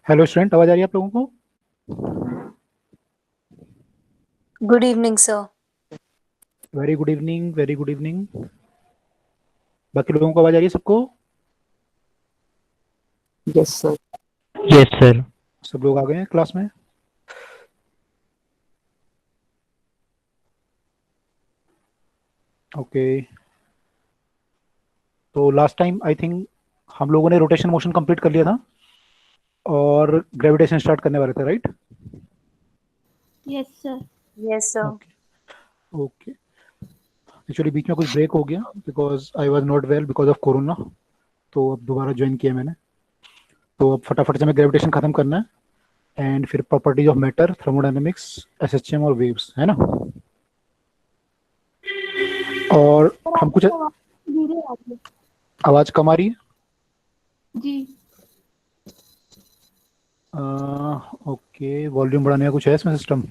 Hello student, आवाज आ रही है आप लोगों को? Good evening sir. Very good evening, very good evening. बाकी लोगों को आवाज आ रही है सबको? Yes sir. Yes sir. सब लोग आ गए हैं क्लास में? ओके। तो लास्ट टाइम आई थिंक हम लोगों ने रोटेशन मोशन कंप्लीट कर लिया था और ग्रेविटेशन स्टार्ट करने वाले थे, right? Yes sir. Yes sir. Okay. Okay. Actually बीच में कुछ ब्रेक हो गया because I was not well because of corona. तो अब दोबारा ज्वाइन किया मैंने। तो अब फटाफट से हमें ग्रेविटेशन खत्म करना है एंड फिर properties of matter, thermodynamics, SHM और वेव्स, है ना? और सर हम कुछ आपकी आवाज धीरे आ रही है। आवाज कम आ रही है? जी। ओके, वॉल्यूम बढ़ाने का कुछ है इसमें सिस्टम?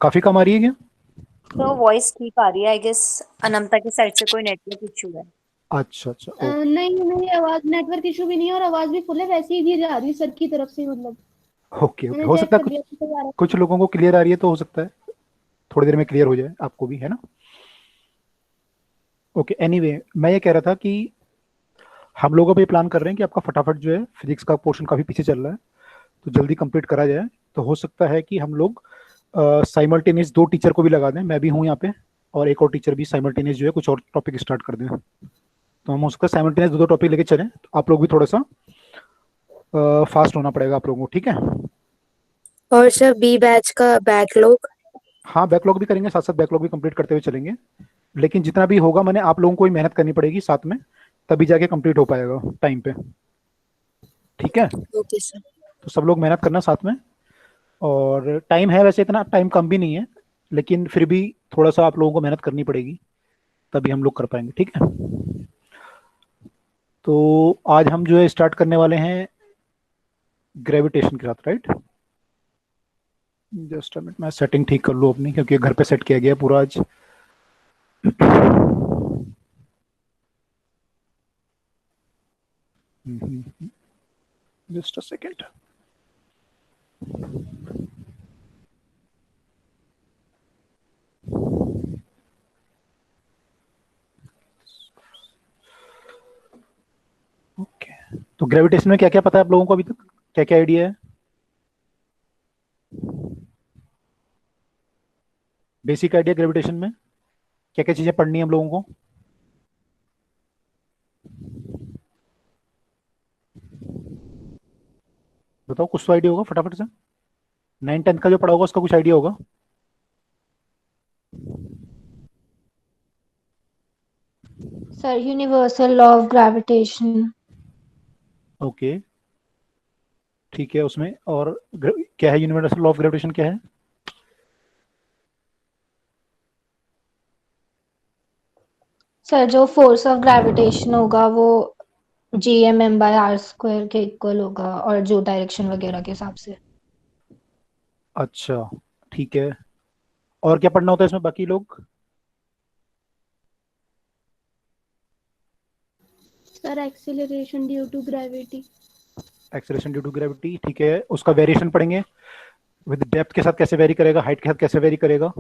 काफी कम आ रही है क्या? तो वॉइस ठीक आ रही है, आई गेस अनंता की साइड से कोई नेटवर्क इशू है। अच्छा अच्छा, नहीं नहीं, आवाज नेटवर्क इशू भी नहीं है और आवाज भी फुल है, वैसे ही धीरे आ रही है सर की तरफ से, मतलब ओके ओके, मैंने हो चेक सकता है कर कुछ लिया तो सही आ रहा कुछ लोगों को क्लियर आ रही है, तो हो सकता है थोड़ी देर में क्लियर हो जाए आपको भी, है ना? ओके, एनीवे मैं ये कह रहा था कि हम लोग अभी प्लान कर रहे हैं कि आपका फटाफट जो है फिजिक्स का पोर्शन काफी पीछे चल रहा है, तो जल्दी कंप्लीट करा जाए। तो हो सकता है कि हम लोग साइमल्टेनियस दो टीचर को भी लगा दें, मैं भी हूँ यहाँ पे, और एक और टीचर भी साइमल्टेनियस जो है कुछ और टॉपिक स्टार्ट कर दें। तो हम हो सकता है साइमल्टेनियस दो दो टॉपिक लेके चलें, तो आप लोग भी थोड़ा सा फास्ट होना पड़ेगा आप लोगों को, ठीक है? और सर बी बैच का बैकलॉग। हाँ, बैकलॉग भी करेंगे, साथ साथ बैकलॉग भी कंप्लीट करते हुए चलेंगे। लेकिन जितना भी होगा मैंने आप लोगों को ही मेहनत करनी पड़ेगी साथ में, तभी जाके कंप्लीट हो पाएगा टाइम पे, ठीक है? Okay sir. तो सब लोग मेहनत करना साथ में। और टाइम है, वैसे इतना टाइम कम भी नहीं है, लेकिन फिर भी थोड़ा सा आप लोगों को मेहनत करनी पड़ेगी, तभी हम लोग कर पाएंगे, ठीक है? तो आज हम जो है स्टार्ट करने वाले हैं ग्रेविटेशन के साथ, राइट? जस्ट अ मिनट, मैं सेटिंग ठीक कर लूँ अपनी, क्योंकि घर पे सेट किया गया पूरा आज। Just a second. ओके, तो ग्रेविटेशन में क्या क्या पता है आप लोगों को अभी तक? क्या क्या आइडिया है? बेसिक आइडिया ग्रेविटेशन में क्या क्या चीजें पढ़नी है हम लोगों को? बताओ, कुछ तो आइडिया होगा फटाफट से। 9 10 का जो पढ़ा होगा उसका कुछ आइडिया होगा? Sir universal law of gravitation. Okay, ठीक है। उसमें और क्या है? यूनिवर्सल लॉ ऑफ ग्रेविटेशन क्या है? सर जो फोर्स ऑफ ग्रेविटेशन होगा वो Gm/r² के इक्वल होगा, और जो डायरेक्शन वगैरह के हिसाब से। अच्छा, ठीक है। और क्या पढ़ना होता है इसमें बाकी लोग? Sir acceleration due to gravity. Acceleration due to gravity, ठीक है। उसका वेरिएशन पढ़ेंगे, विद डेप्थ के साथ कैसे वेरी करेगा, हाइट के साथ कैसे वेरी करेगा,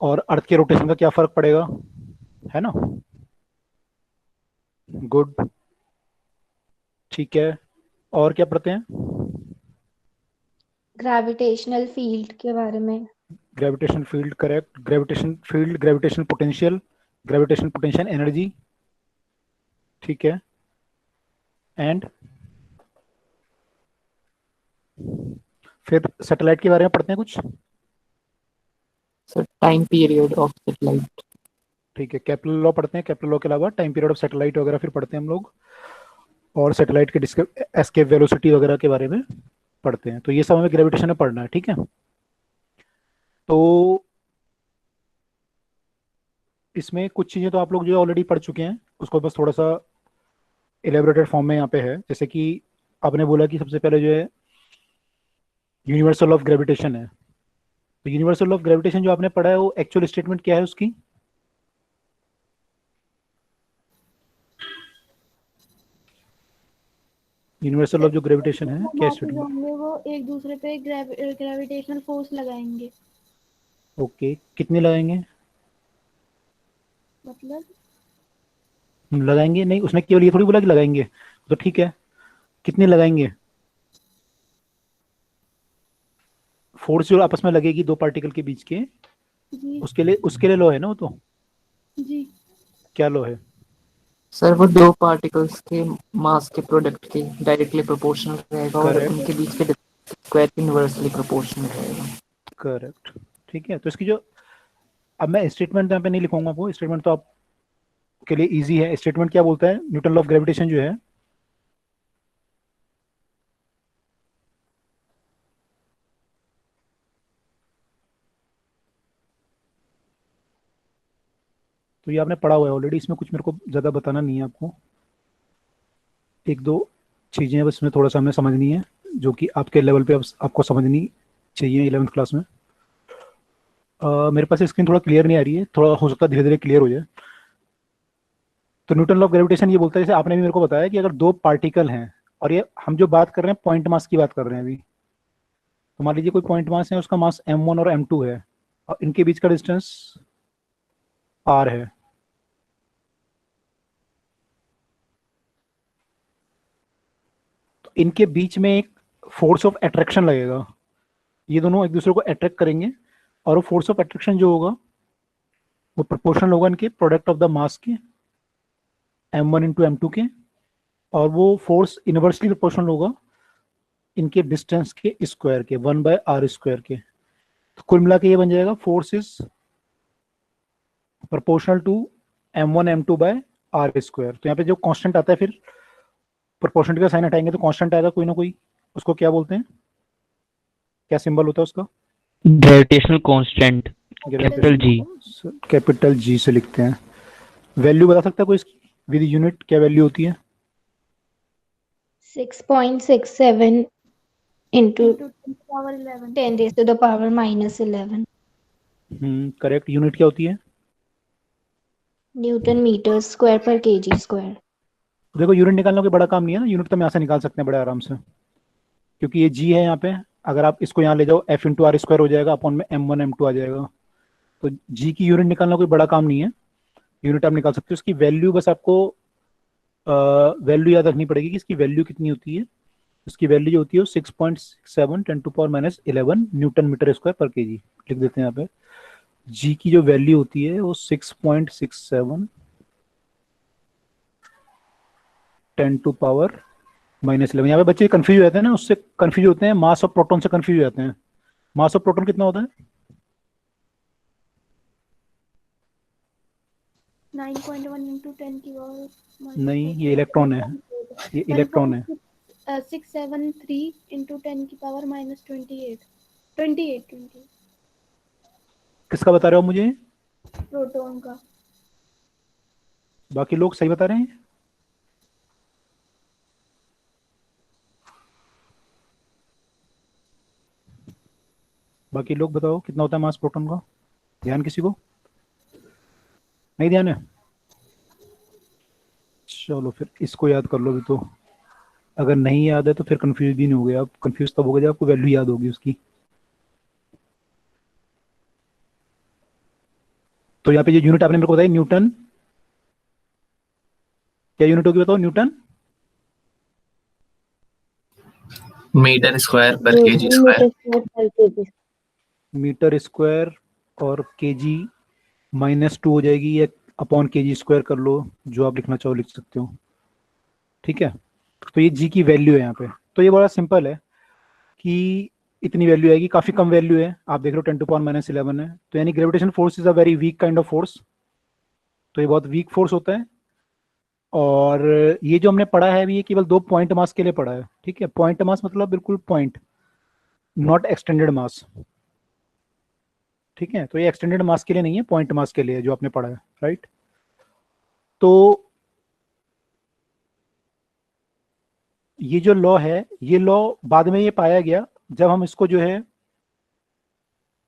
और अर्थ के रोटेशन का क्या फर्क पड़ेगा, है ना? गुड, ठीक है। और क्या पढ़ते हैं? ग्रेविटेशनल फील्ड के बारे में। Gravitation field, correct. Gravitation field, gravitation potential, gravitation potential energy, ठीक है। एंड फिर सैटेलाइट के बारे में पढ़ते हैं कुछ। Sir time period of satellite. ठीक है, केपलर लॉ पढ़ते हैं। केपलर लॉ के अलावा टाइम पीरियड ऑफ सैटेलाइट वगैरह फिर पढ़ते हैं हम लोग, और सैटेलाइट के एस्केप वेलोसिटी वगैरह के बारे में पढ़ते हैं। तो ये सब हमें ग्रेविटेशन में पढ़ना है, ठीक है? तो इसमें कुछ चीज़ें तो आप लोग जो है ऑलरेडी पढ़ चुके हैं, उसको बस थोड़ा सा एलेबोरेटेड फॉर्म में यहाँ पे है। जैसे कि आपने बोला कि सबसे पहले जो है यूनिवर्सल ऑफ ग्रेविटेशन है। तो यूनिवर्सल ऑफ ग्रेविटेशन जो आपने पढ़ा है वो एक्चुअल स्टेटमेंट क्या है उसकी? यूनिवर्सल ऑफ जो ग्रेविटेशन है क्या masses स्टेटमेंट? होंगे वो एक दूसरे पे ग्रेविटेशनल फोर्स लगाएंगे, ओके, कितने लगाएंगे? मतलब लगाएंगे नहीं, उसने केवल ये थोड़ी बोला कि लगाएंगे, तो ठीक है, कितने लगाएंगे? फोर्स जो आपस में लगेगी दो पार्टिकल के बीच के, जी उसके लिए लॉ है ना वो तो। जी क्या लॉ है? सर वो दो पार्टिकल्स के मास के प्रोडक्ट के डायरेक्टली प्रोपोर्शनल रहेगा और Correct. उनके बीच के स्क्वायर इनवर्सली प्रोपोर्शनल रहेगा। करेक्ट, ठीक है। तो इसकी जो, अब मैं स्टेटमेंट यहाँ पे नहीं लिखूंगा आपको, स्टेटमेंट तो आपके लिए इजी है। स्टेटमेंट क्या बोलता है? न्यूटन लॉ ऑफ ग्रेविटेशन जो है, तो ये आपने पढ़ा हुआ है ऑलरेडी, इसमें कुछ मेरे को ज़्यादा बताना नहीं है आपको। एक दो चीज़ें हैं बस इसमें थोड़ा सा हमें समझनी है, जो कि आपके लेवल पे आपको समझनी चाहिए 11th क्लास में। मेरे पास स्क्रीन थोड़ा क्लियर नहीं आ रही है, थोड़ा हो सकता है धीरे धीरे क्लियर हो जाए। तो न्यूटन लॉ ऑफ ग्रेविटेशन ये बोलता है, जैसे आपने भी मेरे को बताया कि अगर दो पार्टिकल हैं, और ये हम जो बात कर रहे हैं पॉइंट मास की बात कर रहे हैं अभी, तो मान लीजिए कोई पॉइंट मास है, उसका मास m1 और m2 है, और इनके बीच का डिस्टेंस r है। तो इनके बीच में एक फोर्स ऑफ अट्रैक्शन लगेगा, ये दोनों एक दूसरे को अट्रैक्ट करेंगे, और वो फोर्स ऑफ अट्रैक्शन जो होगा वो प्रोपोर्शनल होगा इनके प्रोडक्ट ऑफ द मास के, m1 इंटू m2 के, और वो फोर्स इनवर्सली प्रोपोर्शनल होगा इनके डिस्टेंस के स्क्वायर के, 1/r स्क्वायर के। तो कुल मिला के ये बन जाएगा force is proportional to m1 m2 by r square. तो यहाँ पे जो कांस्टेंट आता है, फिर प्रोपोर्शनल का साइन हटाएंगे तो कांस्टेंट आएगा कोई ना कोई, उसको क्या बोलते हैं, क्या सिंबल होता है उसका? Gravitational constant, capital G. Capital G से लिखते हैं। वैल्यू बता सकता है कोई इसकी विद यूनिट, क्या वैल्यू होती है? 6.67 into power 11 10 raised to the power minus 11 correct. Unit क्या होती है? Newton meters square per kg square. देखो यूनिट निकालना कोई बड़ा काम नहीं है ना, यूनिट तो हम यहाँ से निकाल सकते हैं बड़े आराम से, क्योंकि ये जी है यहाँ पे। अगर आप इसको यहाँ ले जाओ, f इंटू आर स्क्वायर हो जाएगा, अपॉन में m1 m2 आ जाएगा। तो जी की यूनिट निकालना कोई बड़ा काम नहीं है, यूनिट आप निकाल सकते हो। उसकी वैल्यू बस आपको वैल्यू याद रखनी पड़ेगी कि इसकी वैल्यू कितनी होती है। उसकी वैल्यू जो होती है 6.67 10⁻⁻11 न्यूटन मीटर स्क्वायर पर केजी। लिख देते हैं यहाँ पे, जी की जो वैल्यू होती है वो 6.67 10⁻⁻11। यहाँ पे बच्चे कंफ्यूज हो जाते हैं ना, उससे कंफ्यूज होते हैं, मास ऑफ प्रोटॉन से कंफ्यूज हो जाते हैं। मास ऑफ प्रोटॉन कितना होता है? 9.1 into 10 की पावर नहीं, ये इलेक्ट्रॉन है, ये इलेक्ट्रॉन है। 673 into 10 की पावर minus 28 किसका बता रहे हो मुझे? प्रोटॉन का। बाकी लोग सही बता रहे हैं? बाकी लोग बताओ कितना होता है मास प्रोटॉन का? ध्यान किसी को नहीं ध्यान है? चलो फिर इसको याद कर लो भी, तो अगर नहीं याद है तो फिर कंफ्यूज भी नहीं हो गया आप। कंफ्यूज तब हो गया जब आपको वैल्यू याद होगी उसकी। तो यहाँ पे जो यूनिट आपने मेरे को बताई न्यूटन, क्या यूनिट होगी बताओ? न्यूटन मीटर स्क्वायर पर केजी स्क्वायर। मीटर स्क्वायर और केजी -2 हो जाएगी, या अपॉन केजी स्क्वायर कर लो, जो आप लिखना चाहो लिख सकते हो। ठीक है, तो ये जी की वैल्यू है यहाँ पे। तो ये बड़ा सिंपल है कि इतनी वैल्यू आएगी, काफी कम वैल्यू है। आप देख रहे हो 10⁻⁻11 है, तो यानी gravitation force is a very weak kind of force. तो ये बहुत वीक फोर्स होता है। और ये जो हमने पढ़ा है ये केवल 2 पॉइंट मास के लिए पढ़ा है। ठीक है, पॉइंट मास मतलब बिल्कुल पॉइंट, नॉट एक्सटेंडेड मास। ठीक है, तो ये एक्सटेंडेड मास के लिए नहीं है, पॉइंट मास के लिए है जो आपने पढ़ा है, राइट। तो ये जो लॉ है, ये लॉ बाद में ये पाया गया जब हम इसको जो है,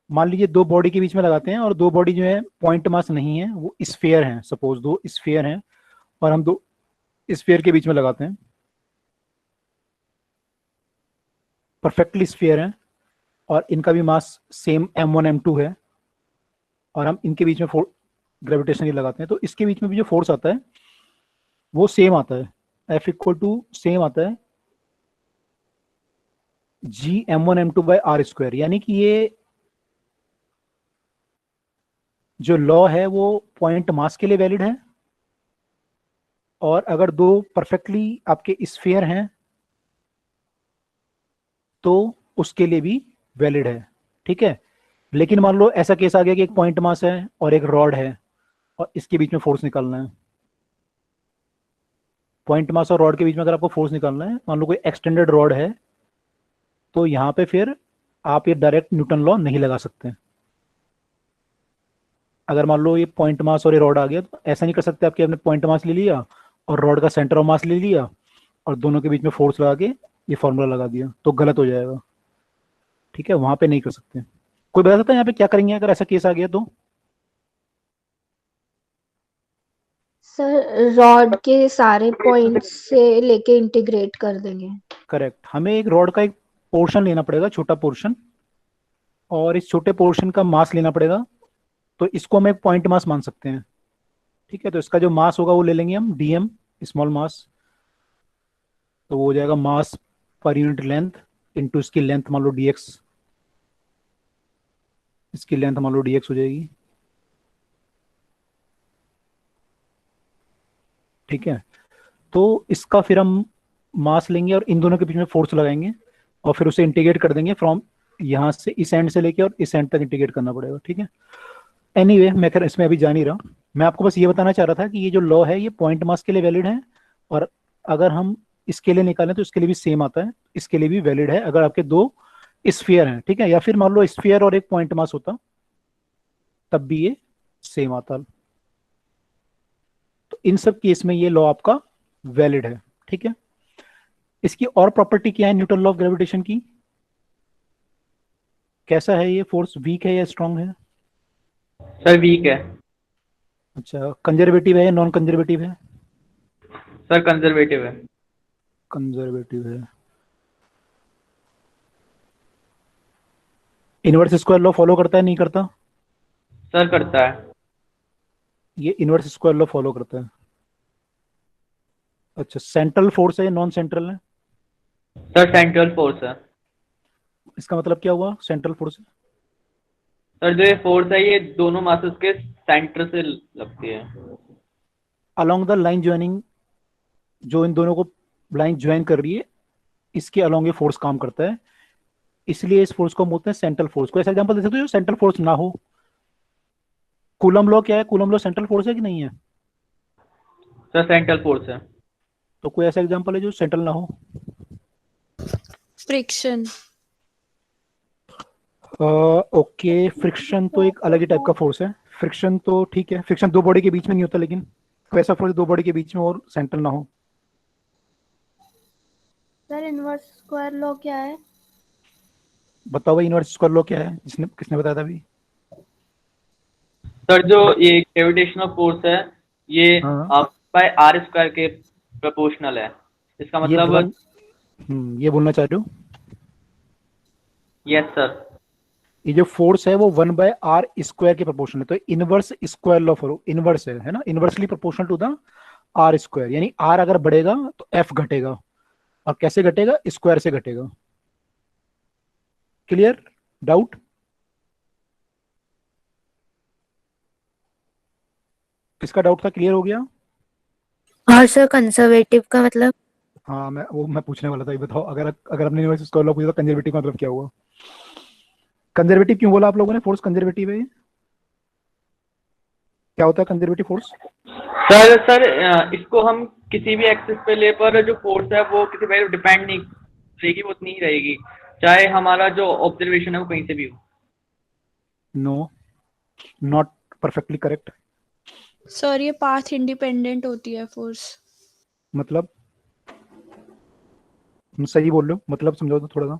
मान लीजिए 2 बॉडी के बीच में लगाते हैं, और 2 बॉडी जो है पॉइंट मास नहीं है, वो स्फीयर हैं। सपोज 2 स्फीयर हैं और हम 2 स्फीयर के बीच में लगाते हैं, परफेक्टली स्फीयर हैं और इनका भी मास सेम m1 m2 है और हम इनके बीच में ग्रेविटेशन लगाते हैं, तो इसके बीच में भी जो फोर्स आता है वो सेम आता है, F इक्वल टू सेम आता है G m1 m2 by r square. यानी कि ये जो लॉ है वो पॉइंट मास के लिए वैलिड है, और अगर दो परफेक्टली आपके स्फीयर हैं तो उसके लिए भी वैलिड है, ठीक है। लेकिन मान लो ऐसा केस आ गया कि एक पॉइंट मास है और एक रॉड है और इसके बीच में फोर्स निकालना है। पॉइंट मास और रॉड के बीच में अगर आपको फोर्स निकालना है, मान लो कोई एक्सटेंडेड रॉड है, तो यहां पे फिर आप ये डायरेक्ट न्यूटन लॉ नहीं लगा सकते। अगर मान लो ये पॉइंट मास और ये रॉड आ गया, तो ऐसा नहीं कर सकते आपके आपने पॉइंट मास ले लिया और रॉड का सेंटर ऑफ मास ले लिया और दोनों के बीच में फोर्स लगा के ये फॉर्मूला लगा दिया, तो गलत हो जाएगा, ठीक है। वहां पे नहीं कर सकते। कोई बता सकता है यहाँ पे क्या करेंगे अगर ऐसा केस आ गया तो? सर रॉड के सारे पॉइंट्स से लेके इंटीग्रेट कर देंगे। करेक्ट, हमें एक रॉड का एक पोर्शन लेना पड़ेगा, छोटा पोर्शन, और इस छोटे पोर्शन का मास लेना पड़ेगा, तो इसको हम एक पॉइंट मास मान सकते हैं, ठीक है। तो इसका जो मास होगा वो ले लेंगे हम dm, स्मॉल मास, तो वो हो जाएगा मास पर यूनिट लेंथ इनटू इसकी लेंथ मान लो dx, इसकी लेंथ मान लो dx हो जाएगी, ठीक है। तो इसका फिर हम मास लेंगे और इन दोनों के बीच में फोर्स लगाएंगे और फिर उसे इंटीग्रेट कर देंगे फ्रॉम यहाँ से इस एंड से लेके और इस एंड तक इंटीग्रेट करना पड़ेगा, ठीक है। एनीवे मैं खैर इसमें अभी जा नहीं रहा, मैं आपको बस ये बताना चाह रहा था कि ये जो लॉ है ये पॉइंट मास के लिए वैलिड है, और अगर हम इसके लिए निकालें तो इसके लिए भी सेम आता है, इसके लिए भी वैलिड है अगर आपके दो स्फीयर हैं, ठीक है। या फिर मान लो स्फीयर और एक पॉइंट मास होता तब भी ये सेम आता। तो इन सब केस में ये लॉ आपका वैलिड है, ठीक है। इसकी और प्रॉपर्टी क्या है न्यूटन लॉ ऑफ ग्रेविटेशन की? कैसा है ये फोर्स, वीक है या स्ट्रांग है? सर वीक है। अच्छा, कंजर्वेटिव है या नॉन कंजर्वेटिव है? सर कंजर्वेटिव है। कंजर्वेटिव है। इनवर्स स्क्वायर लॉ फॉलो करता है नहीं करता? सर करता है। ये इनवर्स स्क्वायर लॉ फॉलो करता है। अच्छा, सेंट्रल फोर्स है या नॉन सेंट्रल है? सर सेंट्रल फोर्स है। इसका मतलब क्या हुआ सेंट्रल फोर्स? सर जो ये फोर्स है ये दोनों मासेस के सेंटर से लगती है। अलोंग द लाइन ज्वाइनिंग, जो इन दोनों को लाइन ज्वाइन कर रही है इसके अलोंग ये फोर्स काम करता है, इसलिए इस फोर्स को हम बोलते हैं सेंट्रल फोर्स। कोई ऐसा एग्जांपल दे सकते हो जो सेंट्रल फोर्स ना हो? कूलम लॉ क्या है? कूलम लॉ सेंट्रल फोर्स है कि नहीं है? सर सेंट्रल फोर्स है। तो कोई ऐसा एग्जांपल है जो सेंट्रल ना हो? फ्रिक्शन। ओके, फ्रिक्शन तो एक अलग ही टाइप का फोर्स है। फ्रिक्शन तो ठीक है, फ्रिक्शन दो बॉडी के बीच में नहीं होता, लेकिन कोई ऐसा फोर्स दो बॉडी के बीच में और सेंट्रल ना हो? सर इनवर्स स्क्वायर लॉ क्या है? बताओ भाई, इनवर्स स्क्वायर लॉ क्या है? जिसने किसने बताया था अभी? सर जो ये ग्रेविटेशनल फोर्स है ये हाँ। आप बाय आर स्क्वायर के प्रोपोर्शनल है। इसका मतलब ये बोलना चाह रहे हो? Yes sir. ये जो फोर्स है वो 1/r स्क्वायर के प्रोपोर्शनल है, तो inverse square law follow, inverse है ना, inversely proportional to the r square. यानी r अगर बढ़ेगा तो f घटेगा, और कैसे घटेगा? स्क्वायर से घटेगा। क्लियर? डाउट? किसका डाउट था? क्लियर हो गया? और सर कंजर्वेटिव का मतलब? हाँ, मैं पूछने वाला था, ये बताओ, अगर हमने इनवर्स स्क्वायर लॉ पूछा तो कंजर्वेटिव का मतलब क्या हुआ? कंजर्वेटिव क्यों बोला आप लोगों ने? फोर्स कंजर्वेटिव है? क्या होता है कंजर्वेटिव फोर्स? सर इसको हम किसी भी एक्सिस पे ले पर जो फोर्स है वो किसी पे डिपेंड नहीं रहेगी, वो उतनी ही रहेगी चाहे हमारा जो ऑब्जर्वेशन है वो कहीं से भी हो। No, not perfectly correct. Sir ये पाथ इंडिपेंडेंट होती है फोर्स। मतलब सही बोल रहे हो, मतलब समझाओ तो थोड़ा सा।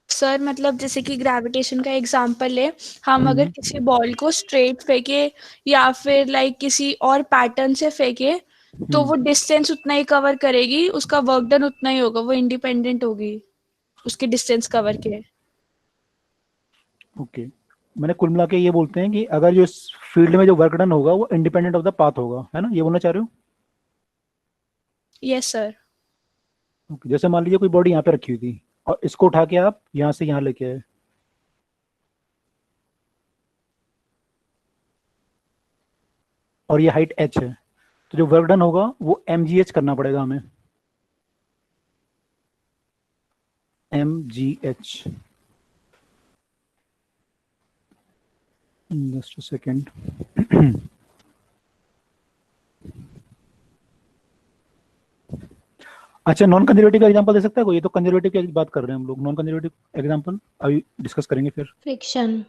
सर मतलब जैसे कि ग्रेविटेशन का एग्जांपल ले, हम अगर किसी बॉल को स्ट्रेट फेंके या फिर लाइक किसी और पैटर्न से फेंके तो वो डिस्टेंस उतना ही कवर करेगी, उसका वर्क डन उतना ही होगा, वो इंडिपेंडेंट होगी। उसके डिस्टेंस कवर के। ओके, मैंने कुल मिला के ये बोलते हैं कि अगर जो इस फील्ड में जो वर्क डन होगा वो इंडिपेंडेंट ऑफ द पाथ होगा, है ना, ये बोलना चाह रहे हो? Yes sir. ओके, जैसे मान लीजिए कोई बॉडी यहाँ पे रखी हुई थी और इसको उठा के आप यहाँ से यहाँ लेके आए, और ये हाइट h है, तो जो वर्क डन होगा वो mgh करना पड़ेगा हमें, mgh। Just a second. अच्छा, नॉन कंजर्वेटिव का एग्जांपल दे सकता है कोई? ये तो कंजर्वेटिव की बात कर रहे हैं हम लोग, नॉन कंजर्वेटिव एग्जांपल अभी डिस्कस करेंगे फिर। Friction.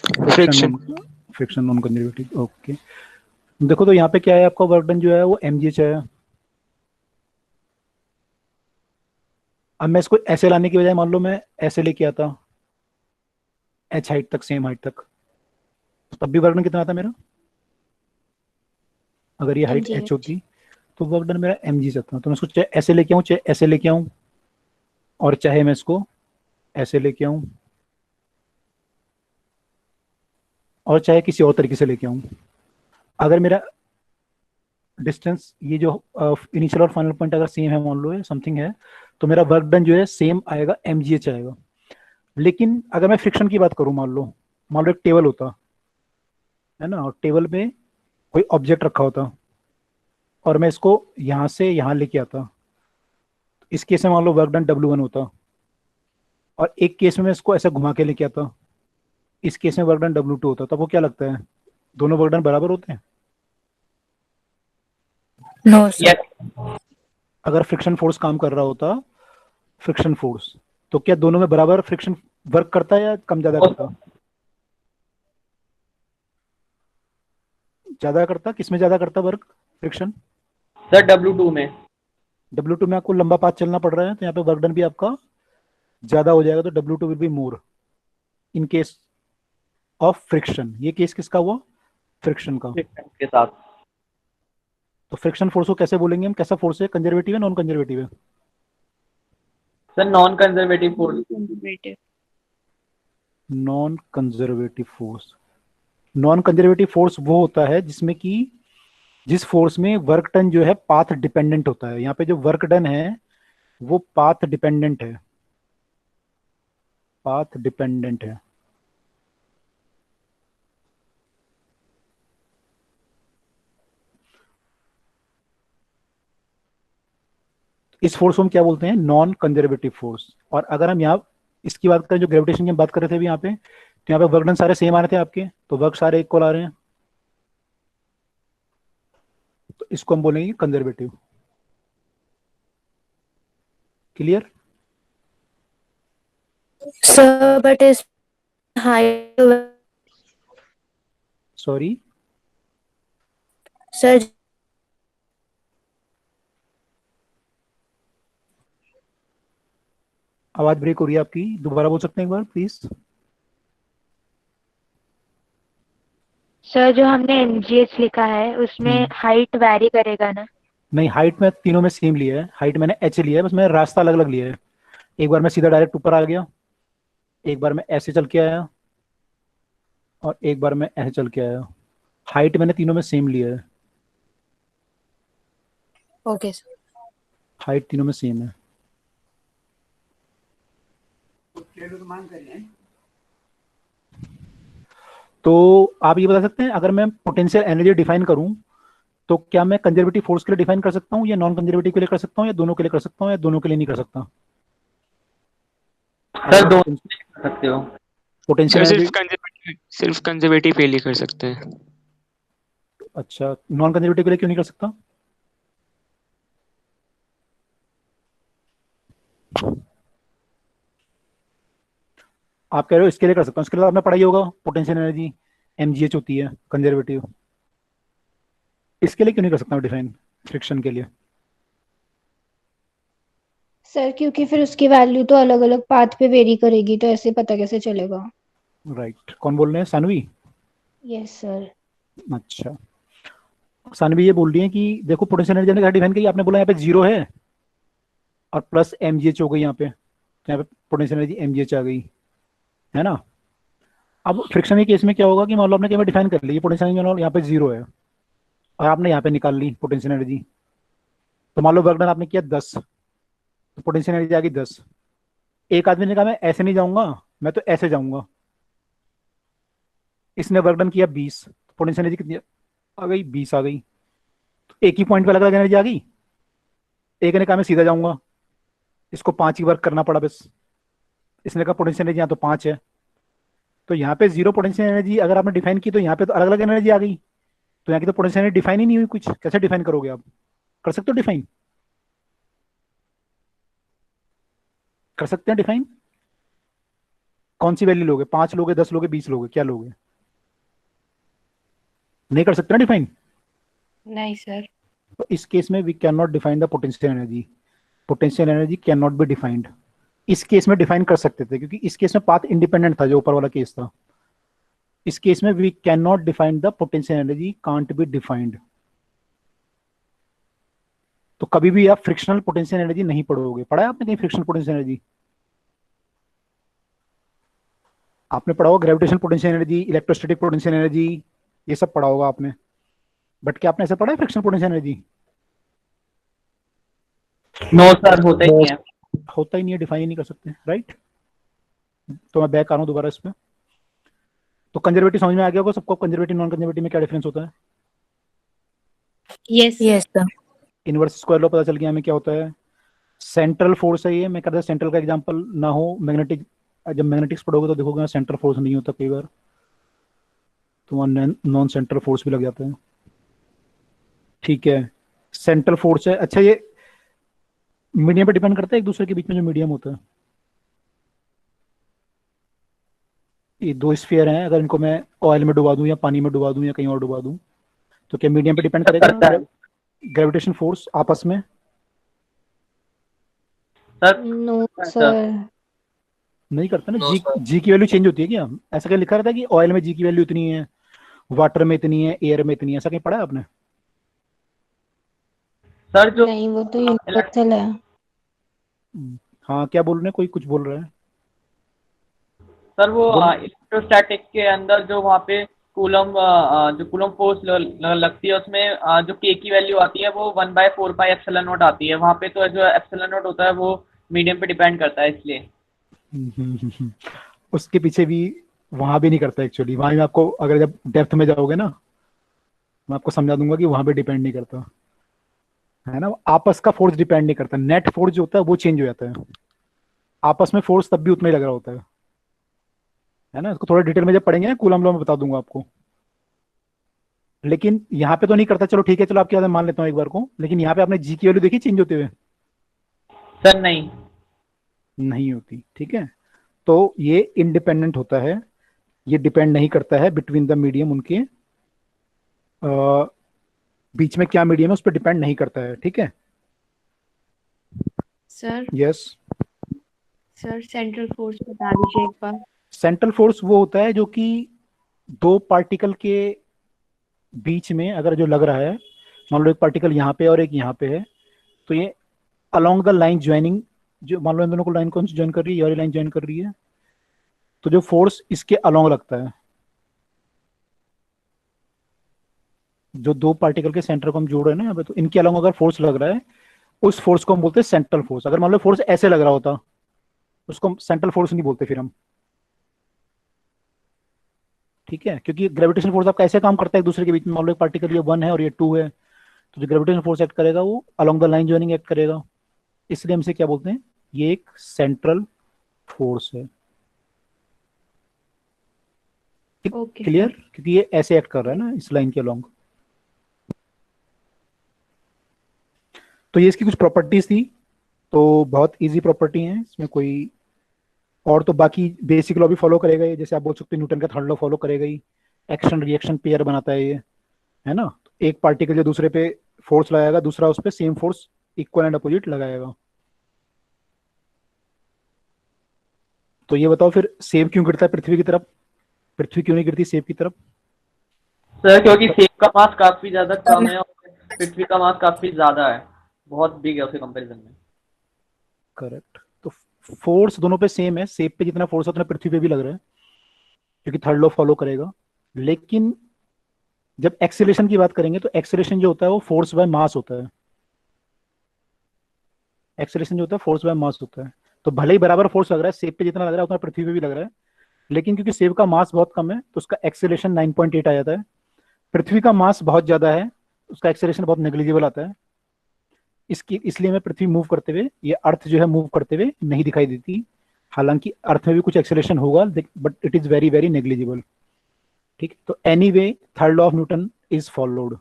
Friction non conservative, okay. देखो तो यहाँ पे क्या है, आपका वर्क डन जो है वो mgh है। अब मैं इसको ऐसे लाने की बजाय मान लो मैं ऐसे लेके आता h हाइट तक, सेम हाइट तक, तब भी वर्क डन कितना आता मेरा? अगर ये हाइट h होती तो वर्क डन मेरा mg आता। तो मैं इसको चाहे ऐसे लेके आऊँ, चाहे ऐसे लेके आऊँ, और चाहे मैं इसको ऐसे लेके आऊँ, और चाहे किसी और तरीके से लेके आऊँ, अगर मेरा डिस्टेंस ये जो इनिशियल और फाइनल पॉइंट अगर सेम है, मान लो समथिंग है, तो मेरा वर्क डन जो है सेम आएगा, mgh आएगा। लेकिन अगर मैं फ्रिक्शन की बात करूं, मान लो एक टेबल होता है ना, और टेबल में कोई ऑब्जेक्ट रखा होता और मैं इसको यहाँ से यहाँ लेके आता, इस केस में मान लो वर्क डन W1 होता, और एक केस में मैं इसको ऐसा घुमा के लेके आता, इस केस में वर्क डन W2 होता। तब वो क्या लगता है, दोनों वर्क डन बराबर होते हैं? No sir. Yes. अगर फ्रिक्शन फोर्स काम कर रहा होता, फ्रिक्शन फोर्स, तो क्या दोनों में बराबर फ्रिक्शन वर्क करता है या कम ज्यादा करता? ज्यादा करता। किसमें ज्यादा करता वर्क फ्रिक्शन? सर W2 में। W2 में आपको लंबा पाथ चलना पड़ रहा है, तो यहाँ पे वर्क डन भी आपका ज्यादा हो जाएगा, तो W2 will be more in case of friction. ये केस किसका हुआ? फ्रिक्शन का। फ्रिक्शन के साथ। तो फ्रिक्शन फोर्स को कैसे बोलेंगे हम? कैसा फोर्स है? कंजर्वेटिव है, नॉन कंजर्वेटिव है? Sir non conservative force. Non conservative force. Non conservative force वो होता है जिसमें कि जिस फोर्स में वर्क डन जो है पाथ डिपेंडेंट होता है। यहाँ पे जो वर्क डन है वो पाथ डिपेंडेंट है, पाथ डिपेंडेंट है। इस फोर्स को हम क्या बोलते हैं? Non conservative force. और अगर हम यहाँ इसकी बात करें, जो ग्रेविटेशन की हम बात कर रहे थे अभी यहाँ पे, तो यहाँ पे वर्क डन सारे सेम आ रहे थे आपके, तो वर्क सारे इक्वल आ रहे हैं, तो इसको हम बोलेंगे कंजर्वेटिव। क्लियर? सर बट इस हाइट सॉरी सर आवाज ब्रेक हो रही है आपकी, दोबारा बोल सकते हैं एक बार प्लीज? सर जो हमने एमजीएच लिखा है उसमें हाइट वैरी करेगा ना? नहीं, हाइट में तीनों में सेम लिया है, हाइट मैंने h लिया है, बस मैंने रास्ता अलग अलग लिया है। एक बार मैं सीधा डायरेक्ट ऊपर आ गया, एक बार मैं ऐसे चल के आया, और एक बार मैं ऐसे चल के आया। हाइट मैंने तीनों में सेम लिया है, ओके सर। हाइट तीनों में सेम है। तो आप ये बता सकते हैं, अगर मैं पोटेंशियल एनर्जी डिफाइन करूं तो क्या मैं कंजर्वेटिव फोर्स के लिए डिफाइन कर सकता हूं, या नॉन कंजर्वेटिव के लिए कर सकता हूं, या दोनों के लिए कर सकता हूं, या दोनों के लिए नहीं कर सकता? सर दोनों कर सकते हो। पोटेंशियल सिर्फ कंजर्वेटिव के लिए कर सकते हैं। अच्छा, नॉन कंजर्वेटिव के लिए क्यों नहीं कर सकता? आप कह रहे हो इसके लिए कर सकता हूँ, इसके लिए आपने पढ़ाई होगा, पोटेंशियल एनर्जी mgh होती है कंजर्वेटिव। इसके लिए क्यों नहीं कर सकता हूँ डिफाइन, फ्रिक्शन के लिए? सर क्योंकि फिर उसकी वैल्यू तो अलग अलग पाथ पे वेरी करेगी, तो ऐसे पता कैसे चलेगा? राइट। कौन बोल रहे हैं? सानवी? Yes sir. अच्छा, सानवी ये बोल रही है कि देखो पोटेंशियल एनर्जी ने क्या डिफाइन की, आपने बोला यहाँ पे 0 है और प्लस mgh हो गई यहाँ पे, तो यहाँ पे पोटेंशियल एनर्जी mgh आ गई, है ना। अब फ्रिक्शन के केस में क्या होगा कि मान लो आपने कहीं डिफाइन कर ली पोटेंशियल एनर्जी यहाँ पे 0 है और आपने यहाँ पे निकाल ली पोटेंशियल एनर्जी, तो मान लो वर्क डन आपने किया 10, तो पोटेंशियल एनर्जी आ गई 10। एक आदमी ने कहा मैं ऐसे नहीं जाऊंगा, मैं तो ऐसे जाऊंगा, इसने वर्क डन किया 20, तो पोटेंशियल एनर्जी कितनी आ गई? 20 आ गई। तो एक ही पॉइंट पे अलग अलग एनर्जी आ गई। एक ने कहा मैं सीधा जाऊंगा, इसको 5 ही वर्क करना पड़ा बस, इसने कहा पोटेंशियल एनर्जी यहाँ तो 5 है, तो यहाँ पे 0 पोटेंशियल एनर्जी अगर आपने डिफाइन की तो यहाँ पे तो अलग अलग एनर्जी आ गई, तो यहाँ की तो पोटेंशियल एनर्जी डिफाइन ही नहीं हुई कुछ। कैसे डिफाइन करोगे आप? कर सकते हो डिफाइन? कर सकते हैं डिफाइन? कौन सी वैल्यू लोगे? 5 लोगे, 10 लोगे, 20 लोगे, क्या लोगे? नहीं कर सकते ना डिफाइन। नहीं सर। तो इस केस में we can not define the potential energy, potential energy can not be defined. इस केस में डिफाइन कर सकते थे क्योंकि इस केस में पाथ इंडिपेंडेंट था, जो ऊपर वाला केस था। इस केस में we can not define the potential energy, can't be defined. तो कभी भी आप फ्रिक्शनल पोटेंशियल एनर्जी नहीं पढ़ोगे। पढ़ा है आपने कहीं फ्रिक्शनल पोटेंशियल एनर्जी? आपने पढ़ा होगा gravitational potential energy, electrostatic potential energy, ये सब पढ़ा होगा आपने, बट क्या आपने ऐसा पढ़ा है frictional potential energy? No sir, होता ही नहीं है। होता ही नहीं है, डिफाइन ही नहीं कर सकते, राइट। तो मैं बैक आ रहा हूं दोबारा इस पे। तो कंजर्वेटिव समझ में आ गया होगा सबको? कंजर्वेटिव नॉन कंजर्वेटिव में क्या डिफरेंस होता है? Yes sir. Inverse square law पता चल गया हमें क्या होता है। सेंट्रल फोर्स है ये, मैं कहता सेंट्रल का एग्जांपल ना हो, मैग्नेटिक, जब मैग्नेटिक्स पढ़ोगे तो देखोगे सेंट्रल फोर्स नहीं होता कई बार, तो वहाँ नॉन सेंट्रल फोर्स भी लग जाता है। ठीक है, सेंट्रल फोर्स है। अच्छा, ये मीडियम पे डिपेंड करता है एक दूसरे के बीच में, जो मीडियम होता है। ये दो स्फीयर हैं, अगर इनको मैं ऑयल में डुबा दूं या पानी में डुबा दूं या कहीं और डुबा दूं, तो क्या मीडियम पे डिपेंड करेगा ग्रेविटेशन फोर्स आपस में? Sir no sir. नहीं करता ना। No, sir. जी की वैल्यू चेंज होती है क्या? ऐसा क्या लिखा रहता है कि ऑयल में जी की वैल्यू इतनी है, वाटर में इतनी है, एयर में इतनी है? ऐसा कहीं पढ़ा है आपने? सर जो नहीं, वो तो यूनिवर्सल है। हाँ, क्या बोल रहे हैं? कोई कुछ बोल रहा है? सर वो बोलो। इलेक्ट्रोस्टैटिक के अंदर जो वहाँ पे कूलम जो कूलम फोर्स लगती है, उसमें जो के की वैल्यू आती है वो 1/4 पाई एप्सिलॉन नॉट आती है। वहाँ पे तो जो एप्सिलॉन नॉट होता है वो मीडियम पे डिपेंड करता है, इसलिए। उसके पीछे भी वहां भी नहीं करता एक्चुअली। वहां भी आपको, अगर जब डेप्थ में जाओगे ना, मैं आपको समझा दूंगा कि वहां पे डिपेंड नहीं करता है ना। आपस का फोर्स डिपेंड नहीं करता, नेट फोर्स जो होता है वो चेंज हो जाता है। आपस में फोर्स तब भी उतना ही लग रहा होता है ना। इसको थोड़ा डिटेल में जब पढ़ेंगे कूलम लॉ में बता दूंगा आपको, लेकिन यहाँ पे तो नहीं करता। चलो ठीक है, चलो आपकी बात मान लेता हूँ एक बार को, लेकिन यहाँ पे आपने जी की वैल्यू देखी चेंज होते हुए? सर नहीं होती। ठीक है, तो ये इंडिपेंडेंट होता है, ये डिपेंड नहीं करता है बिटवीन द मीडियम, उनके बीच में क्या मीडियम है उस पर डिपेंड नहीं करता है। ठीक है sir yes. Sir central force बता दीजिए एक बार। सेंट्रल फोर्स वो होता है जो कि दो पार्टिकल के बीच में अगर जो लग रहा है, मान लो एक पार्टिकल यहाँ पे और एक यहाँ पे है, तो ये अलोंग द लाइन ज्वाइनिंग, जो मान लो इन दोनों को लाइन कौन सी ज्वाइन कर रही है? ये वाली लाइन ज्वाइन कर रही है, तो जो फोर्स इसके अलोंग लगता है, जो दो पार्टिकल के सेंटर को हम जोड़ रहे हैं ना यहाँ पे, तो इनके अलोंग अगर फोर्स लग रहा है, उस फोर्स को हम बोलते हैं सेंट्रल फोर्स। अगर मान लो फोर्स ऐसे लग रहा होता, उसको हम सेंट्रल फोर्स नहीं बोलते फिर हम। ठीक है, क्योंकि ग्रेविटेशन फोर्स आपका ऐसे काम करता है एक दूसरे के बीच में। मान लो एक पार्टिकल ये 1 है और ये 2 है, तो जो ग्रेविटेशन फोर्स एक्ट करेगा वो along the line joining act करेगा, इसलिए हमसे क्या बोलते हैं? ये एक सेंट्रल फोर्स है। Okay clear? क्योंकि ये ऐसे एक्ट कर रहा है ना इस लाइन के अलोंग। तो ये इसकी कुछ प्रॉपर्टीज थी, तो बहुत इजी प्रॉपर्टी है, इसमें कोई और तो बाकी बेसिक लॉ भी फॉलो करेगा ये। जैसे आप बोल सकते हो न्यूटन का थर्ड लॉ फॉलो करेगा ही, एक्शन रिएक्शन पेयर बनाता है ये, है ना। एक पार्टिकल जो दूसरे पे फोर्स लगाएगा, दूसरा उस पे same force equal and opposite लगाएगा। तो ये बताओ फिर सेब क्यों गिरता है पृथ्वी की तरफ? पृथ्वी क्यों नहीं गिरती सेब की तरफ? सर क्योंकि सेब का मास काफी ज्यादा कम है और पृथ्वी का मास काफी ज्यादा है, बहुत बिग है उसके कंपैरिजन में। करेक्ट। तो फोर्स दोनों पे सेम है, सेप पे जितना फोर्स है उतना पृथ्वी पे भी लग रहा है, क्योंकि थर्ड लॉ फॉलो करेगा। लेकिन जब एक्सेलरेशन की बात करेंगे तो एक्सेलरेशन जो होता है वो फोर्स बाय मास होता है। एक्सेलरेशन जो होता है फोर्स बाय मास होता है। तो भले ही बराबर फोर्स लग रहा है, सेप पे जितना लग रहा है उतना पृथ्वी पे भी लग रहा है, लेकिन क्योंकि सेब का मास बहुत कम है तो उसका एक्सेलरेशन 9.8 आ जाता है। पृथ्वी का मास बहुत ज्यादा है, उसका एक्सेलरेशन बहुत नेग्लिजिबल आता है। इसलिए हमें पृथ्वी मूव करते हुए, ये अर्थ जो है मूव करते हुए नहीं दिखाई देती। हालांकि अर्थ में भी कुछ एक्सेलरेशन होगा, but it is very very negligible. ठीक, तो anyway third law of Newton is followed.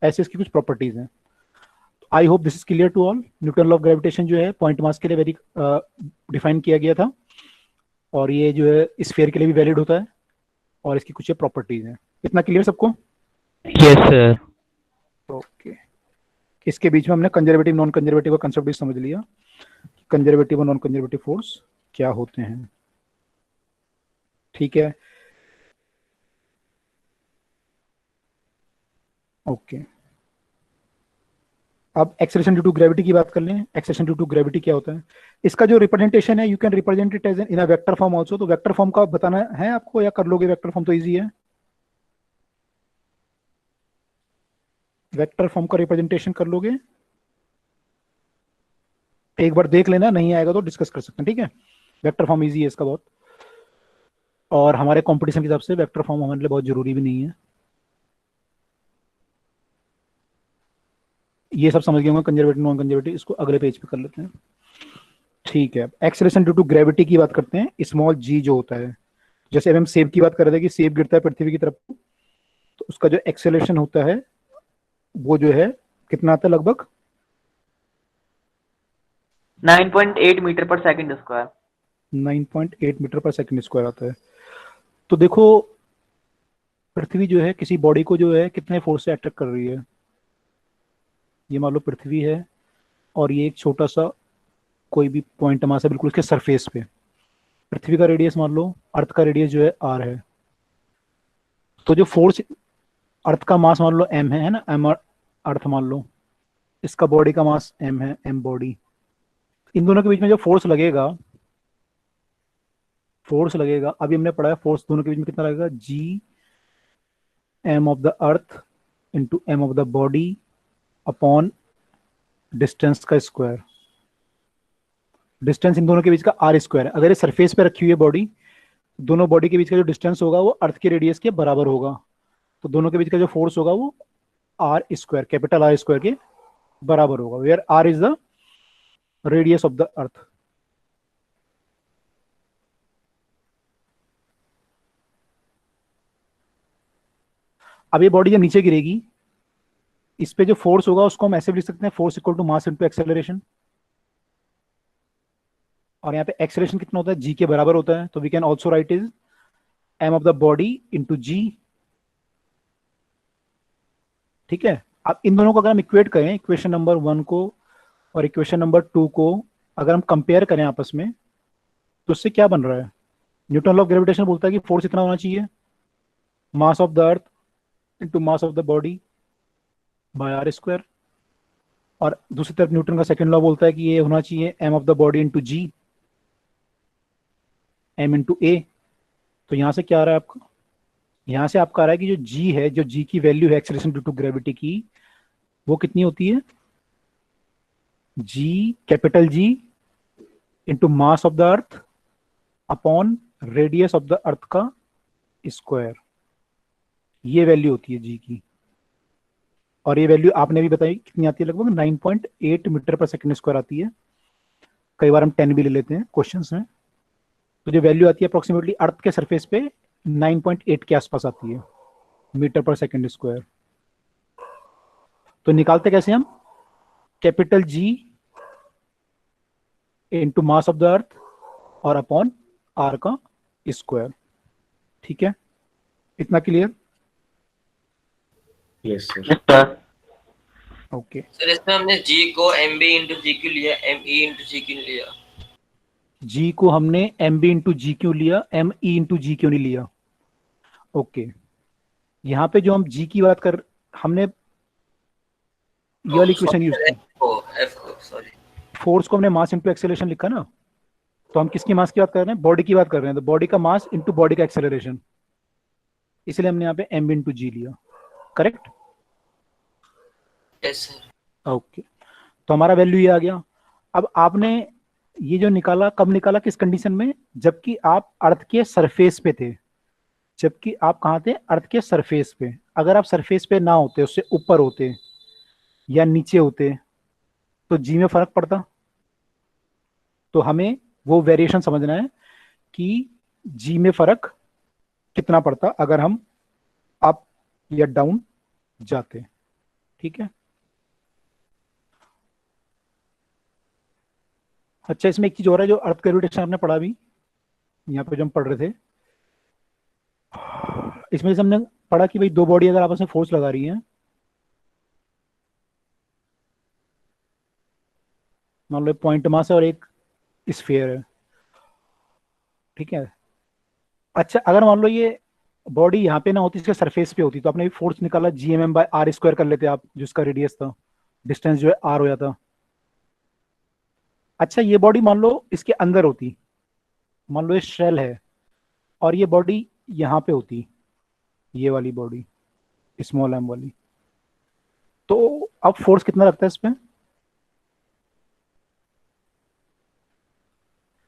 ऐसे इसकी कुछ प्रॉपर्टीज हैं। I hope this is clear to all. Newton law of gravitation जो है पॉइंट मास के लिए वेरी डिफाइन किया गया था, और ये जो है स्फीयर के लिए भी वैलिड होता है, और इसकी कुछ प्रॉपर्टीज हैं। इतना क्लियर सबको? Yes sir. ओके, इसके बीच में हमने कंजर्वेटिव नॉन कंजर्वेटिव का कंसेप्ट भी समझ लिया, कंजर्वेटिव और नॉन कंजर्वेटिव फोर्स क्या होते हैं। ठीक है, ओके। अब एक्सेलरेशन ड्यू टू ग्रेविटी की बात कर लें। एक्सेलरेशन ड्यू टू ग्रेविटी क्या होता है? इसका जो रिप्रेजेंटेशन है, you can represent it as in a vector form also. तो वेक्टर फॉर्म का बताना है आपको, या कर लोगे? वेक्टर फॉर्म तो इजी है। वेक्टर फॉर्म का रिप्रेजेंटेशन कर लोगे? एक बार देख लेना, नहीं आएगा तो डिस्कस कर सकते हैं, ठीक है। वेक्टर फॉर्म इजी है इसका बहुत, और हमारे कंपटीशन के हिसाब से वेक्टर फॉर्म हमारे लिए बहुत जरूरी भी नहीं है। ये सब समझ गए होंगे, कंजर्वेटिव नॉन कंजर्वेटिव। इसको अगले पेज पे कर लेते हैं। ठीक है, एक्सेलरेशन ड्यू टू ग्रेविटी की बात करते हैं। स्मॉल जी जो होता है, जैसे अभी हम सेब की बात कर रहे थे कि सेब गिरता है पृथ्वी की तरफ, तो उसका जो एक्सेलरेशन होता है वो जो है कितना आता है? लगभग 9.8 मीटर पर सेकंड स्क्वायर। 9.8 मीटर पर सेकंड स्क्वायर आता है। तो देखो, पृथ्वी जो है किसी बॉडी को जो है कितने फोर्स से अट्रैक्ट कर रही है। ये मान लो पृथ्वी है, और ये एक छोटा सा कोई भी पॉइंट मास है बिल्कुल इसके सरफेस पे। पृथ्वी का रेडियस मान लो, अर्थ का रेडियस जो है r है। तो जो फोर्स, अर्थ का मास मान लो m है ना, m अर्थ मान लो, इसका बॉडी का मास m है, m बॉडी। इन दोनों के बीच में जो फोर्स लगेगा, अभी हमने पढ़ा है फोर्स दोनों के बीच में कितना लगेगा? g m of the earth into m of the body upon distance का स्क्वायर। डिस्टेंस इन दोनों के बीच का r स्क्वायर है। अगर ये सरफेस पे रखी हुई है बॉडी, दोनों बॉडी के बीच का जो डिस्टेंस होगा वो अर्थ के रेडियस के बराबर होगा। तो दोनों के बीच का जो फोर्स होगा वो r square, capital R square के बराबर होगा, where r is the radius of the earth. अब ये बॉडी जब नीचे गिरेगी, इस पे जो फोर्स होगा उसको हम ऐसे भी लिख सकते हैं, force equal to mass into acceleration. और यहाँ पे एक्सेलरेशन कितना होता है? g के बराबर होता है। तो we can also write is m of the body into g। ठीक है, अब इन दोनों को अगर हम इक्वेट करें, इक्वेशन नंबर 1 को और इक्वेशन नंबर 2 को अगर हम कंपेयर करें आपस में, तो उससे क्या बन रहा है? न्यूटन लॉ ऑफ ग्रेविटेशन बोलता है कि फोर्स इतना होना चाहिए, mass of the earth into mass of the body by R square. और दूसरी तरफ न्यूटन का सेकंड लॉ बोलता है कि ये होना चाहिए m of the body into g, m into a. तो यहां से क्या आ रहा है आपका? यहां से आपका आ रहा है कि जो g है, जो g की वैल्यू है एक्सेलरेशन ड्यू टू ग्रेविटी की, वो कितनी होती है? g, capital G into mass of the earth upon radius of the अर्थ का स्क्वायर। ये वैल्यू होती है g की, और ये वैल्यू आपने भी बताई कितनी आती है? लगभग 9.8 मीटर पर सेकंड स्क्वायर आती है। कई बार हम 10 भी ले लेते हैं क्वेश्चंस में। तो जो वैल्यू आती है अप्रोक्सीमेटली अर्थ के सरफेस पे 9.8 के आसपास आती है मीटर पर सेकंड स्क्वायर। तो निकालते कैसे हम? Capital G into mass of the अर्थ और अपॉन R का स्क्वायर। ठीक है, इतना clear? Yes sir. Okay, sir इसमें हमने g को mb इंटू जी क्यू लिया, me इंटू जी क्यू लिया। g को हमने mb इंटू जी क्यू लिया, me इंटू जी क्यू नहीं लिया। ओके, यहाँ पे जो हम g की बात कर, हमने ये वाली इक्वेशन यूज की, सॉरी, फोर्स को हमने मास इंटू एक्सेलरेशन लिखा ना, तो हम किसकी मास की बात कर रहे हैं? बॉडी की बात कर रहे हैं। तो बॉडी का मास इंटू बॉडी का एक्सेलरेशन, इसलिए हमने यहाँ पे m इंटू जी लिया। करेक्ट? Yes sir. ओके, तो हमारा वैल्यू ये आ गया। अब आपने ये जो निकाला, कब निकाला, किस कंडीशन में? जबकि आप अर्थ के सरफेस पे थे। जबकि आप कहाँ थे? अर्थ के सरफेस पे। अगर आप सरफेस पे ना होते, उससे ऊपर होते या नीचे होते, तो जी में फर्क पड़ता। तो हमें वो वेरिएशन समझना है कि जी में फर्क कितना पड़ता अगर हम अप या डाउन जाते। ठीक है। अच्छा, इसमें एक चीज और है जो अर्थ ग्रेविटेशन आपने पढ़ा भी, यहाँ पे जो हम पढ़ रहे थे, इसमें से हमने पढ़ा कि भाई दो बॉडी अगर आपस में फोर्स लगा रही है, मान लो पॉइंट मास है और एक स्फीयर है, ठीक है। अच्छा, अगर मान लो ये बॉडी यहाँ पे ना होती, इसके सरफेस पे होती, तो आपने फोर्स निकाला GMM/r² कर लेते आप, जिसका रेडियस था, डिस्टेंस जो है r हो जाता। अच्छा, ये बॉडी मान लो इसके अंदर होती, मान लो ये शेल है और ये बॉडी यहाँ पे होती, ये वाली बॉडी स्मॉल m वाली, तो अब फोर्स कितना लगता है इस पे?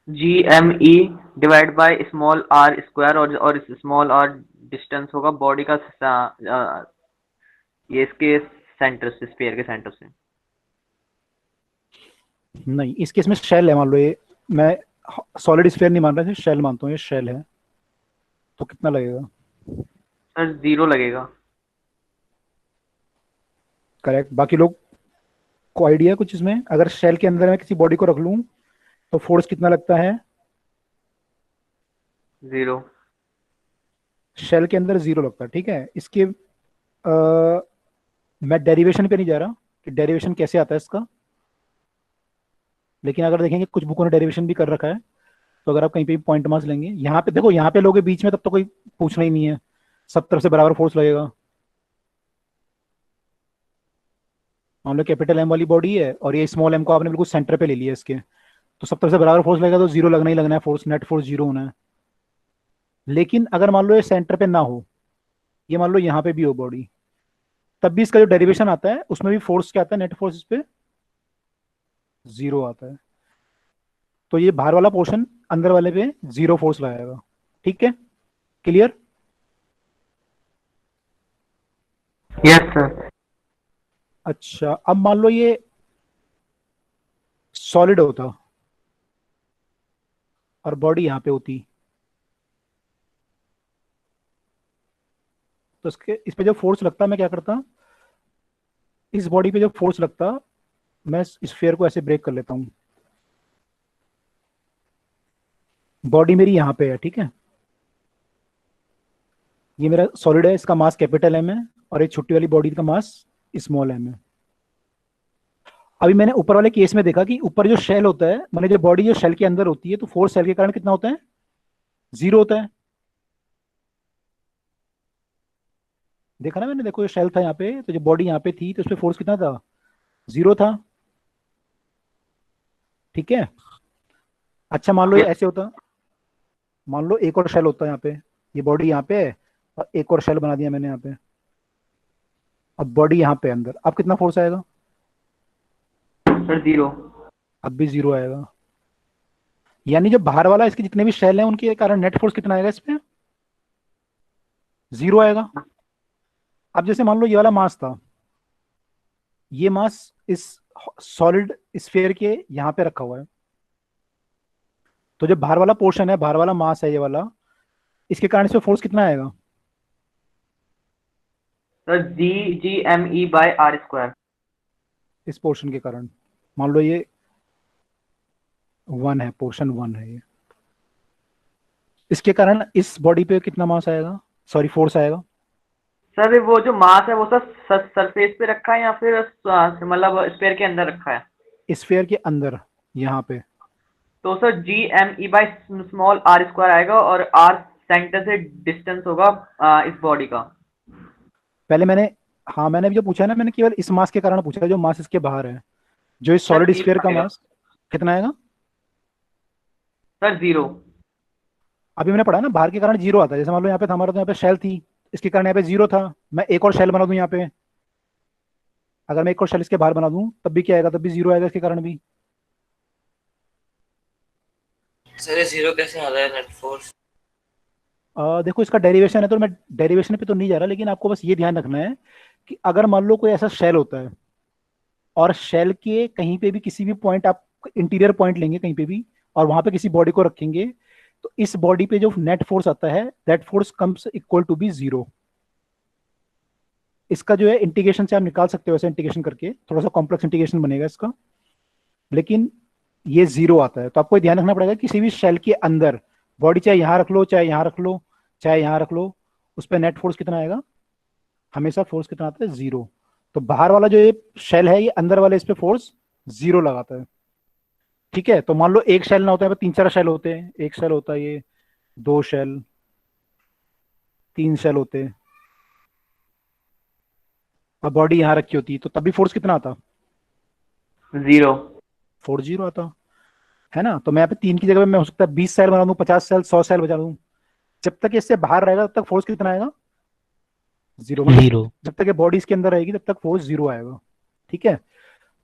GME divide by small r square, और स्मॉल r डिस्टेंस होगा बॉडी का ये इसके सेंटर से, स्फीयर के सेंटर से। नहीं, इस केस में शेल है, मान लो ये, मैं सॉलिड स्फीयर नहीं मान रहा, शेल मानता हूँ, ये शेल है, तो कितना लगेगा? सर 0 लगेगा। करेक्ट। बाकी लोग को आइडिया कुछ इसमें? अगर शेल के अंदर मैं किसी बॉडी को रख लूं तो फोर्स कितना लगता है? 0। शेल के अंदर 0 लगता है, ठीक है। इसके मैं डेरिवेशन पे नहीं जा रहा कि डेरिवेशन कैसे आता है इसका, लेकिन अगर देखेंगे कुछ बुकों ने डेरिवेशन भी कर रखा है, तो अगर आप कहीं पे भी पॉइंट मास लेंगे, यहाँ पे देखो, यहाँ पे लोगे बीच में, तब तो कोई पूछना ही नहीं है, सब तरफ से बराबर फोर्स लगेगा। मान लो कैपिटल M वाली बॉडी है और ये स्मॉल m को आपने बिल्कुल सेंटर पे ले लिया इसके, तो सब तरफ से बराबर फोर्स लगेगा, तो 0 लगना ही लगना है, फोर्स, नेट फोर्स 0 होना है। लेकिन अगर मान लो ये सेंटर पे ना हो, ये मान लो यहाँ पे भी हो बॉडी, तब भी इसका जो डेरिवेशन आता है उसमें भी फोर्स क्या आता है? नेट फोर्स इस पे 0 आता है। तो ये बाहर वाला पोर्शन अंदर वाले पे 0 फोर्स लगाएगा। ठीक है, क्लियर? Yes sir. अच्छा, अब मान लो ये सॉलिड होता और बॉडी यहां पे होती, तो इस पे जो फोर्स लगता, मैं क्या करता, इस बॉडी पे जो फोर्स लगता, मैं स्फीयर को ऐसे ब्रेक कर लेता हूं। बॉडी मेरी यहां पे है, ठीक है, ये मेरा सॉलिड है, इसका मास कैपिटल M है और एक छोटी वाली बॉडी का मास स्मॉल m है। अभी मैंने ऊपर वाले केस में देखा कि ऊपर जो शेल होता है, मैंने जो बॉडी जो शेल के अंदर होती है, तो फोर्स शेल के कारण कितना होता है? 0 होता है। देखा ना मैंने, देखो ये शेल था यहाँ पे, तो जो बॉडी यहाँ पे थी, तो उसपे फोर्स कितना था? 0 था। ठीक है। अच्छा, मान लो ये ऐसे होता, मान लो एक और शेल होता है यहाँ पे, ये बॉडी यहाँ पे है और एक और शेल बना दिया मैंने यहाँ पे, अब बॉडी यहाँ पे अंदर, अब कितना फोर्स आएगा? सर 0। अब भी 0 आएगा। यानी जो बाहर वाला, इसके जितने भी शेल हैं, उनके कारण नेट फोर्स कितना आएगा? इस पे 0 आएगा। अब जैसे मान लो ये वाला मास था, ये मास इस सॉलिड स्फीयर के यहां पे रखा हुआ है, तो जो बाहर वाला पोर्शन है, बाहर वाला मास है ये वाला, इसके कारण इस पे फोर्स कितना आएगा? Sir GME/r²। इस पोर्शन के कारण, मान लो ये 1 है, पोर्शन 1 है ये, इसके कारण इस बॉडी पे कितना मास आएगा, सॉरी फोर्स आएगा? सर वो जो मास है वो सर सरफेस पे रखा है या फिर मतलब स्फीयर के अंदर रखा है? स्फीयर के अंदर, यहाँ पे। तो सर GME/r² आएगा और r सेंटर से डिस्टेंस होगा इस बॉडी का। पहले मैंने, हाँ मैंने जो पूछा है ना, मैंने केवल इस मास के कारण पूछा है, जो मास इसके बाहर है, जो इस सॉलिड स्फीयर का मास कितना आएगा? सर 0। अभी मैंने पढ़ा ना, भार के कारण जीरो आता है। जैसे मान लो यहाँ पे था हमारा, तो यहाँ पे शेल थी, इसके कारण यहाँ पे जीरो था। मैं एक और शेल बना दूं यहाँ पे, अगर मैं एक और शेल इसके बाहर बना दूं तब भी क्या आएगा, तब भी जीरो आएगा इसके कारण भी। सर ये 0 कैसे आ रहा है नेट फोर्स? देखो इसका डेरिवेशन है, तो मैं डेरिवेशन पे तो नहीं जा रहा, लेकिन आपको बस ये ध्यान रखना है कि अगर मान लो कोई ऐसा शेल होता है और शेल के कहीं पे भी किसी भी पॉइंट, आप इंटीरियर पॉइंट लेंगे कहीं पे भी और वहां पे किसी बॉडी को रखेंगे, तो इस बॉडी पे जो नेट फोर्स आता है, that force comes equal to be zero. इसका जो है इंटीग्रेशन से आप निकाल सकते हो, ऐसे इंटीग्रेशन करके थोड़ा सा कॉम्प्लेक्स इंटीग्रेशन बनेगा इसका, लेकिन ये जीरो आता है। तो आपको ध्यान रखना पड़ेगा किसी भी शेल के अंदर बॉडी चाहे यहां रख लो, चाहे यहां रख लो, चाहे यहां रख लो, उस पर नेट फोर्स कितना आएगा, हमेशा फोर्स कितना आता है, जीरो। तो बाहर वाला जो ये शेल है, ये अंदर वाले इस पे फोर्स जीरो लगाता है। ठीक है, तो मान लो एक शेल ना होता है, 3-4 शेल होते हैं, एक शेल होता है ये, 2 शेल, 3 शेल होते हैं, और बॉडी यहां रखी होती, तो तभी फोर्स कितना आता, 0। फोर्स जीरो आता है ना। तो मैं यहाँ पे 3 की जगह पे मैं हो सकता है 20 सेल बना दूं, 50 सेल, 100 सेल बजा दूं, जब तक इससे बाहर रहेगा तब तक फोर्स कितना आएगा, जीरो। जीरो। जब तक ये बॉडी इसके अंदर रहेगी तब तक फोर्स जीरो आएगा। ठीक है,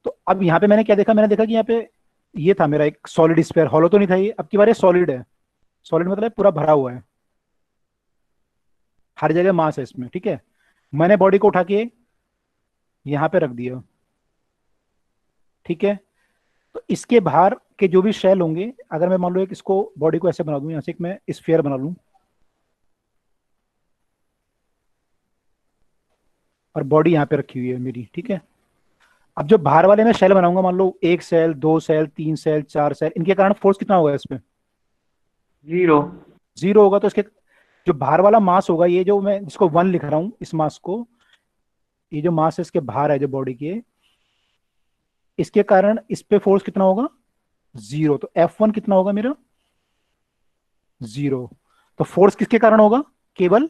तो अब यहाँ पे मैंने क्या देखा, मैंने देखा कि यहाँ पे ये था मेरा एक सॉलिड स्फीयर, हॉलो तो नहीं था ये, अब की बार ये सॉलिड है। सॉलिड मतलब पूरा भरा हुआ है, हर जगह मास है इसमें। ठीक है, मैंने बॉडी को उठा के यहाँ पे रख दिया। ठीक है, तो इसके बाहर के जो भी शेल होंगे, अगर मैं मान लो एक इसको बॉडी को ऐसे बना दूं, यहाँ से एक मैं स्फीयर बना लूं और बॉडी यहाँ पे रखी हुई है मेरी। ठीक है, अब जो बाहर वाले में शेल बनाऊंगा, मान लो 1 सेल, 2 सेल, 3 सेल, 4 सेल, इनके कारण फोर्स कितना होगा इसमें, 0। जीरो होगा। तो इसके जो बाहर वाला मास होगा, ये जो मैं जिसको 1 लिख रहा हूं, इस मास को, ये जो मास है इसके बाहर है जो बॉडी के, इसके कारण इस पे फोर्स कितना होगा, जीरो। तो F1 कितना होगा मेरा, जीरो। तो फोर्स किसके कारण होगा, केवल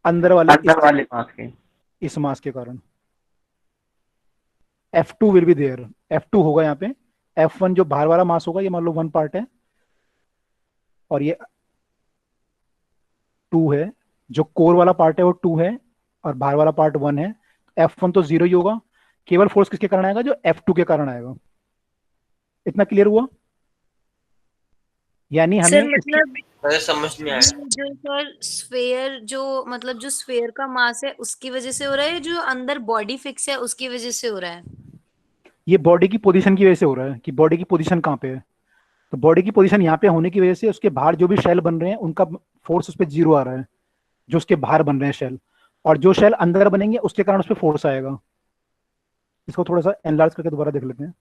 अंदर वाले मास के, इस मास के कारण। F2 will be there, F2 होगा यहाँ पे। F1 जो बाहर वाला मास होगा, ये मान लो 1 पार्ट है और ये 2 है, जो कोर वाला पार्ट है वो 2 है और बाहर वाला पार्ट 1 है। F1 तो जीरो ही होगा, केवल फोर्स किसके कारण आएगा, जो F2 के कारण आएगा। इतना क्लियर हुआ, यानी हमें सर मतलब सर समझ नहीं आया। जो सर स्फेयर, जो मतलब जो स्फेयर का मास है उसकी वजह से हो रहा है, जो अंदर बॉडी फिक्स है उसकी वजह से हो रहा है। ये बॉडी की पोजीशन की वजह से हो रहा है कि बॉडी की पोजीशन कहाँ पे है। तो बॉडी की पोजीशन यहाँ पे होने की वजह से उसके बाहर जो भी शेल बन रहे हैं उनका फोर्स उस पर जीरो आ रहा है, जो उसके बाहर बन रहे हैं शेल, और जो शेल अंदर बनेंगे उसके कारण उस पर फोर्स आएगा। इसको थोड़ा सा एनलार्ज करके दोबारा देख लेते हैं।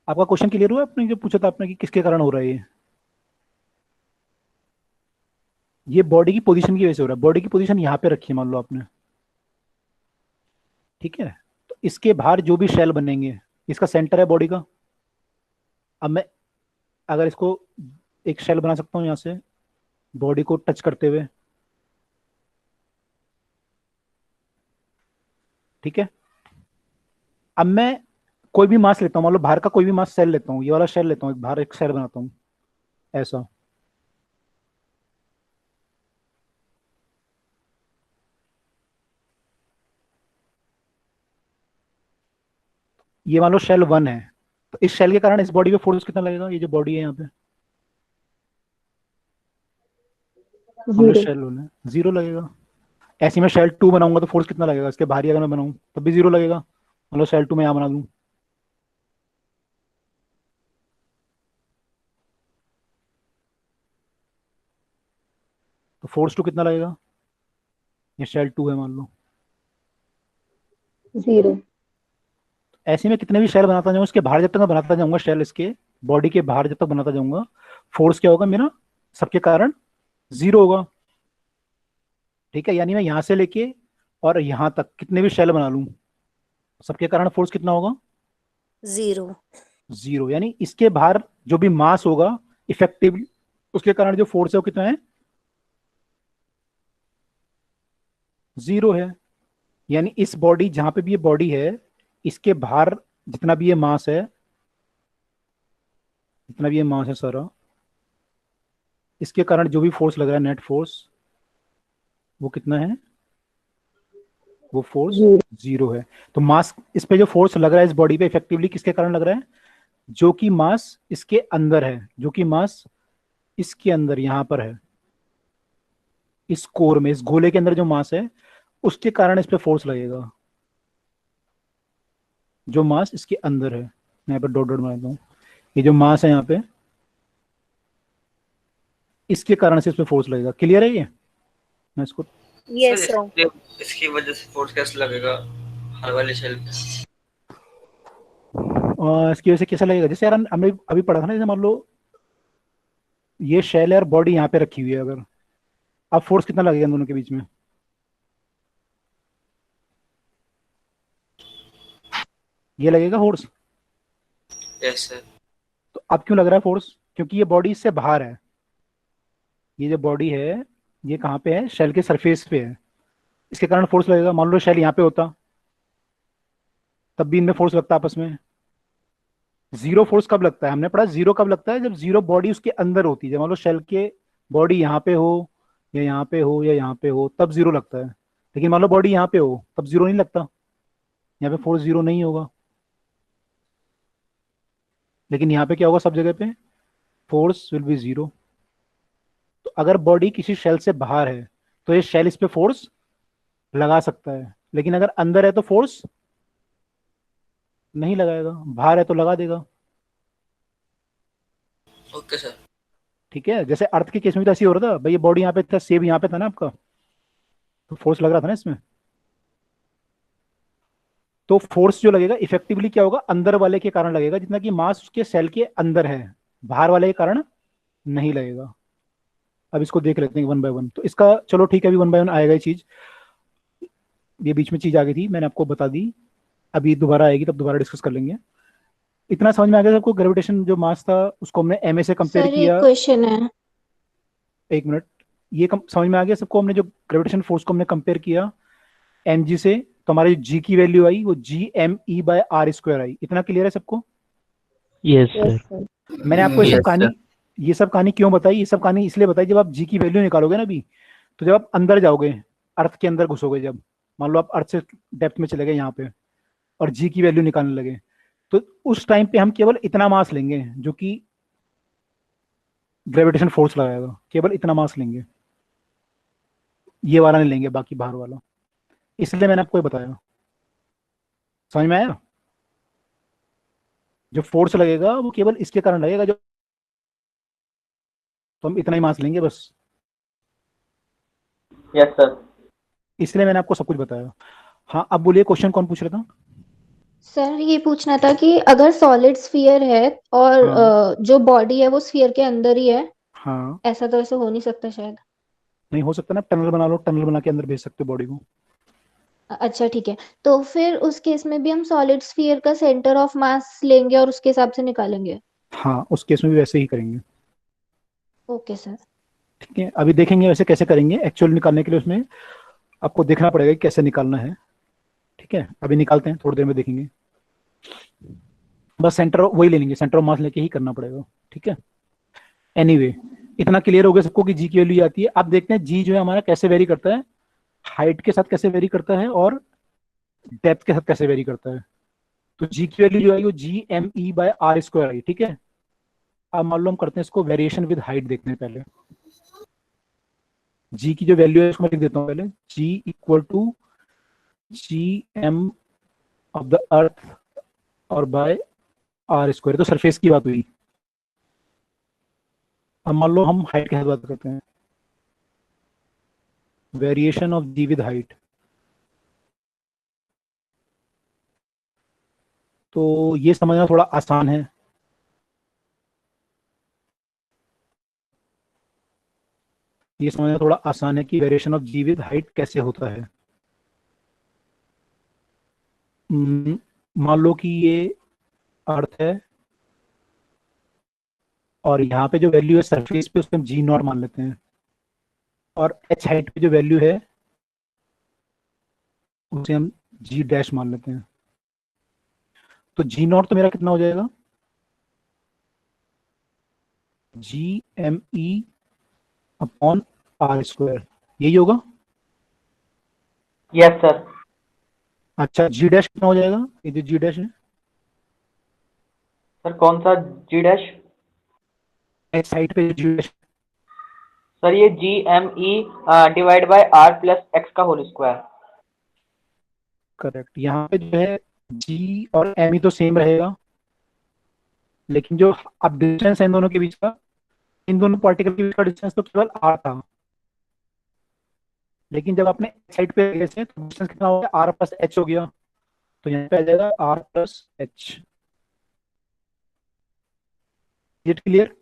आपका क्वेश्चन क्लियर हुआ, आपने जो पूछा था आपने कि किसके कारण हो रहा है ये बॉडी की पोजीशन की वजह से हो रहा है। बॉडी की पोजीशन यहाँ पे रखी है मान लो आपने, ठीक है, तो इसके बाहर जो भी शेल बनेंगे, इसका सेंटर है बॉडी का। अब मैं अगर इसको एक शेल बना सकता हूँ यहाँ से बॉडी को टच करते हुए, ठीक है। अब मैं कोई भी मास लेता हूँ, मान लो बाहर का कोई भी मास सेल लेता हूँ, ये वाला शेल लेता हूँ, बाहर एक शेल बनाता हूँ ऐसा, ये मान लो शेल 1 है, तो इस शेल के कारण इस बॉडी पे फोर्स कितना लगेगा, ये जो बॉडी है यहाँ पे शेल 1 है, जीरो लगेगा। ऐसे में शेल 2 बनाऊंगा तो फोर्स कितना लगेगा, इसके बाहर ही अगर मैं बनाऊं तब भी जीरो लगेगा। मान लो शेल 2 मैं यहाँ बना दूं, तो फोर्स 2 कितना लगेगा, ये शेल 2 है मान लो, जीरो। ऐसे में कितने भी शेल बनाता जाऊंगा, इसके बाहर जब तक मैं बनाता जाऊंगा शेल, इसके बॉडी के बाहर जब तक बनाता जाऊंगा, फोर्स क्या होगा मेरा, सबके कारण जीरो होगा। ठीक है, यानी मैं यहां से लेके और यहां तक कितने भी शेल बना लूं, सबके कारण फोर्स कितना होगा, जीरो। जीरो। यानी इसके बाहर जो भी मास होगा इफेक्टिव, उसके कारण जो फोर्स है वो कितना है, जीरो है। यानी इस बॉडी, जहां पे भी ये बॉडी है, इसके बाहर जितना भी ये मास है, जितना भी ये मास है सारा, इसके कारण जो भी फोर्स लग रहा है, नेट फोर्स, वो कितना है? वो फोर्स 0 है। तो मास, इस पे जो फोर्स लग रहा है इस बॉडी पे, इफेक्टिवली किसके कारण लग रहा है? जो कि मास इसके अंदर है, जो कि मास इसके अंदर यहां पर है, इस कोर में, इस गोले के अंदर जो मास है, उसके कारण इस पे फोर्स लगेगा, जो मास इसके अंदर है। मैं यहाँ पे डॉट डॉट बनाता हूँ, ये जो मास है यहाँ पे, इसके कारण से इस पे फोर्स लगेगा। क्लियर है ये? मैं इसको यस सर। इसकी वजह से फोर्स कैसे लगेगा हर वाले शेल पे? इसकी वजह से कैसा लगेगा? जैसे यार हमने अभी पढ़ा था ना, जैसे मान लो ये शेल है और बॉडी यहाँ पे रखी हुई है, अगर अब फोर्स कितना लगेगा इन दोनों के बीच में? ये लगेगा फोर्स। Yes sir. तो अब क्यों लग रहा है फोर्स? क्योंकि ये बॉडी इससे बाहर है। ये जो बॉडी है ये कहाँ पे है? शेल के सरफेस पे है, इसके कारण फोर्स लगेगा। मान लो शेल यहाँ पे होता, तब भी इनमें फोर्स लगता आपस में। जीरो फोर्स कब लगता है? हमने पढ़ा जीरो कब लगता है? जब जीरो बॉडी उसके अंदर होती है। जब मान लो शेल के बॉडी यहाँ पे हो, या यहाँ पे हो, या यहाँ पे हो, तब जीरो लगता है। लेकिन मान लो बॉडी यहाँ पे हो, तब जीरो नहीं लगता, यहाँ पे फोर्स जीरो नहीं होगा। लेकिन यहाँ पे क्या होगा? सब जगह पे फोर्स विल बी जीरो। तो अगर बॉडी किसी शेल से बाहर है तो ये शेल इस पे फोर्स लगा सकता है, लेकिन अगर अंदर है तो फोर्स नहीं लगाएगा, बाहर है तो लगा देगा। Okay sir. ठीक है, जैसे अर्थ के केस में भी तो ऐसे ही हो रहा था भाई, ये बॉडी यहाँ पे था, सेब यहाँ पे था ना आपका, तो फोर्स लग रहा था ना इसमें। तो फोर्स जो लगेगा इफेक्टिवली क्या होगा? अंदर वाले के कारण लगेगा, जितना कि मास उसके सेल के अंदर है, बाहर वाले के कारण नहीं लगेगा। अब इसको देख लेते हैं वन बाय वन। तो इसका चलो ठीक है, अभी वन बाय वन आएगा ये चीज। ये बीच में चीज आ गई थी, मैंने आपको बता दी, अभी दोबारा आएगी तब दोबारा डिस्कस कर लेंगे। इतना समझ में आ गया सबको? ग्रेविटेशन जो मास था उसको हमने एमए से कंपेयर सर किया। एक क्वेश्चन है। एक मिनट, ये समझ में आ गया सबको? हमने जो ग्रेविटेशन फोर्स को हमने कंपेयर किया mg से, तो हमारी g की वैल्यू आई वो GME/r² आई। इतना क्लियर है सबको? Yes sir. मैंने आपको ये सब Yes, कहानी, sir. ये सब कहानी क्यों बताई? ये सब कहानी इसलिए बताई, जब आप जी की वैल्यू निकालोगे ना अभी, तो जब आप अंदर जाओगे, अर्थ के अंदर घुसोगे, जब मान लो आप अर्थ से डेप्थ में चले गए यहाँ पे और जी की वैल्यू निकालने लगे, तो उस टाइम पे हम केवल इतना मास लेंगे जो कि ग्रेविटेशन फोर्स लगाएगा, केवल इतना मास लेंगे, ये वाला नहीं लेंगे, बाकी बाहर वाला। इसलिए मैंने आपको ये बताया। समझ में आया? जो फोर्स लगेगा वो केवल इसके कारण लगेगा, जो तो हम इतना ही मास लेंगे बस। Yes sir. इसलिए मैंने आपको सब कुछ बताया। हाँ, अब बोलिए, क्वेश्चन कौन पूछ रहा था? सर ये पूछना था कि अगर सॉलिड स्फीयर है और हाँ। जो बॉडी है वो स्फीयर के अंदर ही है, हाँ, ऐसा तो ऐसे हो नहीं सकता शायद। नहीं हो सकता ना, टनल बना लो, टनल बना के अंदर भेज सकते हो बॉडी को। अच्छा ठीक है, तो फिर उस केस में भी हम सॉलिड स्फीयर का सेंटर ऑफ मास लेंगे और उसके हिसाब से निकालेंगे। हाँ, उस केस में भी वैसे ही करेंगे। Okay sir. ठीक है, अभी देखेंगे वैसे कैसे करेंगे। एक्चुअल निकालने के लिए उसमें आपको देखना पड़ेगा कि कैसे निकालना है। ठीक है, अभी निकालते हैं, थोड़ी देर में देखेंगे। बस सेंटर वही ले लेंगे, सेंटर ऑफ मास लेके ही करना पड़ेगा। ठीक है, एनीवे इतना क्लियर हो गया सबको कि जी की वैल्यू आती है। अब देखते हैं जी जो है हमारा कैसे वेरी करता है, हाइट के साथ कैसे वेरी करता है और डेप्थ के साथ कैसे वेरी करता है। तो जी की वैल्यू जो आई वो GME/r² आई। ठीक है, अब मान लो हम करते हैं इसको वेरिएशन विद हाइट, देखते हैं पहले। जी की जो वैल्यू है उसको मैं लिख देता हूँ पहले, G = GM ऑफ द अर्थ और बाय r²। तो सरफेस की बात हुई। अब मान लो हम हाइट के साथ बात करते हैं, variation of g with height. तो ये समझना थोड़ा आसान है। ये समझना थोड़ा आसान है कि variation of g with height कैसे होता है। मान लो कि ये अर्थ है और यहाँ पे जो वैल्यू है सरफेस पे, उसको हम G0 मान लेते हैं, और h हाइट पे जो वैल्यू है उसे हम जी डैश मान लेते हैं। तो जी नॉट तो मेरा कितना हो जाएगा, G M E upon R square, यही होगा। Yes sir. अच्छा जी डैश कितना हो जाएगा, ये जो जी डैश है सर कौन सा जी डैश? इस साइड पे जी डैश, सर ये G M E divide by R plus x का होल स्क्वायर। करेक्ट। यहाँ पे जो है जी और एम ई तो सेम रहेगा, लेकिन जो अब डिस्टेंस है इन दोनों के बीच का, इन दोनों पार्टिकल के बीच का डिस्टेंस तो केवल आर था, लेकिन जब आपने साइड पे गए थे तो डिस्टेंस कितना हो गया, आर प्लस एच हो गया। तो यहाँ पे आ जाएगा R plus h. It clear?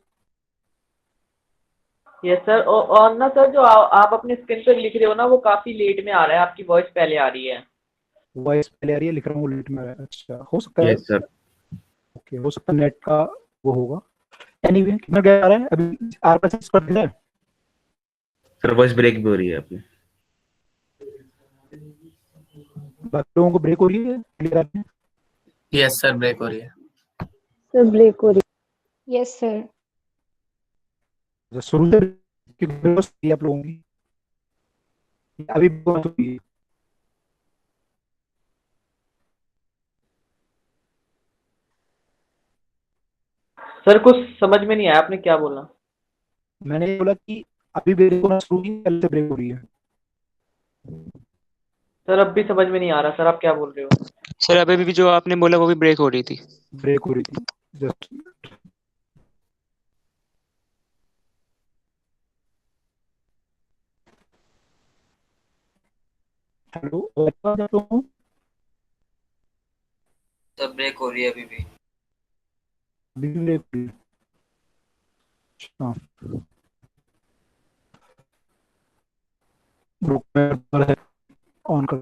Yes sir. और ना सर जो आप अपने स्क्रीन पे लिख रहे हो ना वो काफी लेट में आ रहा है, आपकी वॉइस पहले आ रही है। वॉइस पहले आ रही है, लिख रहा हूँ लेट में आ रहा है। अच्छा, हो सकता है। Yes sir. ओके, हो सकता है नेट का वो होगा। एनीवे कितना गया आ रहा है अभी, आर प्लस एच कर दिया है। सर वॉइस ब्रेक भी हो रही है आपकी। बाकी लोगों को ब्रेक हो रही है, क्लियर आ रही है? यस सर ब्रेक हो रही है। सर ब्रेक हो रही। Yes sir. जो शुरू से क्योंकि ब्रेक होती है आप लोगों की, अभी बात हुई है। सर कुछ समझ में नहीं आया आपने क्या बोला। मैंने ये बोला कि अभी ब्रेक होना शुरू हुई है, पहले से ब्रेक हो रही है। सर अब भी समझ में नहीं आ रहा सर, आप क्या बोल रहे हो? सर अभी भी जो आपने बोला वो भी ब्रेक हो रही थी। ब्रेक हो रही थी। जस्ट हेलो, आवाज आ रहा हूँ? सर ब्रेक हो रही है अभी भी। अभी भी ब्रेक हो रही है। अच्छा, रुक मैं ऑन कर।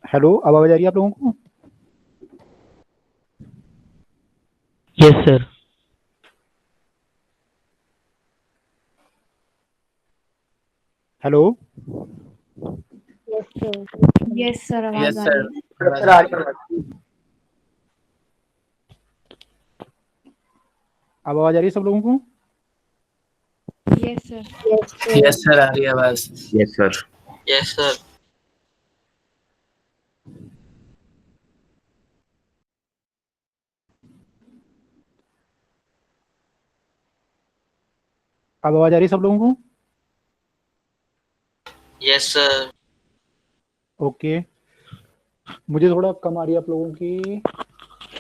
हेलो, अब आवाज आ रही है आप लोगों को? Yes sir. Hello, yes sir, आवाज यस आ सर। रही है। अब आवाज आ रही है सब लोगों को? Yes sir. यस सर, आ रही है आवाज। Yes sir. Yes sir. अब आवाज आ रही है सब लोगों को? Yes sir. ओके, मुझे थोड़ा कम आ रही है आप लोगों की।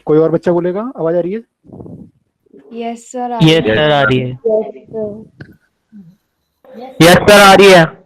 कोई और बच्चा बोलेगा? आवाज आ रही है? यस सर, आ यस रही है। सर आ रही है। यस सर आ रही है।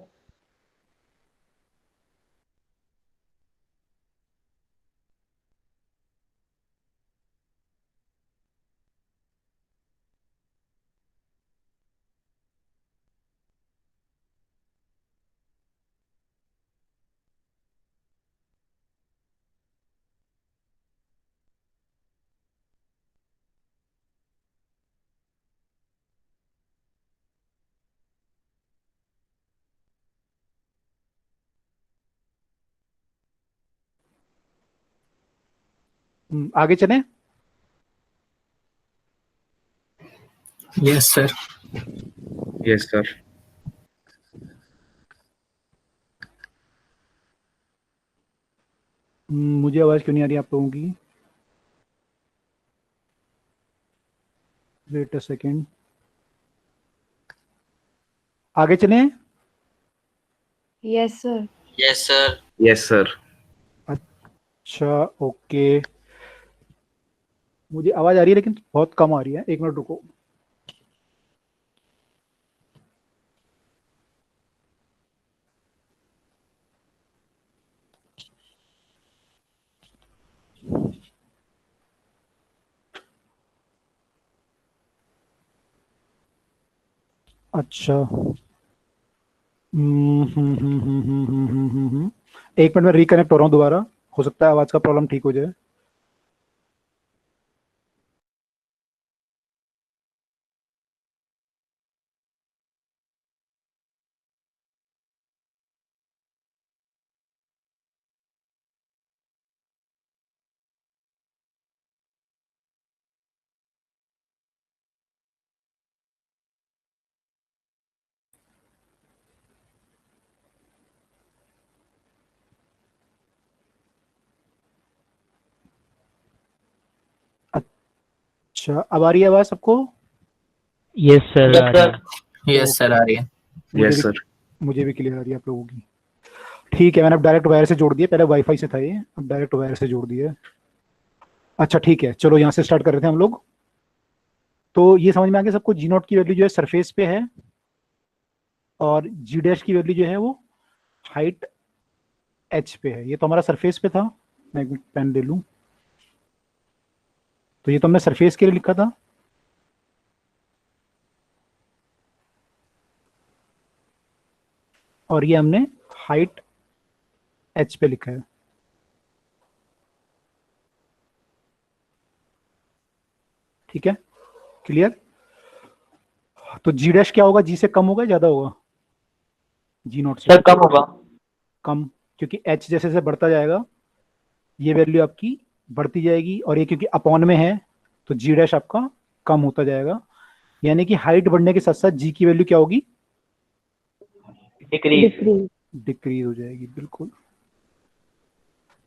आगे चलें? Yes sir. Yes sir. मुझे आवाज क्यों नहीं आ रही आप लोगों की? वेट अ सेकेंड, आगे चलें? Yes sir. Yes sir. Yes sir. अच्छा, ओके, मुझे आवाज आ रही है लेकिन बहुत कम आ रही है। एक मिनट रुको। अच्छा, एक मिनट में रिकनेक्ट हो रहा हूँ दोबारा, हो सकता है आवाज का प्रॉब्लम ठीक हो जाए। अच्छा, अब आ रही है आवाज सबको? यस सर आ रही है। यस सर, आ रही है। Yes sir. मुझे भी क्लियर आ रही है आप लोगों की। ठीक है, मैंने अब डायरेक्ट वायर से जोड़ दिया, पहले वाईफाई से था ये, अब डायरेक्ट वायर से जोड़ दिया। अच्छा ठीक है, चलो यहाँ से स्टार्ट कर रहे थे हम लोग। तो ये समझ में आ गया सबको, जी नॉट की वैल्यू जो है सरफेस पे है, और जी डैश की वैल्यू जो है वो हाइट एच पे है। ये तो हमारा सरफेस पे था, मैं एक पेन ले लूँ। तो ये तो हमने सरफेस के लिए लिखा था, और ये हमने हाइट एच पे लिखा है। ठीक है, क्लियर? तो जी डैश क्या होगा? जी से कम होगा, ज्यादा होगा? जी नॉट से सर कम होगा। कम, क्योंकि एच जैसे जैसे बढ़ता जाएगा ये वैल्यू आपकी बढ़ती जाएगी, और ये क्योंकि अपॉन में है तो जी डैश आपका कम होता जाएगा। यानी कि हाइट बढ़ने के साथ साथ जी की वैल्यू क्या होगी? डिक्रीज। डिक्रीज हो जाएगी, बिल्कुल।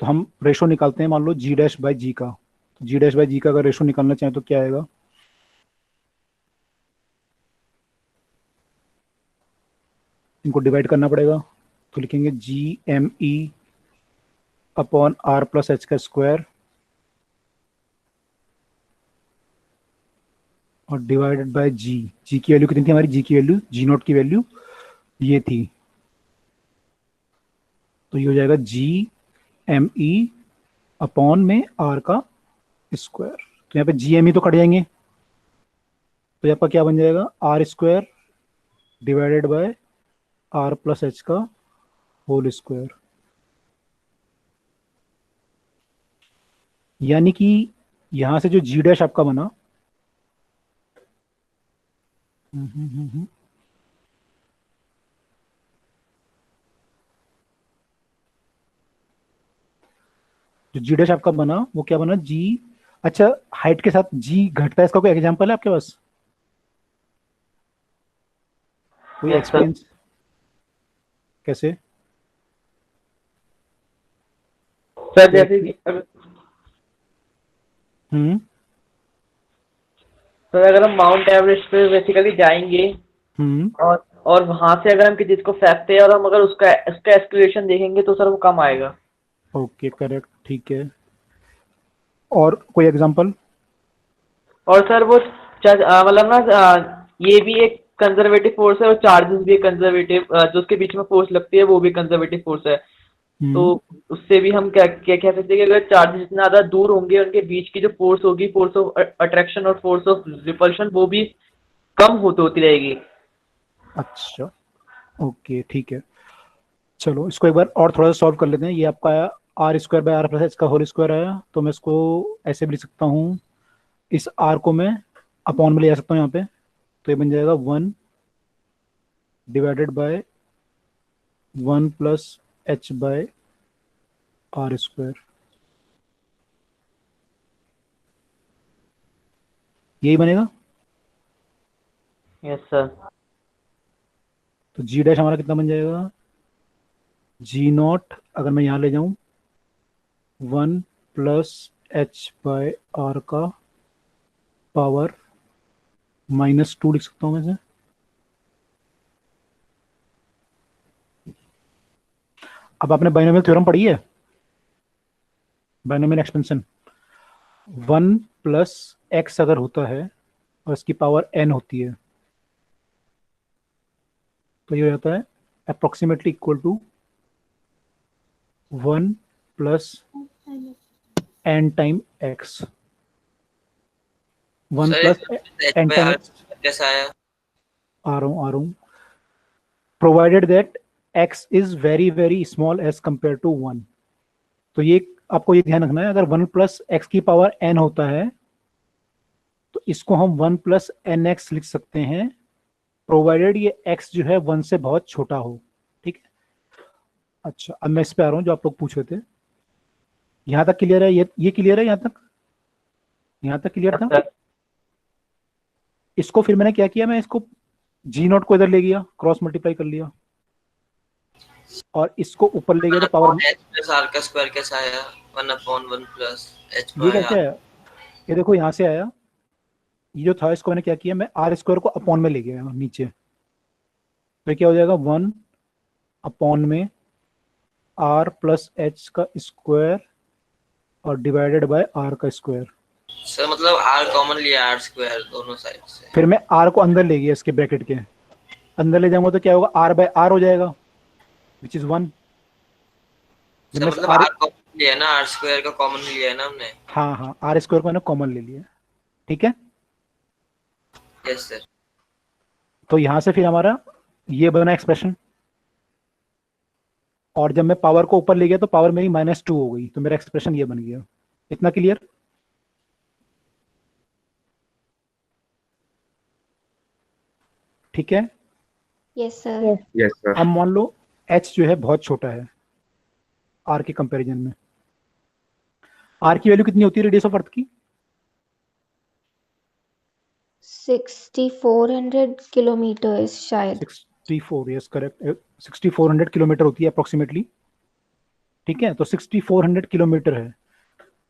तो हम रेशो निकालते हैं, मान लो जी डैश बाय जी का। जी डैश बाय जी का अगर रेशो निकालना चाहें तो क्या आएगा? इनको डिवाइड करना पड़ेगा, तो लिखेंगे G M E upon R plus H का स्क्वायर, और डिवाइडेड बाय जी। जी की वैल्यू कितनी थी हमारी? जी की वैल्यू, जी नॉट की वैल्यू ये थी, तो ये हो जाएगा जी एम ई अपॉन में आर का स्क्वायर। तो यहाँ पे जी एम ई तो कट जाएंगे, तो यहाँ पर क्या बन जाएगा? R square divided by R plus H का होल स्क्वायर। यानी कि यहां से जो जी डैश आपका बना, जो जी डैश आपका बना वो क्या बना, जी, अच्छा हाइट के साथ जी घटता है, इसका कोई एग्जांपल है आपके पास, कोई Yes, sir. एक्सपीरियंस? कैसे? सर जैसे कि सर अगर हम माउंट एवरेस्ट पे बेसिकली जाएंगे और वहां से अगर हम किसी चीज को फेंकते हैं और हम अगर उसका एस्केलेशन देखेंगे तो सर वो कम आएगा। ओके करेक्ट, ठीक है। और कोई एग्जांपल? और सर वो मतलब ना ये भी एक कंजर्वेटिव फोर्स है और चार्जेस भी एक कंजर्वेटिव, जो उसके बीच में फोर्स लगती है वो भी कंजर्वेटिव फोर्स है। तो उससे भी हम क्या क्या कह सकते हैं कि अगर चार्जेस जितना ज्यादा दूर होंगे उनके बीच की जो फोर्स होगी, फोर्स ऑफ अट्रैक्शन और फोर्स ऑफ रिपल्शन, वो भी कम होती रहेगी। अच्छा ओके ठीक है, चलो इसको एक बार और थोड़ा सा सॉल्व कर लेते हैं। ये आपका आया R square by R plus H का होल स्क्वायर आया, तो मैं इसको ऐसे भी लिख सकता हूँ, इस आर को मैं अपॉन में ले जा सकता हूँ यहाँ पे, तो ये बन जाएगा 1 divided by 1 plus h by R square, यही बनेगा। Yes sir. तो जी डैश हमारा कितना बन जाएगा, जी नॉट अगर मैं यहाँ ले जाऊं 1 प्लस एच बाय आर का पावर -2 लिख सकता हूँ मैं इसे। अब आपने बाइनोमियल थ्योरम पढ़ी है, बाइनोमियल एक्सपेंशन, 1 प्लस एक्स अगर होता है और इसकी पावर n होती है तो ये हो जाता है approximately equal to 1 plus n time x, 1 plus n time कैसा आया? आ रहा हूँ, provided that x is very very small as compare to 1। तो ये आपको ये ध्यान रखना है, अगर 1 प्लस एक्स की पावर n होता है तो इसको हम 1 प्लस एन एक्स लिख सकते हैं, प्रोवाइडेड ये x जो है 1 से बहुत छोटा हो, ठीक है। अच्छा अब मैं इस पे आ रहा हूँ जो आप लोग पूछ रहे थे, यहाँ तक क्लियर है? ये क्लियर है? यहाँ तक क्लियर था? इसको फिर मैंने क्या किया, मैं इसको जी नॉट को इधर ले गया, क्रॉस मल्टीप्लाई कर लिया और इसको ऊपर ले गया तो पावर h प्लस r का स्क्वायर कैसा आया? 1/1 प्लस h ये कैसे आया, ये देखो यहाँ से आया, ये जो था इसको मैंने क्या किया, मैं आर स्क्वायर को अपॉन में ले गया नीचे, तो क्या हो जाएगा 1 अपॉन में आर प्लस एच का स्क्वायर और डिवाइडेड बाय आर का स्क्वायर। सर मतलब r कॉमन लिया, r स्क्वायर दोनों साइड से, फिर मैं आर को अंदर ले गया, इसके ब्रैकेट के अंदर ले जाऊंगा तो क्या होगा, आर बाय आर हो जाएगा विच इज 1। सर मतलब r कॉमन लिया ना, r स्क्वायर का कॉमन लिया है ना हमने। हाँ आर स्क्वायर को मैंने कॉमन ले लिया, ठीक है। Yes sir. तो यहां से फिर हमारा ये बना एक्सप्रेशन, और जब मैं पावर को ऊपर ले गया तो पावर मेरी -2 हो गई, तो मेरा एक्सप्रेशन ये बन गया। इतना क्लियर? ठीक है। Yes sir. Yes sir. अब मान लो h जो है बहुत छोटा है r के कंपैरिजन में, r की वैल्यू कितनी होती है रेडियस ऑफ अर्थ की? 6400 किलोमीटर शायद। 64, यस करेक्ट, 6400 किलोमीटर होती है अप्रोक्सीमेटली, ठीक है। तो 6400 किलोमीटर है,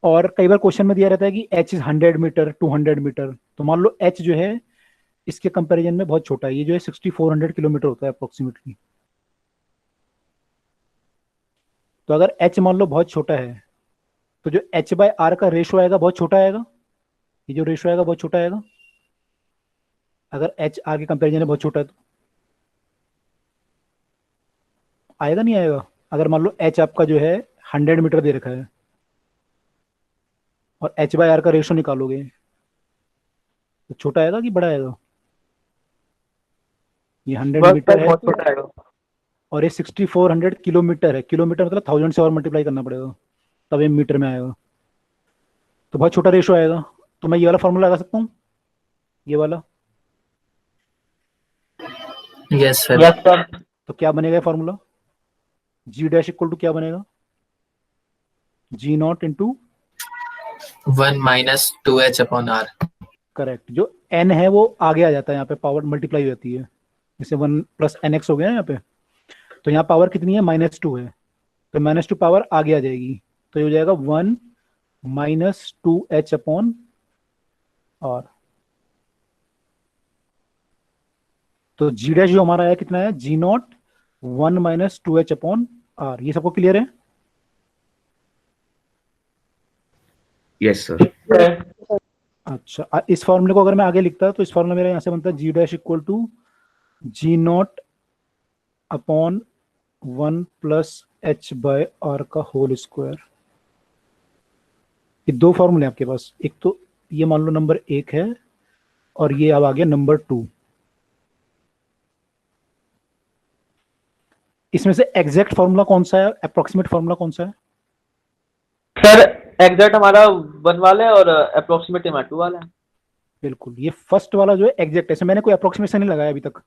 और कई बार क्वेश्चन में दिया रहता है कि h इज 100 मीटर 200 मीटर, तो मान लो h जो है इसके कंपैरिजन में बहुत छोटा है, ये जो है 6400 किलोमीटर होता है अप्रोक्सीमेटली। तो अगर h मान लो बहुत छोटा है तो जो h बाय आर का रेशो आएगा बहुत छोटा आएगा, ये जो रेशो आएगा बहुत छोटा आएगा, अगर h आर के कंपैरिजन में बहुत छोटा है तो आएगा नहीं आएगा? अगर मान लो h आपका जो है 100 मीटर दे रखा है और h बाय आर का रेशो निकालोगे तो छोटा आएगा कि बड़ा आएगा? ये 100 मीटर है और ये 6400 किलोमीटर है, किलोमीटर मतलब 1000 से और मल्टीप्लाई करना पड़ेगा तब ये मीटर में आएगा। तो बहुत छोटा रेशो आएगा। तो मैं ये वाला फॉर्मूला लगा सकता हूँ, ये वाला। Yes sir. Yes sir. तो क्या बनेगा formula? G dash equal to क्या बनेगा? G naught into 1 minus 2h upon r। Correct. जो n है वो आगे आ जाता है, यहाँ पे पावर मल्टीप्लाई हो जाती है, जैसे 1 प्लस nx हो गया ना यहाँ पे। तो यहाँ पावर कितनी है? -2 है, तो -2 पावर आगे आ जाएगी, तो ये हो जाएगा 1 माइनस 2h अपॉन r। तो जी डैश जो हमारा आया कितना है? G naught 1 minus 2h upon r। ये सबको क्लियर है? Yes sir. अच्छा, इस फॉर्मूले को अगर मैं आगे लिखता तो इस फॉर्मूला मेरा यहाँ से बनता है g dash equal to g naught upon 1 plus h by r का होल स्क्वायर। ये दो फॉर्मूले आपके पास, एक तो ये मान लो नंबर 1 है और ये अब आ गया नंबर 2। इसमें से एग्जैक्ट फॉर्मूला कौन सा है, अप्रोक्सीमेट फॉर्मूला कौन सा है? सर एग्जैक्ट हमारा 1 वाला है और अप्रोक्सीमेट हमारा 2 वाला है। बिल्कुल, ये फर्स्ट वाला जो है एग्जैक्ट है, इसमें मैंने कोई अप्रोक्सीमेशन नहीं लगाया अभी तक।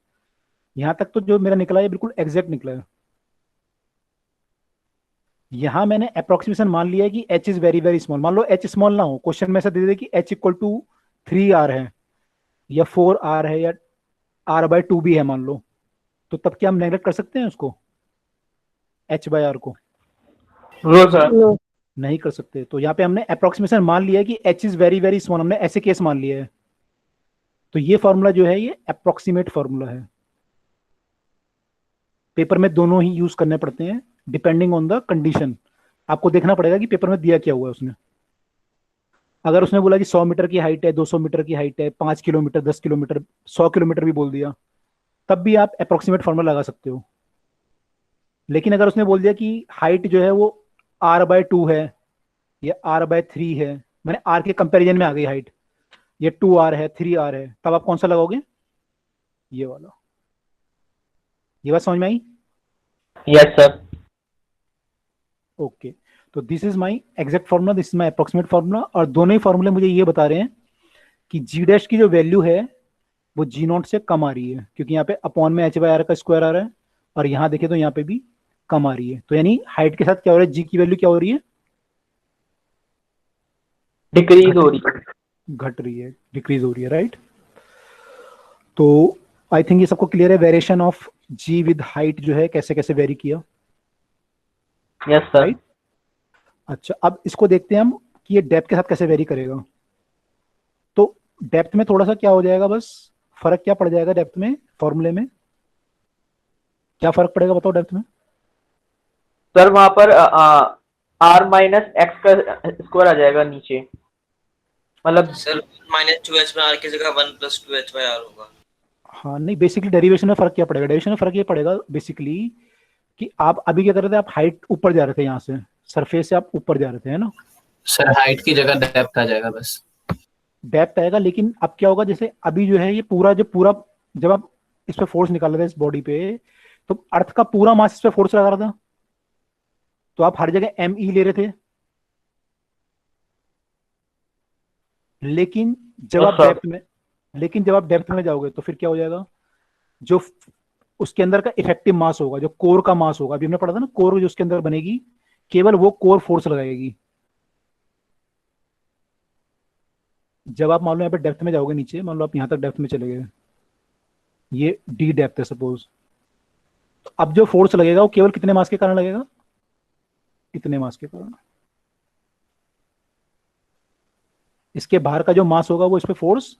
यहां तक तो जो मेरा निकला है बिल्कुल एग्जैक्ट निकला है। यहां मैंने अप्रोक्सीमेशन मान लिया है कि h is very very small. मान लो h स्मॉल ना हो, क्वेश्चन में ऐसा दे दे कि h इक्वल टू 3r है या 4r है या r/2 भी है मान लो, तो तब क्या हम नेगलेक्ट कर सकते हैं उसको, h/r को? No sir. नहीं कर सकते। तो यहाँ पे हमने अप्रोक्सीमेशन मान लिया है कि h is very very small, हमने ऐसे केस मान लिया है। तो ये फॉर्मूला जो है ये अप्रोक्सीमेट फॉर्मूला है। पेपर में दोनों ही यूज करने पड़ते हैं डिपेंडिंग ऑन द कंडीशन। आपको देखना पड़ेगा कि पेपर में दिया क्या हुआ है उसने। अगर उसने बोला कि 100 मीटर की हाइट है, 200 मीटर की हाइट है, 5 किलोमीटर, 10 किलोमीटर, 100 किलोमीटर भी बोल दिया, तब भी आप अप्रोक्सीमेट फॉर्मूला लगा सकते हो। लेकिन अगर उसने बोल दिया कि हाइट जो है वो r/2 है या r/3 है, मैंने r के कंपैरिजन में आ गई हाइट, ये 2r है, 3r है, तब आप कौन सा लगाओगे? ये वाला। ये बात समझ में आई? Yes sir. ओके, तो this is my exact formula, this is my approximate formula. और दोनों ही फॉर्मूले मुझे ये बता रहे हैं कि जी डैश की जो वैल्यू है वो जी नॉट से कम आ रही है, क्योंकि यहाँ पे अपॉन में h/r का स्क्वायर आ रहा है, और यहाँ देखें तो यहाँ पे भी कम आ रही है। तो यानी हाइट के साथ क्या हो रहा है, जी की वैल्यू क्या हो रही है? डिक्रीज हो रही है, घट रही है, डिक्रीज हो रही है, राइट? तो आई थिंक ये सबको क्लियर है, variation of g with height जो है कैसे कैसे वेरी किया। Yes sir. अच्छा, अब इसको देखते हैं हम कि ये डेप्थ के साथ कैसे वेरी करेगा। तो डेप्थ में थोड़ा सा क्या हो जाएगा, बस फर्क क्या पड़ जाएगा डेप्थ में, फॉर्मूले में क्या फर्क पड़ेगा बताओ डेप्थ में? सर वहां पर r माइनस एक्स का स्क्वायर आ जाएगा नीचे, मतलब सर माइनस 2h में r की जगह 1 प्लस 2h बाय r होगा। हाँ नहीं, बेसिकली डेरिवेशन में फर्क क्या पड़ेगा? डेरिवेशन में फर्क ये पड़ेगा बेसिकली कि आप अभी क्या कर रहे थे, आप हाइट ऊपर जा रहे थे, यहाँ से सरफेस से आप ऊपर जा रहे थे, है ना? सर हाइट की जगह डेप्थ आ जाएगा बस। डेप्थ आएगा, लेकिन अब क्या होगा, जैसे अभी जो है ये पूरा जब आप इस पे फोर्स निकाल रहे थे इस बॉडी पे, तो अर्थ का पूरा मास इस पे फोर्स लगा रहा था, तो आप हर जगह एम ई ले रहे थे। लेकिन जब आप डेप्थ में जाओगे तो फिर क्या हो जाएगा, जो उसके अंदर का इफेक्टिव मास होगा, जो कोर का मास होगा, अभी हमने पढ़ा था ना, कोर जो उसके अंदर बनेगी केवल वो कोर फोर्स लगाएगी। जब आप मान लो यहाँ पे डेप्थ में जाओगे नीचे, मान लो आप यहाँ तक डेप्थ में चले गए, ये डी डेप्थ है सपोज, तो अब जो फोर्स लगेगा वो केवल कितने मास के कारण लगेगा? इतने मास के कारण। इसके बाहर का जो मास होगा वो इस पे फोर्स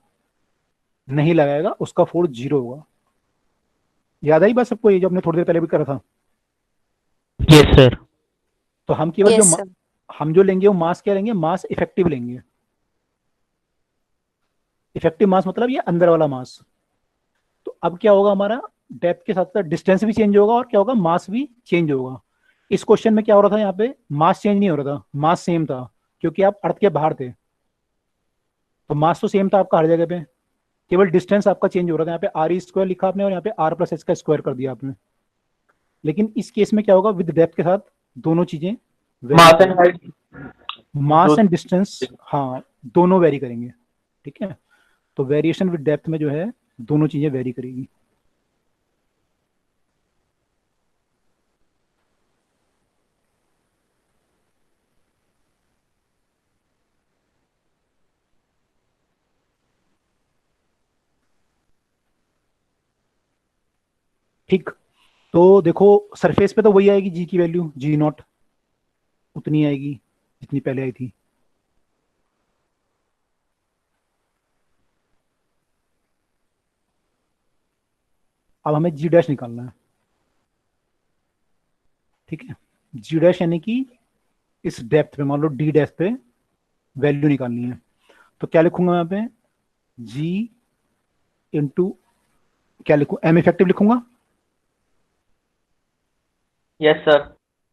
नहीं लगाएगा, उसका फोर्स 0 होगा। याद आई बात सबको, ये जो हमने थोड़ी देर पहले भी करा था? Yes sir. तो हम केवल Yes, हम जो लेंगे वो मास क्या लेंगे, मास इफेक्टिव लेंगे। इफेक्टिव मास मतलब ये अंदर वाला मास। तो अब क्या होगा, हमारा डेप्थ के साथ साथ डिस्टेंस भी चेंज होगा और क्या होगा, मास भी चेंज होगा। इस क्वेश्चन में क्या हो रहा था, यहाँ पे मास चेंज नहीं हो रहा था, मास सेम था, क्योंकि आप अर्थ के बाहर थे, तो मास तो सेम था आपका हर जगह पे, केवल डिस्टेंस आपका चेंज हो रहा था। यहाँ पे r² लिखा आपने और यहाँ पे r प्लस h का स्क्वायर कर दिया आपने। लेकिन इस केस में क्या होगा, विद डेप्थ के साथ दोनों चीजें mass and height. Mass and distance, हाँ दोनों वेरी करेंगे, ठीक है। तो वेरिएशन विद डेप्थ में जो है दोनों चीजें वेरी करेगी। ठीक, तो देखो सरफेस पे तो वही आएगी, जी की वैल्यू जी नॉट उतनी आएगी जितनी पहले आई थी। अब हमें जी डैश निकालना है, ठीक है। जी डैश यानी कि इस डेप्थ पे, मान लो डी डैश पे वैल्यू निकालनी है। तो क्या लिखूंगा यहाँ पे, जी इंटू क्या लिखूं, एम इफेक्टिव लिखूंगा, यस सर।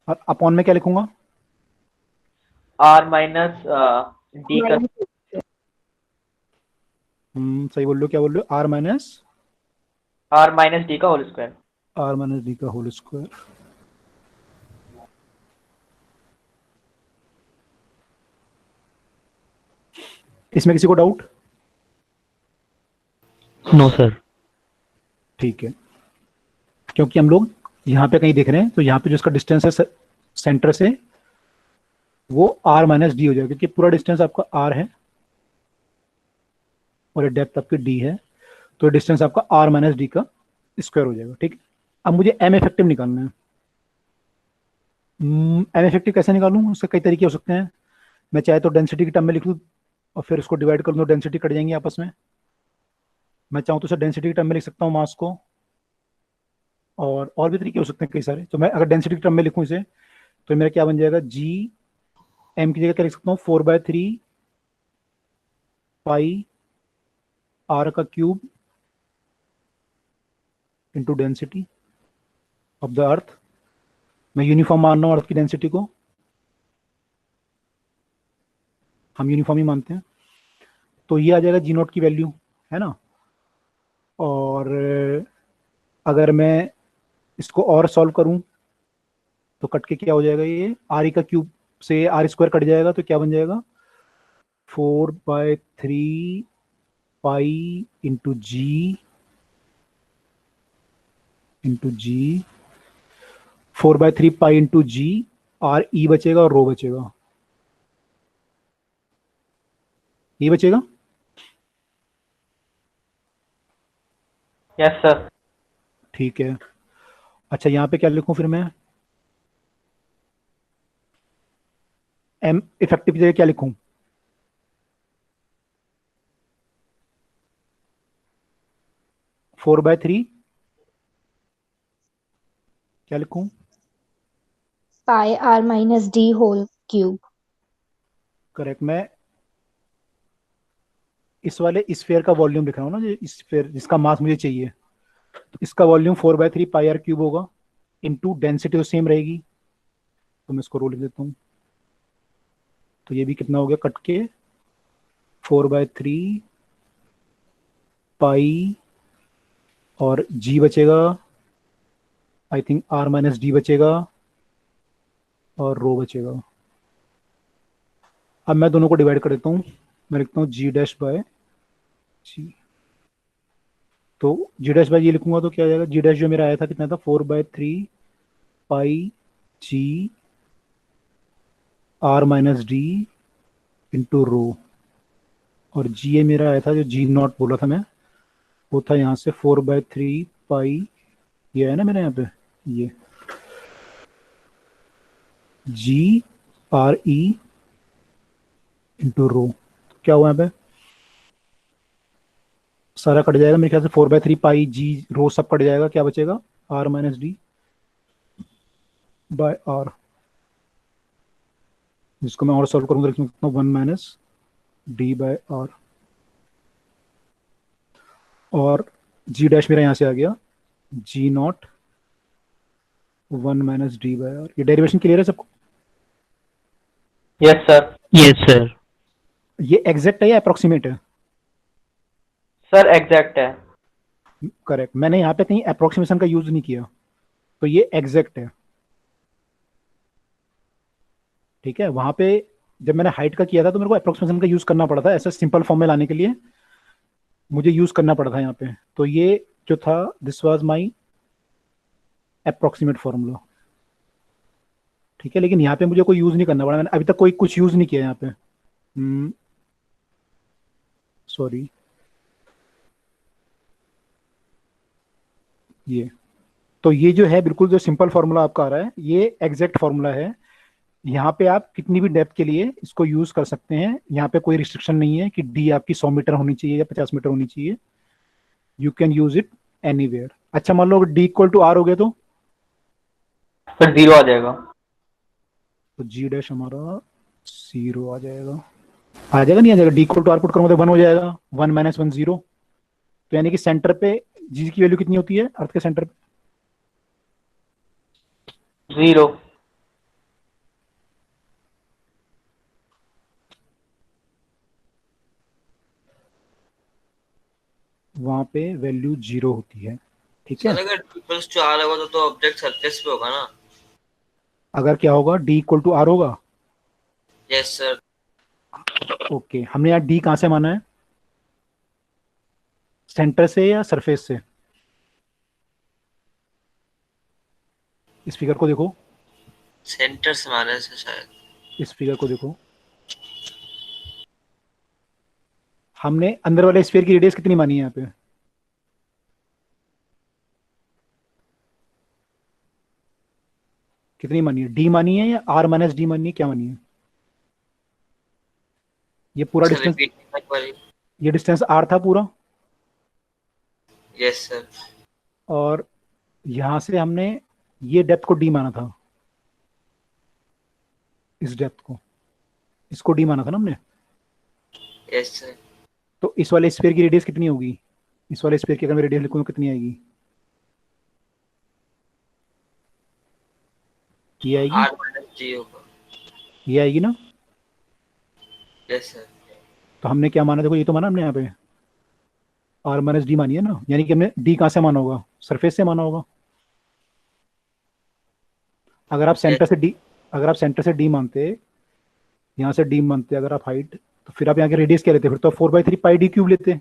और अपॉन में क्या लिखूंगा, आर माइनस डी का, सही बोल लो, क्या बोल रहे हो, आर माइनस डी का whole square. R minus d का होल स्क्वायर। इसमें किसी को डाउट? No sir. ठीक है, क्योंकि हम लोग यहाँ पे कहीं देख रहे हैं, तो यहाँ पे जो इसका डिस्टेंस है सेंटर से, वो आर माइनस डी हो जाएगा, क्योंकि पूरा डिस्टेंस आपका आर है और ये डेप्थ आपकी डी है, तो डिस्टेंस आपका आर माइनस डी का स्क्वायर हो जाएगा, ठीक है। अब मुझे एम इफेक्टिव निकालना है। एम इफेक्टिव कैसे निकालूं, उसके कई तरीके हो सकते हैं। मैं चाहे तो डेंसिटी की टर्म में लिख लूँ और फिर उसको डिवाइड कर लूँ, डेंसिटी कट जाएंगी आपस में। मैं चाहूँ तो सर डेंसिटी की टर्म में लिख सकता हूँ मास को, और भी तरीके हो सकते हैं कई सारे। तो मैं अगर डेंसिटी की टर्म में लिखूँ इसे, तो मेरा क्या बन जाएगा, जी एम की जगह क्या लिख सकता हूँ, 4/3 पाई आर का cube into density of the अर्थ। मैं यूनिफॉर्म मान रहा हूँ अर्थ की डेंसिटी को, हम यूनिफॉर्म ही मानते हैं। तो ये आ जाएगा जी नॉट की वैल्यू, है ना। और अगर मैं इसको और सॉल्व करूं तो कट के क्या हो जाएगा, ये आर ई का क्यूब से आर स्क्वायर कट जाएगा, तो क्या बन जाएगा, 4/3 पाई इंटू जी 4/3 पाई इंटू जी, आर ई बचेगा और रो बचेगा, ये बचेगा। Yes sir. ठीक है, अच्छा यहाँ पे क्या लिखूं फिर मैं, एम इफेक्टिव की जगह क्या लिखूं, फोर बाय थ्री क्या लिखूं, pi r minus d whole cube. Correct. मैं इस वाले स्फीयर का वॉल्यूम लिख रहा हूँ ना, जो स्फीयर जिसका मास मुझे चाहिए, तो इसका वॉल्यूम 4/3 पाई आर क्यूब होगा, इनटू डेंसिटी तो सेम रहेगी, तो मैं इसको रो लिख देता हूँ। तो ये भी कितना हो गया, कट के 4/3 पाई और जी बचेगा, I think R minus d बचेगा और रो बचेगा। अब मैं दोनों को डिवाइड कर देता हूँ, मैं लिखता हूँ जी डैश बाय जी। तो जी डैश बाय जी लिखूंगा तो क्या आ जाएगा, जी डैश जो मेरा आया था कितना था, 4/3 pi g r minus d into rho, और जी ए मेरा आया था, जो जी नॉट बोला था मैं, वो था यहाँ से 4/3 पाई, ये है ना मेरे यहाँ पे, ये जी आर ई इंटू रो, क्या हुआ यहाँ पे, सारा कट जाएगा मेरे ख्याल से, 4/3 पाई जी रो सब कट जाएगा, क्या बचेगा, R minus d by R, जिसको मैं और सॉल्व करूंगा लिख सकता हूँ 1 माइनस डी बाय आर, और जी डैश मेरा यहाँ से आ गया g naught 1 minus d by r. ये डेरिवेशन क्लियर है सबको? Yes sir. Yes sir. ये एग्जैक्ट है या अप्रोक्सीमेट है? सर एग्जैक्ट है। करेक्ट, मैंने यहाँ पे कहीं अप्रोक्सीमेशन का यूज नहीं किया, तो ये एग्जैक्ट है, ठीक है। वहां पे जब मैंने हाइट का किया था तो मेरे को अप्रोक्सीमेशन का यूज करना पड़ा था, ऐसा सिंपल फॉर्म में लाने के लिए मुझे यूज करना पड़ा था यहाँ पे। तो ये जो था this was my approximate formula, ठीक है। लेकिन यहाँ पे मुझे कोई यूज नहीं करना पड़ा, मैंने अभी तक कोई कुछ यूज नहीं किया यहाँ पे, सॉरी। ये तो ये जो है बिल्कुल जो सिंपल फॉर्मूला आपका आ रहा है ये एग्जैक्ट फॉर्मूला है। यहाँ पे आप कितनी भी डेप्थ के लिए इसको यूज कर सकते हैं, यहाँ पे कोई रिस्ट्रिक्शन नहीं है कि डी आपकी 100 मीटर होनी चाहिए या 50 मीटर होनी चाहिए, you can use it anywhere. अच्छा मान लो डी इक्वल टू आर हो गया तो फिर 0 आ जाएगा, तो जी डैश हमारा 0 आ जाएगा, आ जाएगा नहीं आ जाएगा, d equal to R put करूंगा तो 1 हो जाएगा, 1 - 1 0। तो यानी कि सेंटर पे जी की वैल्यू कितनी होती है अर्थ के सेंटर पे? 0। वहां पे वैल्यू 0 होती है, ठीक है। सर अगर इक्वल्स टू आर होगा तो ऑब्जेक्ट सरफेस पे होगा ना? अगर क्या होगा, डी इक्वल टू आर होगा। Yes sir. ओके, हमने यहाँ डी कहाँ से माना है, सेंटर से या सरफेस से? इस फिगर को देखो, सेंटर से माना है शायद। इस फिगर को देखो, हमने अंदर वाले स्फीयर की रेडियस कितनी मानी है यहाँ पे? कितनी मानी है, डी मानी है या आर माइनस डी मानी है, क्या मानी है? ये पूरा डिस्टेंस, ये डिस्टेंस आर था पूरा। Yes sir. और यहां से हमने ये डेप्थ को डी माना था, इस डेप्थ को, इसको डी माना था ना हमने। Yes sir. तो इस वाले स्फीयर की रेडियस कितनी होगी, इस वाले स्फीयर की अगर मैं रेडियस लिखूं तो कितनी आएगी? ये आएगी, आर माइनस जी होगा। ये आएगी ना। Yes sir. तो हमने क्या माना, देखो ये तो माना हमने यहाँ पे आर माइनस डी मानी है ना, यानी कि हमने डी कहाँ से माना होगा, सरफेस से माना होगा। अगर आप सेंटर से डी, अगर आप सेंटर से डी मानते, यहाँ से डी मानते अगर आप हाइट, तो फिर आप यहाँ के रेडियस क्या लेते, फिर तो 4/3 पाई डी क्यूब लेते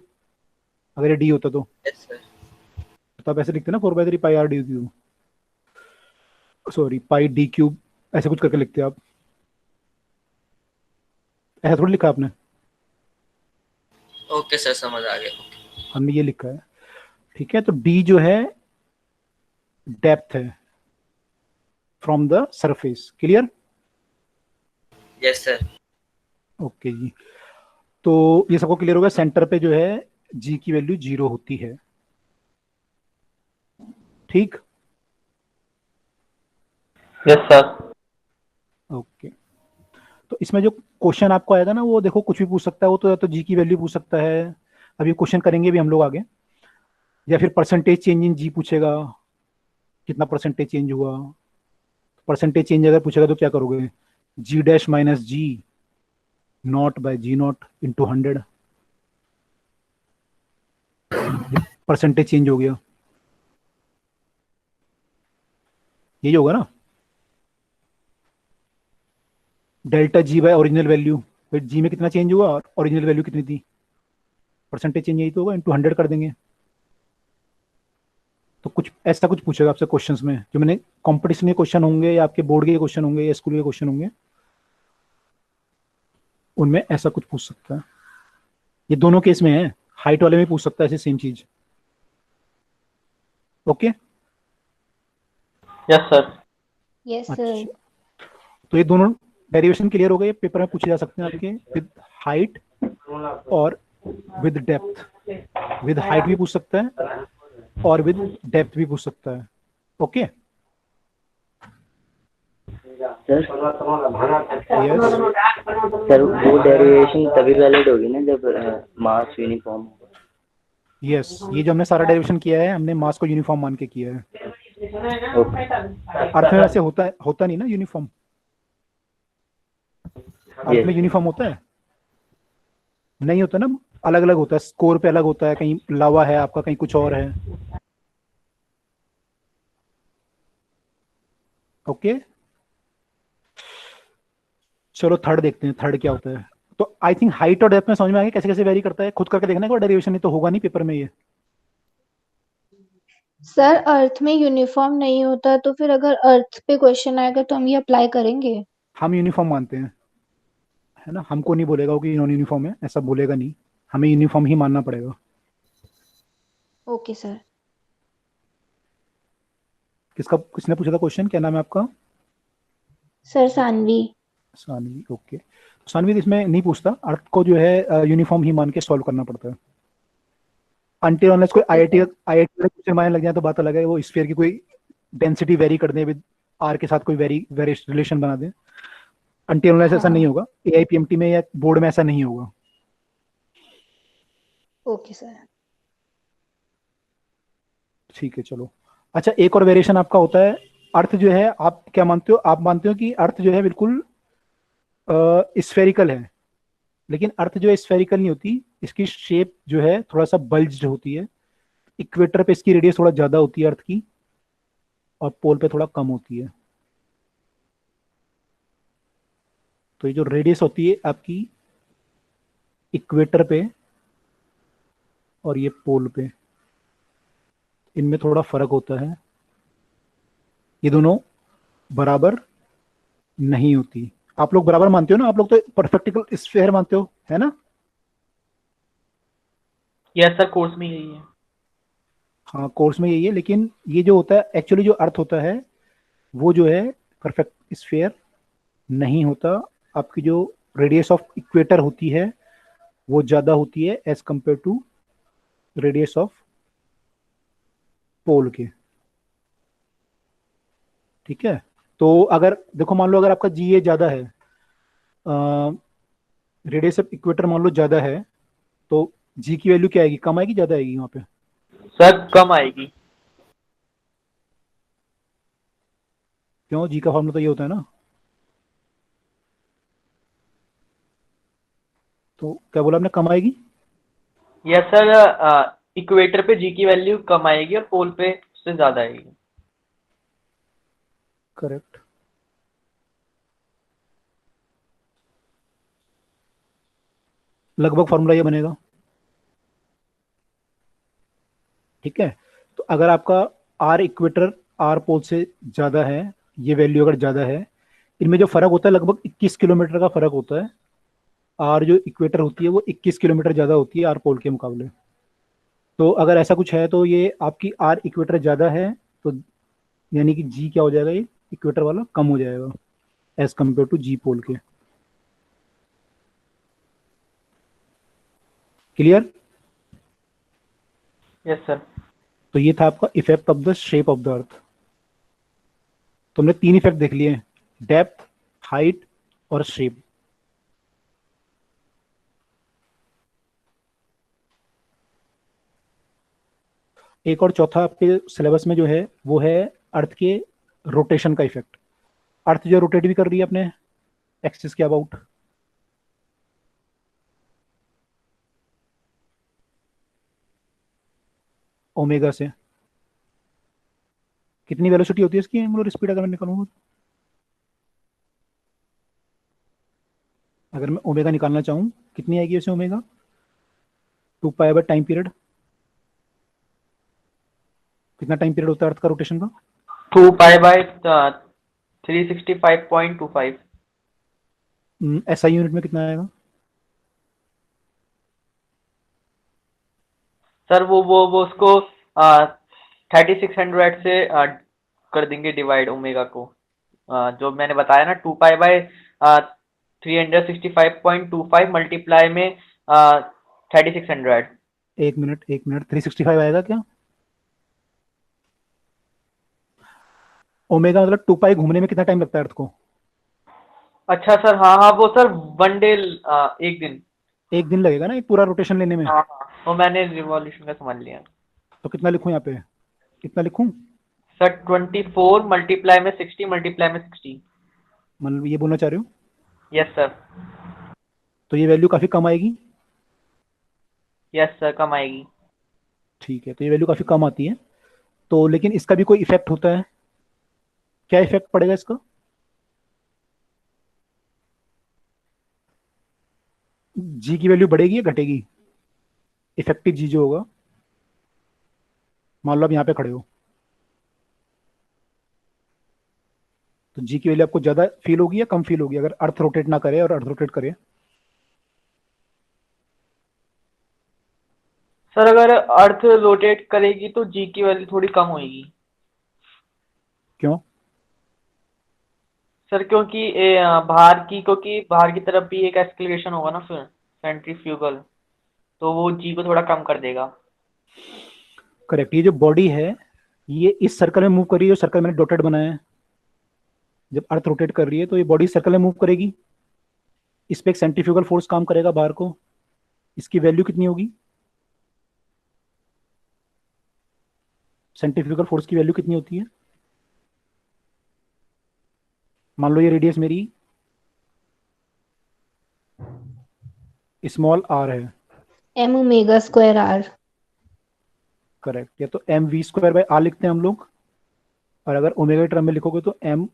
अगर ये डी होता तो। Yes sir. तो आप ऐसे लिखते ना 4/3 pi r d cube, sorry pi d cube, ऐसे कुछ करके लिखते आप, ऐसा थोड़ी लिखा आपने। ओके सर समझ आ गया। हमने ये लिखा है, ठीक है। तो डी जो है डेप्थ है from the surface, clear? Yes sir. Okay जी, तो ये सबको क्लियर होगा। सेंटर पे जो है जी की वैल्यू 0 होती है, ठीक? Yes sir. ओके, तो इसमें जो क्वेश्चन आपको आएगा ना वो देखो कुछ भी पूछ सकता है, वो तो या तो जी की वैल्यू पूछ सकता है, अभी क्वेश्चन करेंगे भी हम लोग आगे, या फिर परसेंटेज चेंज इन जी पूछेगा, कितना परसेंटेज चेंज हुआ। परसेंटेज चेंज अगर पूछेगा तो क्या करोगे, g dash minus g naught by g naught into 100, percentage change हो गया, यही होगा ना। Delta g by original value, फिर जी में कितना चेंज हुआ और ओरिजिनल वैल्यू कितनी थी, परसेंटेज चेंज यही तो होगा, इंटू 100 कर देंगे। तो कुछ ऐसा कुछ पूछेगा आपसे क्वेश्चंस में, जो मैंने कंपटीशन के क्वेश्चन होंगे या आपके बोर्ड के क्वेश्चन होंगे या स्कूल के क्वेश्चन होंगे, उनमें ऐसा कुछ पूछ सकता है। ये दोनों केस में है, हाइट वाले में पूछ सकता है ऐसे सेम चीज। Okay, yes sir. Yes sir. तो ये दोनों डेरिवेशन क्लियर हो गए, पेपर में पूछे जा सकते हैं आपके, विद हाइट और विद डेप्थ। विद हाइट भी पूछ सकता है और विद डेप्थ भी पूछ सकता है। ओके सर यस, सर वो डेरिवेशन तभी वैलिड होगी ना जब मास यूनिफॉर्म होगा। यस, ये जो हमने सारा डेरिवेशन किया है हमने मास को यूनिफॉर्म मान के किया है। अर्थ में वैसे होता नहीं ना यूनिफॉर्म, अर्थ में यूनिफॉर्म होता है नहीं होता ना, अलग अलग होता है, स्कोर पे अलग होता है, कहीं लावा है आपका, कहीं कुछ और है। ओके चलो थर्ड देखते हैं, थर्ड क्या होता है। तो आई थिंक हाइट और डेप्थ में समझ में आ गया कैसे कैसे वेरी करता है, खुद करके देखना है, कोई डेरिवेशन नहीं तो होगा नहीं पेपर में ये। सर अर्थ में यूनिफॉर्म नहीं होता, तो फिर अगर अर्थ पे क्वेश्चन आएगा तो हम ये अप्लाई करेंगे? हम यूनिफॉर्म मानते हैं, है ना, हमको नहीं बोलेगा वो कि नॉन यूनिफॉर्म है, ऐसा बोलेगा नहीं, हमें यूनिफॉर्म ही मानना पड़ेगा। Okay sir. किसने पूछा था क्वेश्चन, क्या नाम है आपका? सर सानवी। सानवी, ओके। सानवी इसमें नहीं पूछता, अर्थ को जो है यूनिफॉर्म ही मान के सॉल्व करना पड़ता है। अनटिल अनलेस कोई आईआईटी आईआईटी क्वेश्चन मानने लग जाए तो बात अलग है, वो स्फीयर की कोई डेंसिटी वेरी कर दे विद आर के साथ कोई वेरी रिलेशन बना दे। अनटिल अनलेस ऐसा नहीं होगा, एआईपीएमटी में या बोर्ड में ऐसा नहीं होगा। Okay sir. ठीक है चलो। अच्छा, एक और वेरिएशन आपका होता है, अर्थ जो है आप क्या मानते हो, आप मानते हो कि अर्थ जो है बिल्कुल स्फेरिकल है, लेकिन अर्थ जो है स्फेरिकल नहीं होती, इसकी शेप जो है थोड़ा सा बल्ज्ड होती है। इक्वेटर पे इसकी रेडियस थोड़ा ज्यादा होती है अर्थ की, और पोल पे थोड़ा कम होती है। तो ये जो रेडियस होती है आपकी इक्वेटर पे और ये पोल पे, इनमें थोड़ा फर्क होता है, ये दोनों बराबर नहीं होती। आप लोग बराबर मानते हो ना, आप लोग तो परफेक्टिकल स्फीयर मानते हो, है ना? यस सर, कोर्स में यही है। हाँ कोर्स में यही है, लेकिन ये जो होता है एक्चुअली जो अर्थ होता है वो जो है परफेक्ट स्फीयर नहीं होता। आपकी जो रेडियस ऑफ इक्वेटर होती है वो ज्यादा होती है as compare to radius of pole के। ठीक है, तो अगर देखो मान लो अगर आपका जी ए ज्यादा है, रेडियस ऑफ इक्वेटर मान लो ज्यादा है, तो जी की वैल्यू क्या आएगी, कम आएगी ज्यादा आएगी वहां पे? सर कम आएगी। क्यों, जी का फॉर्मूला तो ये होता है ना। तो क्या बोला आपने, कम आएगी? यस सर, इक्वेटर पे जी की वैल्यू कम आएगी और पोल पे उससे ज्यादा आएगी। करेक्ट। लगभग फॉर्मूला ये बनेगा। ठीक है, तो अगर आपका आर इक्वेटर आर पोल से ज्यादा है, ये वैल्यू अगर ज्यादा है, इनमें जो फर्क होता है लगभग 21 किलोमीटर का फर्क होता है। आर जो इक्वेटर होती है वो 21 किलोमीटर ज्यादा होती है आर पोल के मुकाबले। तो अगर ऐसा कुछ है तो ये आपकी आर इक्वेटर ज्यादा है, तो यानी कि जी क्या हो जाएगा, ये इक्वेटर वाला कम हो जाएगा एज कंपेयर टू जी पोल के। क्लियर? Yes sir. तो ये था आपका effect of the shape of the अर्थ। तुमने 3 इफेक्ट देख लिए, डेप्थ, हाइट और शेप। एक और चौथा आपके सिलेबस में जो है वो है अर्थ के रोटेशन का इफेक्ट। अर्थ जो रोटेट भी कर रही है अपने एक्सिस के अबाउट, ओमेगा से। कितनी वेलोसिटी होती है इसकी एंगुलर स्पीड अगर मैं निकालूंगा? अगर मैं ओमेगा निकालना चाहूँ कितनी आएगी वैसे omega? 2 pi by time period. कितना टाइम पीरियड होता है अर्थ का रोटेशन का? 2 पाई बाय 365.25। एसआई यूनिट में कितना आएगा? सर वो उसको 3600 से कर देंगे डिवाइड ओमेगा को। जो मैंने बताया ना 2 पाई बाय 365.25 मल्टीप्लाई में 3600। एक मिनट 365 आएगा क्या? ओमेगा मतलब 2 पाई घूमने में कितना टाइम लगता है अर्थ को? अच्छा सर, हाँ वो सर 1 डे, एक दिन लगेगा ना एक पूरा रोटेशन लेने में। हाँ तो मैंने रिवॉल्यूशन का समझ लिया। तो कितना लिखूं यहाँ पे, कितना लिखूं? सर 24 मल्टीप्लाई में 60 मल्टीप्लाई में 60। मतलब ये बोलना चाह रहे हो? Yes sir. तो ये वैल्यू काफी कम आएगी? यस सर, कम आएगी। ठीक है, तो ये वैल्यू काफी कम आती है। तो लेकिन इसका भी कोई इफेक्ट होता है, क्या इफेक्ट पड़ेगा इसका? जी की वैल्यू बढ़ेगी या घटेगी? इफेक्टिव जी जो होगा, मान लो आप यहाँ पे खड़े हो, तो जी की वैल्यू आपको ज्यादा फील होगी या कम फील होगी अगर अर्थ रोटेट ना करे और अर्थ रोटेट करे? सर अगर अर्थ रोटेट करेगी तो जी की वैल्यू थोड़ी कम होगी। क्यों? सर क्योंकि बाहर की तरफ भी एक एक्सक्लेरेशन होगा ना फिर, सेंट्रीफ्यूगल, तो वो जी को थोड़ा कम कर देगा। करेक्ट। ये जो बॉडी है ये इस सर्कल में मूव कर रही है, जो सर्कल मैंने डॉटेड बनाया है। जब अर्थ रोटेट कर रही है तो ये बॉडी सर्कल में मूव करेगी, इस पे एक सेंट्रीफ्यूगल फोर्स काम करेगा बाहर को। इसकी वैल्यू कितनी होगी? सेंट्रीफ्यूगल फोर्स की वैल्यू कितनी होती है? मान लो ये रेडियस मेरी स्मॉल आर है। M omega square r. Correct. या तो m v square by r लिखते हैं हम लोग, और अगर ओमेगा टर्म में लिखोगे तो m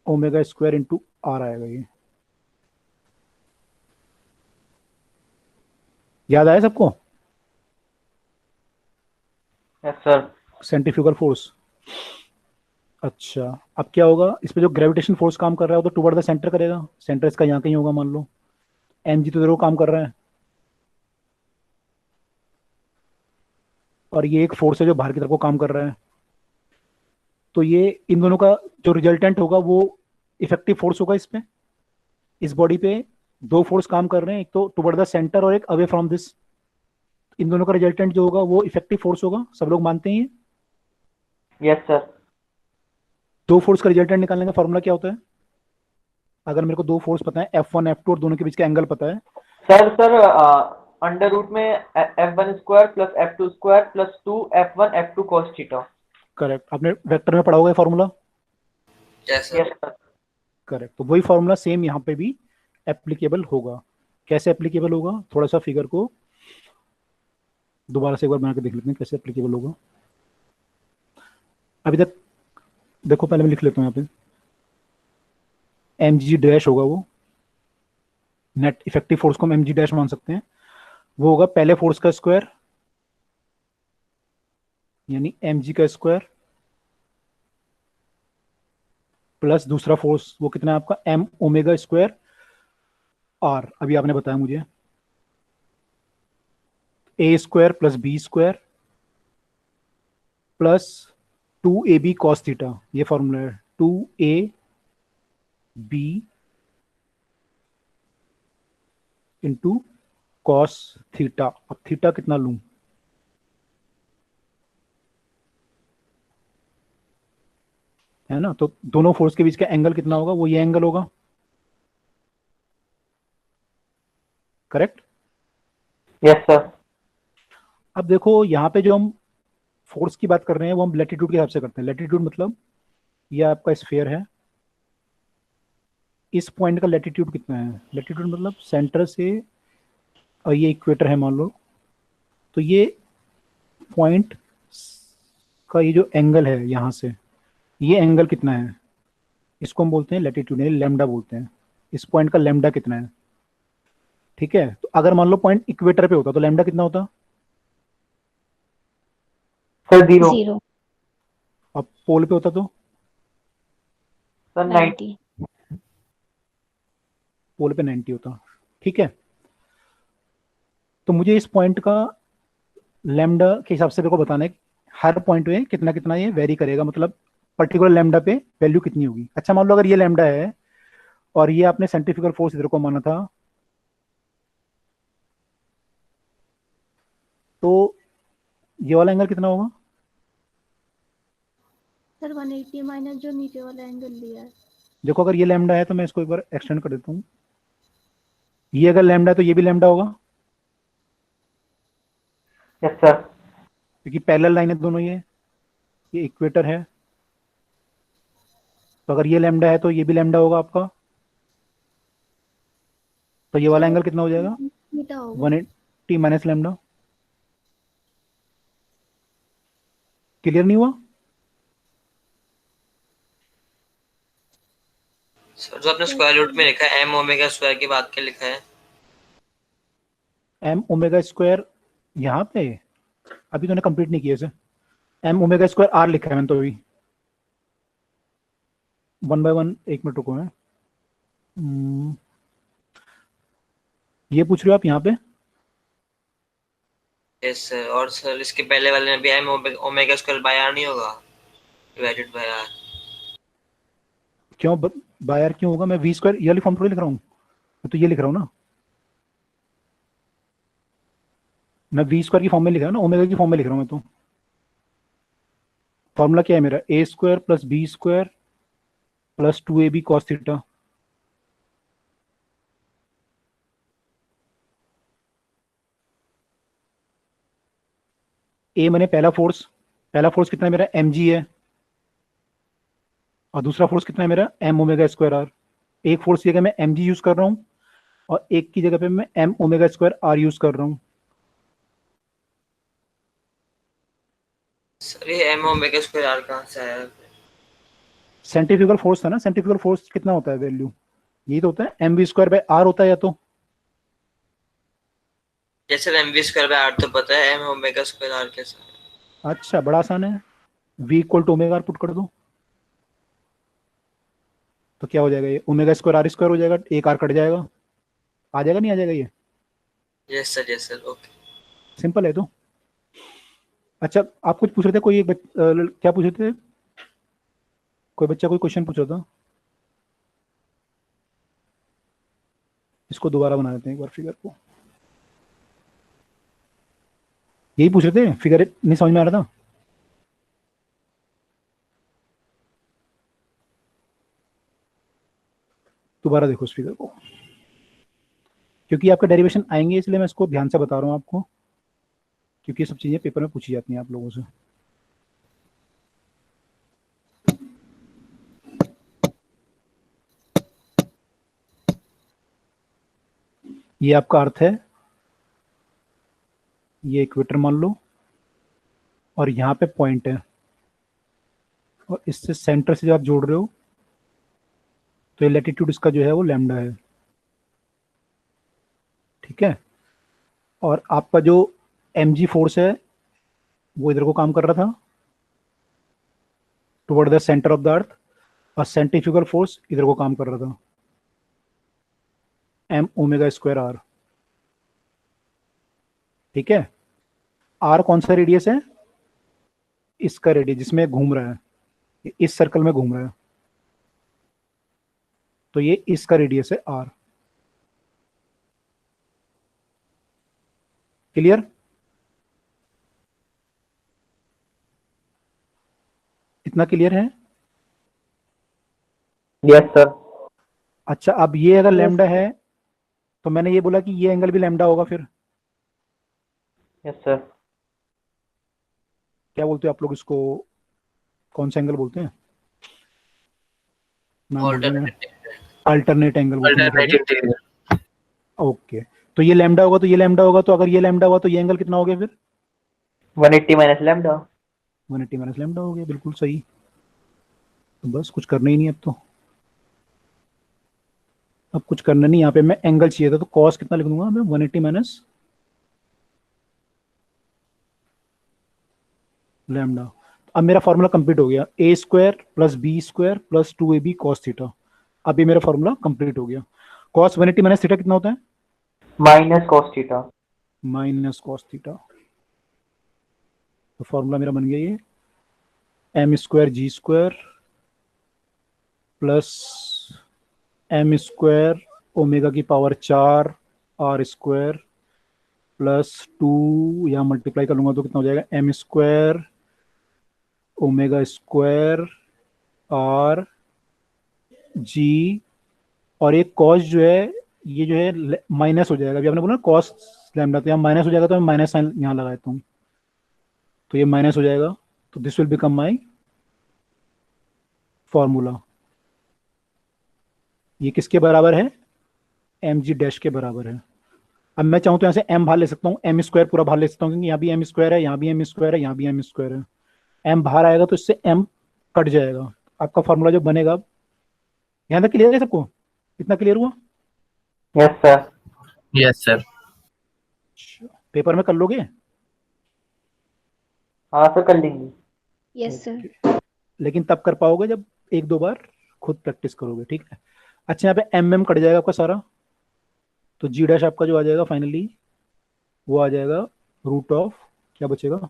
omega square into r आएगा। ये याद आया सबको? Yes sir. Centrifugal force. अच्छा, अब क्या होगा, इस पे जो ग्रेविटेशन फोर्स काम कर रहा है वो तो टुवर्ड द सेंटर करेगा। सेंटर इसका यहाँ कहीं होगा मान लो। एम जी तो जरूर काम कर रहा है, और ये एक फोर्स है जो बाहर की तरफ को काम कर रहा है। तो ये इन दोनों का जो रिजल्टेंट होगा वो इफेक्टिव फोर्स होगा। इस पे, इस बॉडी पे दो फोर्स काम कर रहे हैं, एक तो टुवर्ड द सेंटर और एक अवे फ्रॉम दिस। इन दोनों का रिजल्टेंट जो होगा वो इफेक्टिव फोर्स होगा। सब लोग मानते हैं ये? Yes sir. दो फोर्स का रिजल्टेंट निकालने का फॉर्मूला क्या होता है? अगर मेरे को दो फोर्स पता है F1 F2 और दोनों के बीच का एंगल पता है। सर अंडर रूट में F1 square plus F2 square plus 2 F1 F2 cos theta. Correct. आपने वेक्टर में पढ़ा होगा formula? Yes yes sir. Sir. Correct. तो वही फॉर्मूला सेम यहाँ पे भी एप्लीकेबल होगा। कैसे एप्लीकेबल होगा? थोड़ा सा फिगर को दोबारा से एक बार बना के देख लेते हैं कैसे एप्लीकेबल होगा। अभी तक देखो, पहले मैं लिख लेता हूँ यहाँ पे। एम जी डैश होगा वो, नेट इफेक्टिव फोर्स को हम एम जी डैश मान सकते हैं। वो होगा पहले फोर्स का स्क्वायर, यानी एम जी का स्क्वायर, प्लस दूसरा फोर्स वो कितना है आपका, एम ओमेगा स्क्वायर आर। अभी आपने बताया मुझे, a square plus b square plus 2ab cos theta. ये फॉर्मूला है, 2ab इंटू कॉस थीटा। अब थीटा कितना लूं? है ना, तो दोनों फोर्स के बीच का एंगल कितना होगा? वो ये एंगल होगा। करेक्ट। Yes sir. अब देखो यहाँ पे जो हम फोर्स की बात कर रहे हैं वो हम लैटिट्यूड के हिसाब से करते हैं। लैटिट्यूड मतलब ये आपका स्फीयर है, इस पॉइंट का लैटिट्यूड कितना है? लैटिट्यूड मतलब सेंटर से, और ये इक्वेटर है मान लो, तो ये पॉइंट का ये जो एंगल है यहाँ से, ये एंगल कितना है? इसको हम बोलते हैं लैटिट्यूड, यानी लैम्डा बोलते हैं। इस पॉइंट का लैम्डा कितना है? ठीक है। तो अगर मान लो पॉइंट इक्वेटर पे होता तो लैम्डा कितना होता? सर 0। जीरो। अब पोल पे होता तो? सर 90। पोल पे 90 होता। ठीक है। तो मुझे इस पॉइंट का लैम्डा के हिसाब से मेरे को बताना है हर पॉइंट पे कितना कितना ये वेरी करेगा, मतलब पर्टिकुलर लैम्डा पे वैल्यू कितनी होगी। अच्छा, मान लो अगर ये लैम्डा है और ये आपने सेंट्रीफ्यूगल फोर्स इधर को माना था, तो ये वाला एंगल कितना होगा? सर 180 माइनस जो नीचे वाला एंगल लिया है। देखो, अगर ये लैम्डा है तो मैं इसको एक बार एक्सटेंड कर देता हूँ। ये अगर लैम्डा है तो ये भी लैम्डा होगा। Yes sir. क्योंकि पैरेलल लाइन है दोनों, ये इक्वेटर है, तो अगर ये लैम्डा है तो ये भी लैम्डा होगा आपका। तो ये वाला एंगल कितना हो जाएगा? थीटा होगा। 180 माइनस लैम्डा। क्लियर नहीं हुआ? सर जो आपने स्क्वायर रूट में लिखा है एम ओमेगा स्क्वायर की बात के लिखा है। एम ओमेगा स्क्वायर यहाँ पे अभी तो कंप्लीट नहीं किया इसे, एम ओमेगा स्क्वायर आर लिखा है मैंने तो अभी, 1 बाय 1, एक मिनट रुको है। ये पूछ रहे हो आप यहाँ पे? Yes sir. और सर इसके पहले वाले में भी m omega square by r नहीं होगा, डिवाइडेड बाय आर? क्यों बाय आर क्यों होगा? मैं वी स्क्वायर ये वाली फॉर्म थोड़ी लिख रहा हूँ, मैं तो ये लिख रहा हूँ ना, मैं वी स्क्वायर की फॉर्म में लिख रहा हूँ ना, ओमेगा की फॉर्म में लिख रहा हूँ मैं तो। फॉर्मूला क्या है मेरा? A square plus b square plus 2ab cos theta. A मैंने पहला फोर्स कितना है मेरा? mg है, और दूसरा फोर्स कितना है मेरा? m omega square r. एक फोर्स की जगह मैं mg यूज कर रहा हूँ और एक की जगह पे मैं m omega square r use कर रहा हूँ। सर ये एम ओमेगा स्क्वायर आर कहाँ से आया? सेंट्रीफ्यूगल फोर्स था ना, सेंट्रीफ्यूगल फोर्स कितना होता है वैल्यू? यही तो होता है, mv स्क्वायर बाय आर होता है या तो। जैसे m v square by r तो पता है, एम ओमेगा स्क्वायर आर कैसे? अच्छा, बड़ा आसान है, v equal to omega r put कर दो तो क्या हो जाएगा? ये ओमेगा स्क्वायर आर स्क्वायर हो जाएगा, एक आर कट जाएगा, आ जाएगा नहीं आ जाएगा? ये यस सर ओके। सिंपल है तो। अच्छा, आप कुछ पूछ रहे थे, कोई एक क्या पूछ रहे थे? कोई बच्चा कोई क्वेश्चन पूछ रहा था, इसको दोबारा बना देते हैं एक बार फिगर को। यही पूछ रहे थे, फिगर नहीं समझ में आ रहा था? दोबारा देखो इस फिगर को, क्योंकि आपका डेरिवेशन आएंगे इसलिए मैं इसको ध्यान से बता रहा हूँ आपको, क्योंकि ये सब चीजें पेपर में पूछी जाती हैं आप लोगों से। ये आपका अर्थ है, ये इक्वेटर मान लो, और यहाँ पे पॉइंट है, और इससे सेंटर से जब आप जोड़ रहे हो तो ये लैटिट्यूड इसका जो है वो लैम्डा है, ठीक है। और आपका जो mg फोर्स है वो इधर को काम कर रहा था toward the centre of the अर्थ, और सेंट्रीफ्यूगल फोर्स इधर को काम कर रहा था, m ओमेगा स्क्वायर आर, ठीक है। r कौन सा रेडियस है? इसका रेडियस जिसमें घूम रहा है, इस सर्कल में घूम रहा है, तो ये इसका रेडियस है r। क्लियर? इतना क्लियर है? Yes sir. अच्छा, अब ये अगर लैम्डा है तो मैंने ये बोला कि ये एंगल भी लैम्डा होगा फिर। Yes sir. क्या बोलते हो आप लोग इसको? कौन सा एंगल बोलते हैं? अल्टरनेट एंगल बोलते हैं। ओके, तो ये लैम्डा होगा तो ये लैम्डा होगा, तो अगर ये लैम्डा हुआ तो ये एंगल कितना हो गया फिर? 180 माइनस लैम्डा। 180 माइनस लैम्डा हो गया, बिल्कुल सही। तो बस कुछ करना ही नहीं अब कुछ करना नहीं। यहाँ पे मैं एंगल चाहिए था तो कॉस कितना लिख दूंगा मैं? 180 माइनस लैम्डा। अब मेरा फॉर्मूला कंप्लीट हो गया, a square plus b square plus 2ab cos theta. अब ये मेरा फॉर्मूला कंप्लीट हो गया। कॉस 180 माइनस थीटा कितना होता है? Minus cos theta. Minus cos theta. तो फॉर्मूला मेरा बन गया ये, m square g square plus m square omega की पावर 4 आर स्क्वायर प्लस 2, या मल्टीप्लाई कर लूंगा तो कितना हो जाएगा? M square omega square r g, और एक कॉस जो है ये जो है माइनस हो जाएगा। अभी आपने बोला कॉस लैम्डा, तो यहाँ माइनस हो जाएगा, तो मैं माइनस साइन यहाँ लगा देता हूँ, तो ये माइनस हो जाएगा, तो this will become my formula. ये किसके बराबर है? एम जी डैश के बराबर है। अब मैं चाहूँ तो यहाँ से m बाहर ले सकता हूँ, एम स्क्वायर पूरा बाहर ले सकता हूँ, क्योंकि यहाँ भी एम स्क्वायर है, यहाँ भी एम स्क्वायर है, यहाँ भी एम स्क्वायर है। m बाहर आएगा तो इससे m कट जाएगा, आपका फॉर्मूला जो बनेगा। यहाँ तक क्लियर है सबको? इतना क्लियर हुआ? Yes sir. Yes sir. Paper में कर लोगे? हाँ सर कर लेंगे। Yes sir. लेकिन तब कर पाओगे जब एक दो बार खुद प्रैक्टिस करोगे, ठीक है। अच्छा, यहाँ पे एम कट जाएगा आपका सारा, तो जी डैश आपका जो आ जाएगा फाइनली वो आ जाएगा रूट ऑफ, क्या बचेगा,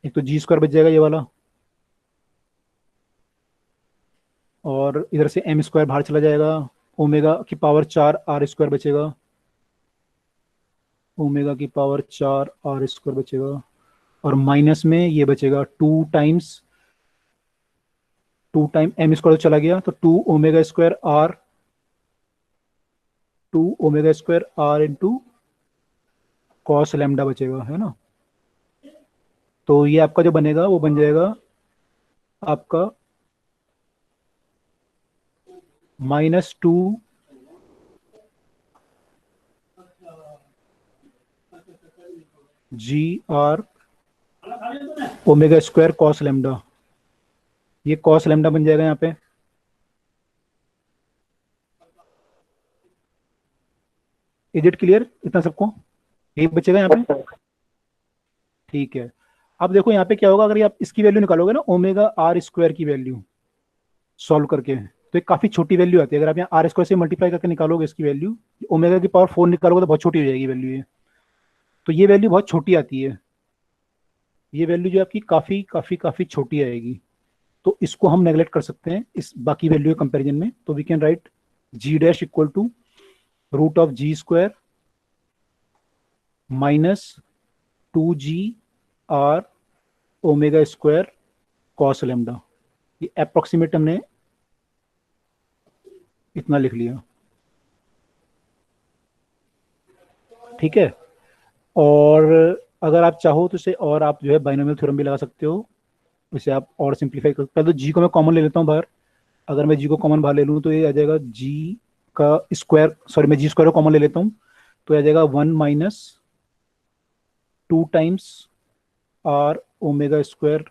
एक तो जी स्क्वायर बच जाएगा ये वाला, और इधर से एम स्क्वायर बाहर चला जाएगा, ओमेगा की पावर 4 आर स्क्वायर बचेगा, ओमेगा की पावर 4 आर स्क्वायर बचेगा, और माइनस में ये बचेगा 2 टाइम्स एम स्क्वायर चला गया, तो 2 omega square r into cos lambda बचेगा, है ना। तो ये आपका जो बनेगा वो बन जाएगा आपका -2 g r omega square cos lambda, ये कॉस लैम्डा बन जाएगा यहाँ पे। इज इट क्लियर इतना सबको? यही बचेगा यहाँ पे, ठीक है। अब देखो यहाँ पे क्या होगा, अगर ये आप इसकी वैल्यू निकालोगे ना, ओमेगा आर स्क्वायर की वैल्यू सॉल्व करके, तो एक काफी छोटी वैल्यू आती है। अगर आप यहाँ आर स्क्वायर से मल्टीप्लाई करके निकालोगे इसकी वैल्यू, ओमेगा की पावर 4 निकालोगे तो बहुत छोटी हो जाएगी वैल्यू ये, तो ये वैल्यू बहुत छोटी आती है, ये वैल्यू जो आपकी काफी काफी काफी छोटी आएगी। तो इसको हम नेगलेक्ट कर सकते हैं इस बाकी वैल्यू के कंपैरिजन में। तो we can write g dash equal to root of g square minus 2g r omega square cos lambda, ये अप्रोक्सीमेट हमने इतना लिख लिया, ठीक है। और अगर आप चाहो तो इसे और आप जो है बाइनोमियल थ्योरम भी लगा सकते हो, इसे आप और सिंप्लीफाई कर। पहले तो जी को मैं कॉमन ले लेता हूँ बाहर, अगर मैं जी को कॉमन बाहर ले लूँ तो ये आ जाएगा जी का स्क्वायर, सॉरी मैं जी स्क्वायर को कॉमन ले लेता हूँ, तो आ जाएगा 1 minus 2 times r omega square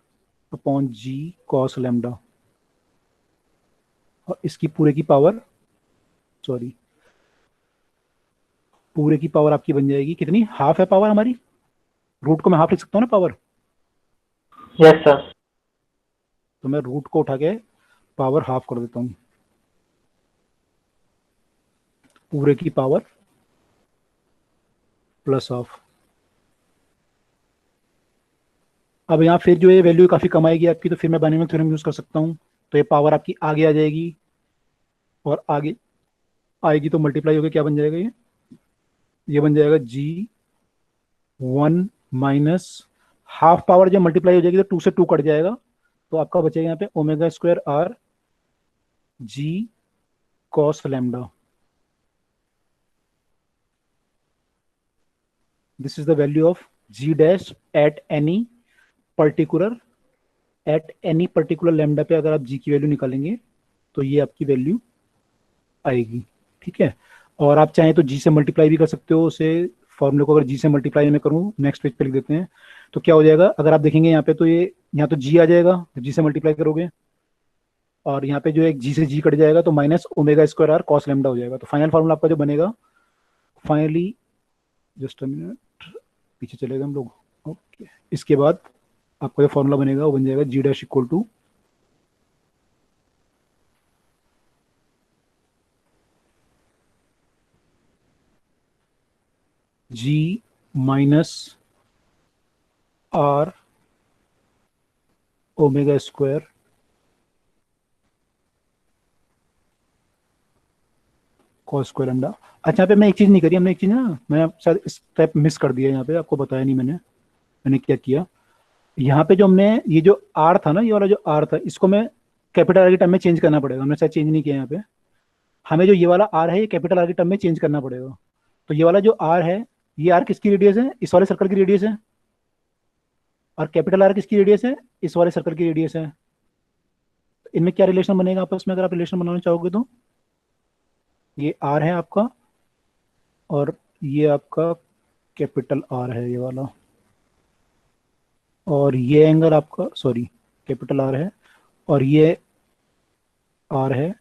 upon g cos lambda, और इसकी पूरे की पावर, सॉरी पूरे की पावर आपकी बन जाएगी कितनी, हाफ है पावर हमारी, रूट को मैं हाफ लिख सकता हूँ ना पावर। Yes sir. तो मैं रूट को उठा के पावर हाफ कर देता हूँ, पूरे की पावर प्लस हाफ। अब यहाँ फिर जो ये वैल्यू काफी कम आएगी आपकी, तो फिर मैं बाइनोमियल थ्योरम यूज कर सकता हूँ, तो ये पावर आपकी आगे आ जाएगी, और आगे आएगी तो मल्टीप्लाई होकर क्या बन जाएगा, ये बन जाएगा जी 1 माइनस हाफ पावर जब मल्टीप्लाई हो जाएगी तो 2 से 2 कट जाएगा, तो आपका बचेगा यहाँ पे omega square r g cos lambda. This is the value of g dash at any particular lambda पे। अगर आप जी की वैल्यू निकालेंगे तो ये आपकी वैल्यू आएगी, ठीक है। और आप चाहें तो जी से मल्टीप्लाई भी कर सकते हो उसे, फॉर्मूले को अगर जी से मल्टीप्लाई मैं करूँ, नेक्स्ट पेज पे लिख देते हैं, तो क्या हो जाएगा, अगर आप देखेंगे यहाँ पे तो ये यहाँ तो जी आ जाएगा जी से मल्टीप्लाई करोगे, और यहाँ पे जो एक जी से जी कट जाएगा तो minus omega square r cos lambda हो जाएगा। तो फाइनल फार्मूला आपका जो बनेगा फाइनली, जस्ट अ मिनट पीछे चलेगा हम लोग, ओके। इसके बाद आपका जो फॉर्मूला बनेगा वो बन जाएगा g dash equal to g minus r omega square cos square lambda. अच्छा, यहाँ पे मैं एक चीज नहीं करी हमने, एक चीज ना मैं शायद स्टेप मिस कर दिया, यहाँ पे आपको बताया नहीं मैंने क्या किया। यहाँ पे जो हमने ये जो आर था ना, ये वाला जो आर था, इसको मैं कैपिटल आर के टर्म में चेंज करना पड़ेगा, हमने शायद चेंज नहीं किया यहाँ पे। हमें जो ये वाला आर है ये कैपिटल आर के टर्म में चेंज करना पड़ेगा। तो ये वाला जो आर है, ये आर किसकी रेडियस है, इस वाले सर्कल की रेडियस है, और कैपिटल आर किसकी रेडियस है, इस वाले सर्कल की रेडियस है। इनमें क्या रिलेशन बनेगा आपस में, अगर आप रिलेशन बनाना चाहोगे तो ये आर है आपका, और ये आपका कैपिटल आर है ये वाला, और ये एंगल आपका, सॉरी कैपिटल आर है, और ये आर है,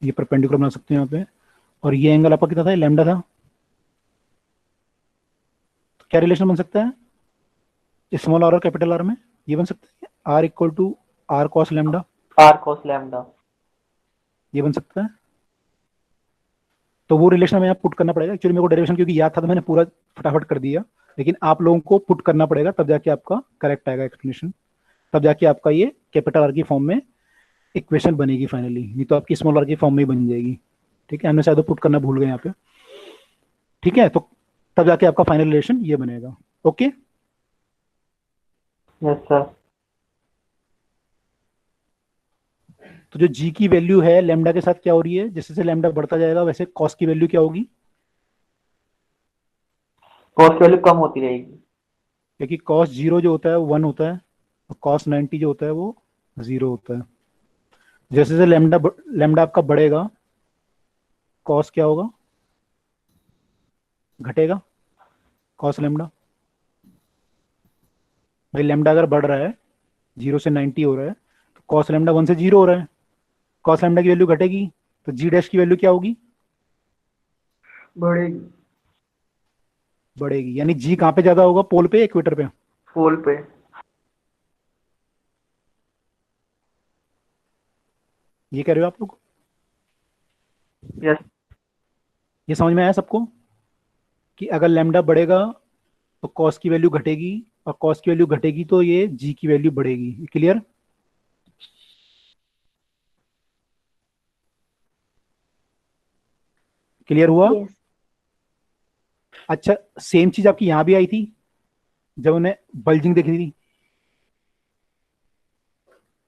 ये परपेंडिकुलर बना सकते हैं यहाँ पे, और ये एंगल आपका कितना था, लैम्डा था, क्या रिलेशन बन सकता है स्मॉल आर और कैपिटल आर में? ये बन सकता है r equal to R cos lambda, R cos lambda, ये बन सकता है। तो वो रिलेशन हमें यहाँ पुट करना पड़ेगा। एक्चुअली मेरे को डेरिवेशन क्योंकि याद था तो मैंने पूरा फटाफट कर दिया, लेकिन आप लोगों को पुट करना पड़ेगा तब जाके आपका करेक्ट आएगा एक्सप्लेनेशन, तब जाके आपका ये कैपिटल आर की फॉर्म में इक्वेशन बनेगी फाइनली, नहीं तो आपकी स्मॉल आर की फॉर्म में ही बन जाएगी। ठीक है, हमने शायद पुट करना भूल गए यहाँ पे। ठीक है, तो तब जाके आपका फाइनल रिलेशन ये बनेगा। Okay, yes sir. तो जो जी की वैल्यू है लैम्डा के साथ क्या हो रही है, जैसे जैसे लैम्डा बढ़ता जाएगा वैसे कॉस की वैल्यू क्या होगी? कॉस की वैल्यू कम होती रहेगी, क्योंकि कॉस 0 जो होता है वो 1 होता है और कॉस 90 जो होता है वो 0 होता है। जैसे जैसे लैम्डा आपका बढ़ेगा कॉस क्या होगा? घटेगा कॉस लैम्डा। भाई लैम्डा अगर बढ़ रहा है 0 से 90 हो रहा है तो कॉस लैम्डा 1 से 0 हो रहा है, कॉस लैम्डा की वैल्यू घटेगी तो जी डैश की वैल्यू क्या होगी? बढ़ेगी, बढ़ेगी। यानी जी कहाँ पे ज्यादा होगा, पोल पे इक्वेटर पे? पोल पे। ये कह रहे हो आप लोग? यस। ये समझ में आया सबको कि अगर लैम्डा बढ़ेगा तो कॉस की वैल्यू घटेगी और कॉस की वैल्यू घटेगी तो ये जी की वैल्यू बढ़ेगी। क्लियर? क्लियर हुआ? Yes. अच्छा, सेम चीज आपकी यहां भी आई थी जब उन्हें बल्जिंग देखी थी।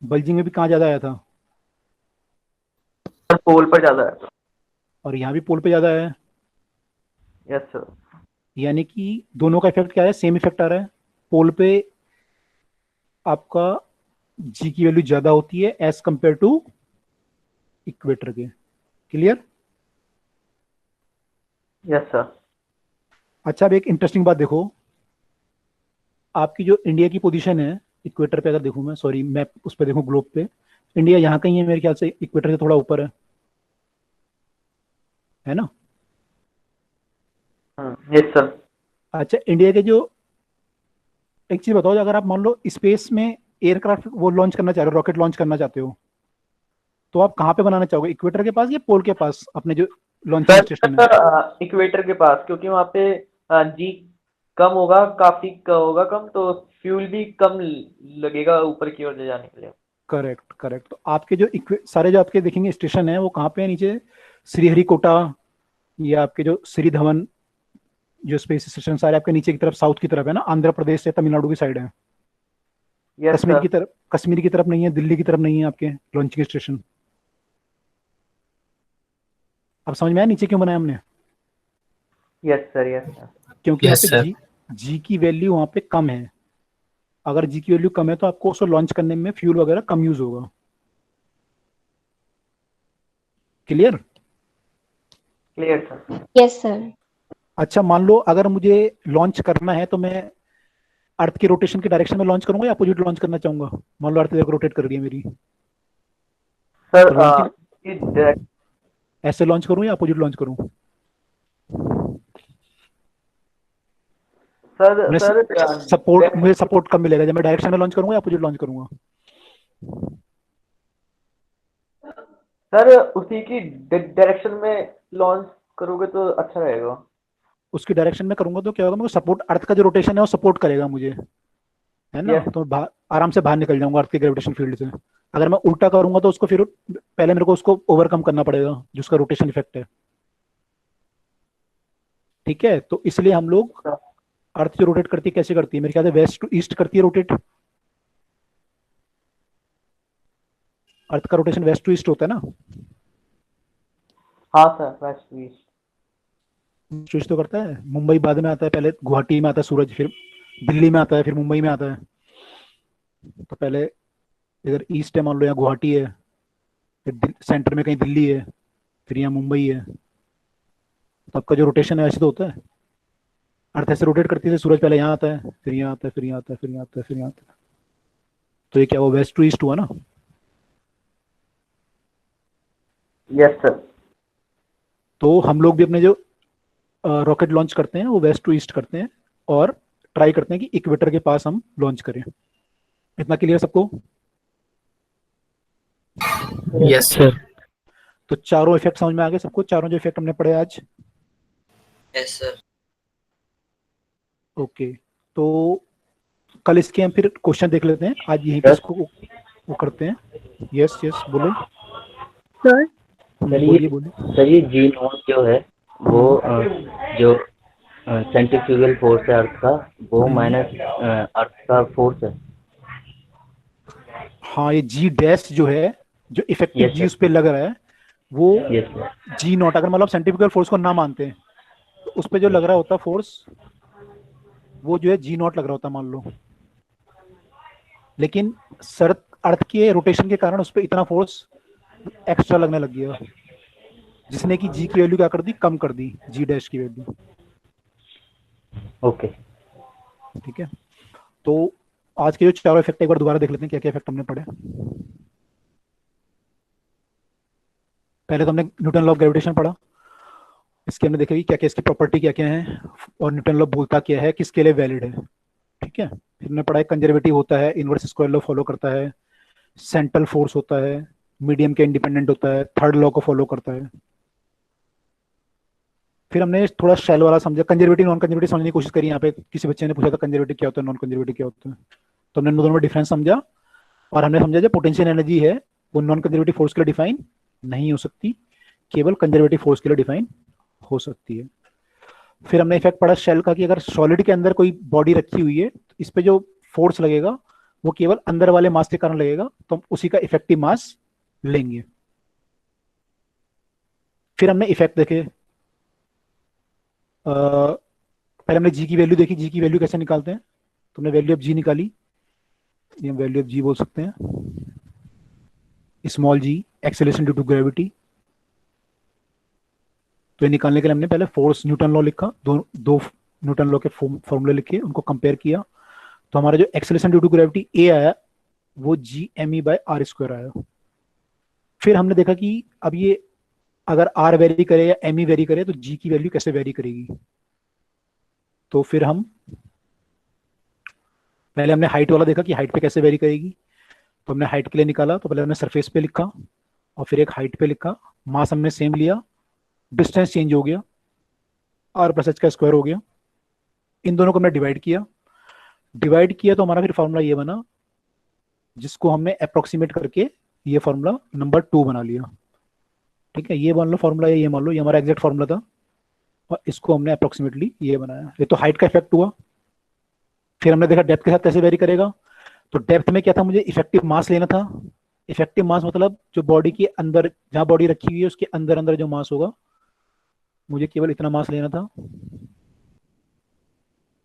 बल्जिंग में भी कहाँ ज्यादा आया था? पोल पर ज्यादा है। और यहाँ भी पोल पे ज्यादा है। Yes sir. यानी कि दोनों का इफेक्ट क्या है? सेम इफेक्ट आ रहा है। पोल पे आपका जी की वैल्यू ज्यादा होती है एज कंपेयर टू इक्वेटर के। क्लियर? Yes sir. अच्छा, अब एक इंटरेस्टिंग बात देखो, आपकी जो इंडिया की पोजीशन है इक्वेटर पे, अगर देखूं मैं, सॉरी मैप उस पर देखूं ग्लोब पे, इंडिया यहाँ कहीं है मेरे ख्याल से, इक्वेटर से थोड़ा ऊपर है ना? Yes sir. अच्छा, इंडिया के जो, एक चीज बताओ, अगर आप मान लो स्पेस में एयरक्राफ्ट वो लॉन्च करना चाह रहे हो, रॉकेट लॉन्च करना चाहते हो, तो आप कहाँ पे बनाना चाहोगे, इक्वेटर के पास या पोल के पास अपने जो लॉन्चिंग स्टेशन है? इक्वेटर के पास, क्योंकि वहाँ पे जी कम होगा, काफी होगा कम, तो फ्यूल भी कम लगेगा ऊपर की ओर ले जाने के लिए। Correct correct. तो आपके जो सारे जो आपके देखेंगे स्टेशन है वो कहाँ पे है? नीचे श्रीहरिकोटा या आपके जो श्री धवन जो स्पेस स्टेशन सारे आपके नीचे की तरफ, साउथ की तरफ है ना, आंध्र प्रदेश से तमिलनाडु की साइड है। कश्मीर की तरफ, कश्मीर की तरफ नहीं है, दिल्ली की तरफ नहीं है आपके लॉन्चिंग स्टेशन। अब समझ में आया नीचे क्यों बनाया हमने? Yes sir, yes sir. क्योंकि यहाँ पे जी की वैल्यू वहां पे कम है। अगर जी की वैल्यू कम है तो आपको उसको लॉन्च करने में फ्यूल वगैरह कम यूज होगा। Clear? Clear sir. Yes sir. अच्छा, मान लो अगर मुझे लॉन्च करना है तो मैं अर्थ के रोटेशन के डायरेक्शन में लॉन्च करूंगा या अपोजिट लॉन्च करना चाहूंगा? मान लो अर्थ इधर रोटेट कर रही है मेरी, सर ऐसे लॉन्च करूं या अपोजिट लॉन्च करूं? सर सपोर्ट, मुझे सपोर्ट कब मिलेगा, जब मैं डायरेक्शन में लॉन्च करूंगा या अपोजिट लॉन्च करूंगा? सर उसी की डायरेक्शन में लॉन्च करोगे तो अच्छा रहेगा। उसकी डायरेक्शन में करूंगा तो क्या होगा, मुझे सपोर्ट, अर्थ का जो रोटेशन है वो सपोर्ट करेगा मुझे, है ना? तो आराम से बाहर निकल जाऊंगा अर्थ के ग्रेविटेशन फील्ड से। अगर मैं उल्टा करूंगा तो उसको फिर पहले मेरे को उसको ओवरकम करना पड़ेगा जिसका रोटेशन इफेक्ट है। ठीक है, तो इसलिए हम लोग अर्थ जो रोटेट करती है कैसे करती है, मेरे ख्याल से वेस्ट टू ईस्ट करती है रोटेट। अर्थ का रोटेशन वेस्ट टू ईस्ट होता है ना? हाँ sir, west to east. East तो करता है। मुंबई बाद में आता है, पहले गुवाहाटी में आता है सूरज, फिर दिल्ली में आता है, फिर मुंबई में आता है। तो पहले इधर ईस्ट है, मान लो यहाँ गुवाहाटी है, फिर सेंटर में कहीं दिल्ली है, फिर यहाँ मुंबई है। तो आपका जो रोटेशन है ऐसे तो होता है। अर्थ ऐसे रोटेट करती है, सूरज पहले यहाँ आता है, फिर यहाँ आता है, फिर यहाँ आता है, फिर यहाँ आता है, फिर यहाँ आता है। तो ये क्या हुआ, वेस्ट टू ईस्ट हुआ ना? Yes sir. तो हम लोग भी अपने जो रॉकेट लॉन्च करते हैं वो वेस्ट टू ईस्ट करते हैं, और ट्राई करते हैं कि इक्वेटर के पास हम लॉन्च करें। इतना क्लियर सबको? Yes sir. तो चारों इफेक्ट समझ में आ गए सबको? चारों जो इफेक्ट हमने पढ़े आज। Yes sir. ओके, तो कल इसके हम फिर क्वेश्चन देख लेते हैं, आज यहीं पे इसको वो करते हैं। यस यस बोलो सर। सर ये जी नॉट जो है वो जो सेंट्रीफ्यूगल फोर्स है अर्थ का, वो माइनस अर्थ का फोर्स है। हाँ, ये जी डैश जो है, जो इफेक्टिव Yes, जी sir. उस पे लग रहा है वो Yes, sir. जी नॉट, अगर मतलब सेंट्रीफ्यूगल फोर्स को ना मानते हैं तो उस पे जो लग रहा होता फोर्स वो जो है जी नॉट लग रहा होता मान लो, लेकिन अर्थ के रोटेशन के कारण उस पे इतना फोर्स एक्स्ट्रा लगने लग गया, जिसने कि जी की वैल्यू क्या कर दी, कम कर दी, जी डैश की वैल्यू। ओके ठीक है, तो आज के जो चारों इफेक्ट एक बार दोबारा देख लेते हैं, क्या क्या इफेक्ट हमने पढ़े। पहले तो हमने न्यूटन लॉ ऑफ ग्रेविटेशन पढ़ा, इसके हमने देखा कि क्या क्या इसकी प्रॉपर्टी क्या क्या है और न्यूटन लॉ बोलता क्या है, किसके लिए वैलिड है। ठीक है, फिर हमने पढ़ा कंजर्वेटिव होता है, इनवर्स स्क्वायर लॉ फॉलो करता है, सेंट्रल फोर्स होता है, मीडियम के इंडिपेंडेंट होता है, थर्ड लॉ को फॉलो करता है। फिर हमने थोड़ा शेल वाला समझा, कंजर्वेटिव नॉन कंजर्वेटिव समझने की कोशिश करी। यहाँ पे किसी बच्चे ने पूछा था कंजर्वेटिव क्या होता है, नॉन कंजर्वेटिव क्या होता है, तो हमने दोनों में डिफरेंस समझा और हमने समझा जो पोटेंशियल एनर्जी है वो नॉन कंजर्वेटिव फोर्स के लिए डिफाइन नहीं हो सकती, केवल कंजर्वेटिव फोर्स के लिए डिफाइन हो सकती है। फिर हमने इफेक्ट पढ़ा शेल का कि अगर सॉलिड के अंदर कोई बॉडी रखी हुई है तो इस पे जो फोर्स लगेगा वो केवल अंदर वाले मास के कारण लगेगा, तो हम उसी का इफेक्टिव मास लेंगे। फिर हमने इफेक्ट देखे, पहले हमने जी की वैल्यू देखी, जी की वैल्यू कैसे निकालते हैं, तुमने वैल्यू ऑफ जी निकाली, ये हम वैल्यू ऑफ जी बोल सकते हैं, small g acceleration due to gravity. तो ये निकालने के लिए हमने पहले फोर्स न्यूटन लॉ लिखा, दो न्यूटन लॉ के फॉर्मूले लिखे, उनको कंपेयर किया, तो हमारा जो acceleration due to gravity a आया वो G M E by R square आया। फिर हमने देखा कि अब ये अगर आर वेरी करे या एम ई वेरी करे तो जी की वैल्यू कैसे वेरी करेगी। तो फिर हम पहले हमने हाइट वाला देखा कि हाइट पे कैसे वेरी करेगी, तो हमने हाइट के लिए निकाला, तो पहले हमने सरफेस पे लिखा और फिर एक हाइट पे लिखा, मास हमने सेम लिया, डिस्टेंस चेंज हो गया, आर प्लस एच का स्क्वायर हो गया, इन दोनों को हमने डिवाइड किया तो हमारा फिर फॉर्मूला ये बना, जिसको हमने अप्रोक्सीमेट करके ये फॉर्मूला नंबर 2 बना लिया। ठीक है, ये मान लो फॉर्मूला, ये मान लो ये हमारा एग्जैक्ट फॉर्मूला था और इसको हमने अप्रोक्सीमेटली ये बनाया। ये तो हाइट का इफेक्ट हुआ। फिर हमने देखा डेप्थ के साथ कैसे वेरी करेगा, तो डेप्थ में क्या था, मुझे इफेक्टिव मास लेना था। इफेक्टिव मास मतलब जो बॉडी के अंदर, जहां बॉडी रखी हुई है उसके अंदर अंदर जो मास होगा, मुझे केवल इतना मास लेना था।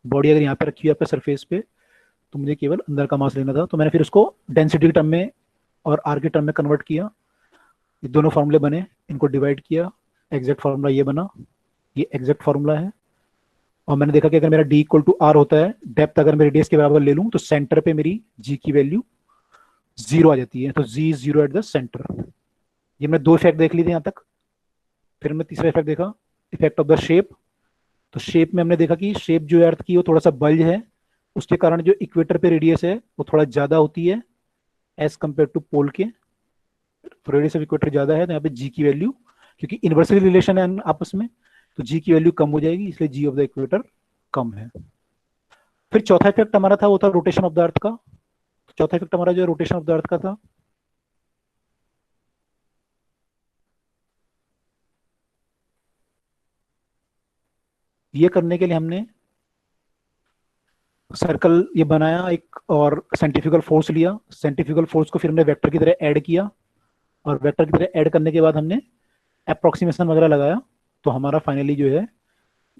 बॉडी अगर यहाँ पे रखी हुई है आपके सरफेस पे तो मुझे केवल अंदर का मास लेना था। तो मैंने फिर उसको डेंसिटी के टर्म में और आर के टर्म में कन्वर्ट किया, ये दोनों फॉर्मूले बने, इनको डिवाइड किया, एग्जैक्ट फार्मूला ये बना, ये एग्जैक्ट फार्मूला है। और मैंने देखा कि अगर मेरा d इक्वल टू आर होता है, डेप्थ अगर मैं रेडियस के बराबर ले लूं तो सेंटर पे मेरी g की वैल्यू 0 आ जाती है, तो g is 0 at the centre. ये मैं 2 इफेक्ट देख ली थी यहाँ तक। फिर हमने तीसरा इफेक्ट देखा, इफेक्ट ऑफ द शेप। तो शेप में हमने देखा कि शेप जो है अर्थ की वो थोड़ा सा बल्ज है, उसके कारण जो इक्वेटर पे रेडियस है वो थोड़ा ज्यादा होती है एज कम्पेयर टू पोल के, तो रेडियस ऑफ इक्वेटर ज्यादा है, तो यहाँ पे जी की वैल्यू, क्योंकि इनवर्सली रिलेशन है आपस में, तो जी की वैल्यू कम हो जाएगी, इसलिए जी ऑफ द इक्वेटर कम है। फिर चौथा इफेक्ट हमारा था वो था रोटेशन ऑफ द अर्थ का। चौथा इफेक्ट हमारा जो रोटेशन ऑफ द अर्थ का था, ये करने के लिए हमने सर्कल ये बनाया एक और सेंट्रीफ्यूगल फोर्स लिया, सेंट्रीफ्यूगल फोर्स को फिर हमने वेक्टर की तरह ऐड किया और वेक्टर की तरह ऐड करने के बाद हमने अप्रोक्सीमेशन वगैरह लगाया, तो हमारा फाइनली जो है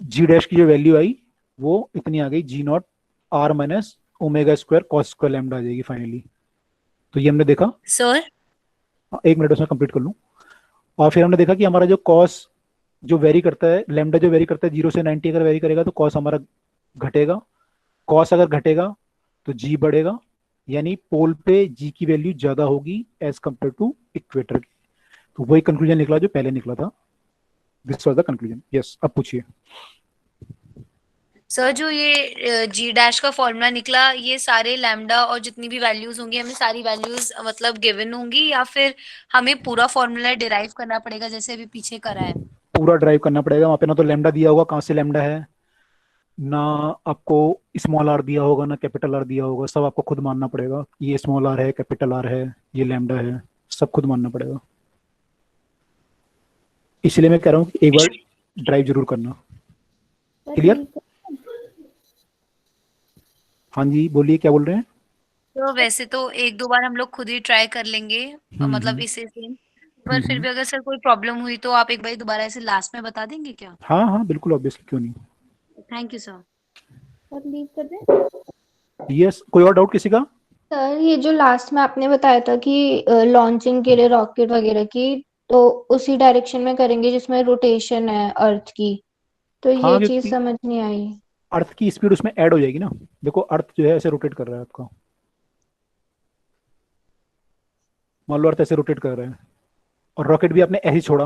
जी डैश की जो वैल्यू आई वो इतनी आ गई, g naught r minus omega square cos square lambda आ जाएगी फाइनली। तो ये हमने देखा सर, एक मिनट उसमें कंप्लीट कर लूं। और फिर हमने देखा कि हमारा जो कॉस जो वेरी करता है, लैम्डा जो वेरी करता है 0 से 90 अगर वेरी करेगा तो कॉस हमारा घटेगा, कॉस अगर घटेगा तो जी बढ़ेगा, यानी पोल पे जी की वैल्यू ज्यादा होगी एज कंपेयर टू इक्वेटर की। तो वही कंक्लूजन निकला जो पहले निकला था। This was the conclusion. Yes, अब पूछिए। सर जो ये जी डैश का फॉर्मूला निकला, ये सारे लैम्डा और जितनी भी वैल्यूज होंगी हमें सारी वैल्यूज मतलब गिवन होंगी, या फिर हमें पूरा फॉर्मूला डिराइव करना पड़ेगा जैसे अभी पीछे करा है? पूरा ड्राइव करना पड़ेगा। वहाँ पे ना तो लैम्डा दिया होगा कहाँ से लैम्डा है, ना आपको स्मॉल आर दिया होगा, ना कैपिटल आर दिया होगा। सब आपको खुद मानना पड़ेगा। ये स्मॉल आर है, कैपिटल आर है, ये लैम्डा है, सब खुद मानना पड़ेगा। इसलिए मैं कह रहा हूँ कि एक बार ड्राइव जरूर करना। क्लियर? हाँ जी बोलिए, क्या बोल रहे हैं? तो वैसे तो एक दो बार हम लोग खुद ही ट्राई कर लेंगे, मतलब इसे सेम, पर फिर भी अगर सर कोई प्रॉब्लम हुई तो आप एक बार दोबारा ऐसे लास्ट में बता देंगे क्या? हाँ हाँ बिल्कुल, ऑब्वियसली, क्यों नहीं। Thank you sir. लीव कर दें? यस, कोई और डाउट किसी का? सर ये जो लास्ट में आपने बताया था कि लॉन्चिंग के लिए रॉकेट वगैरह की, तो उसी डायरेक्शन में करेंगे जिसमें रोटेशन है अर्थ की, तो हाँ, ये क्योंकि चीज समझ नहीं आई। अर्थ की स्पीड उसमें ऐड हो जाएगी ना। देखो अर्थ जो है ऐसे रोटेट कर रहा है आपका, मान लो अर्थ ऐसे रोटेट कर रहा है और रॉकेट भी आपने ऐसे ही छोड़ा,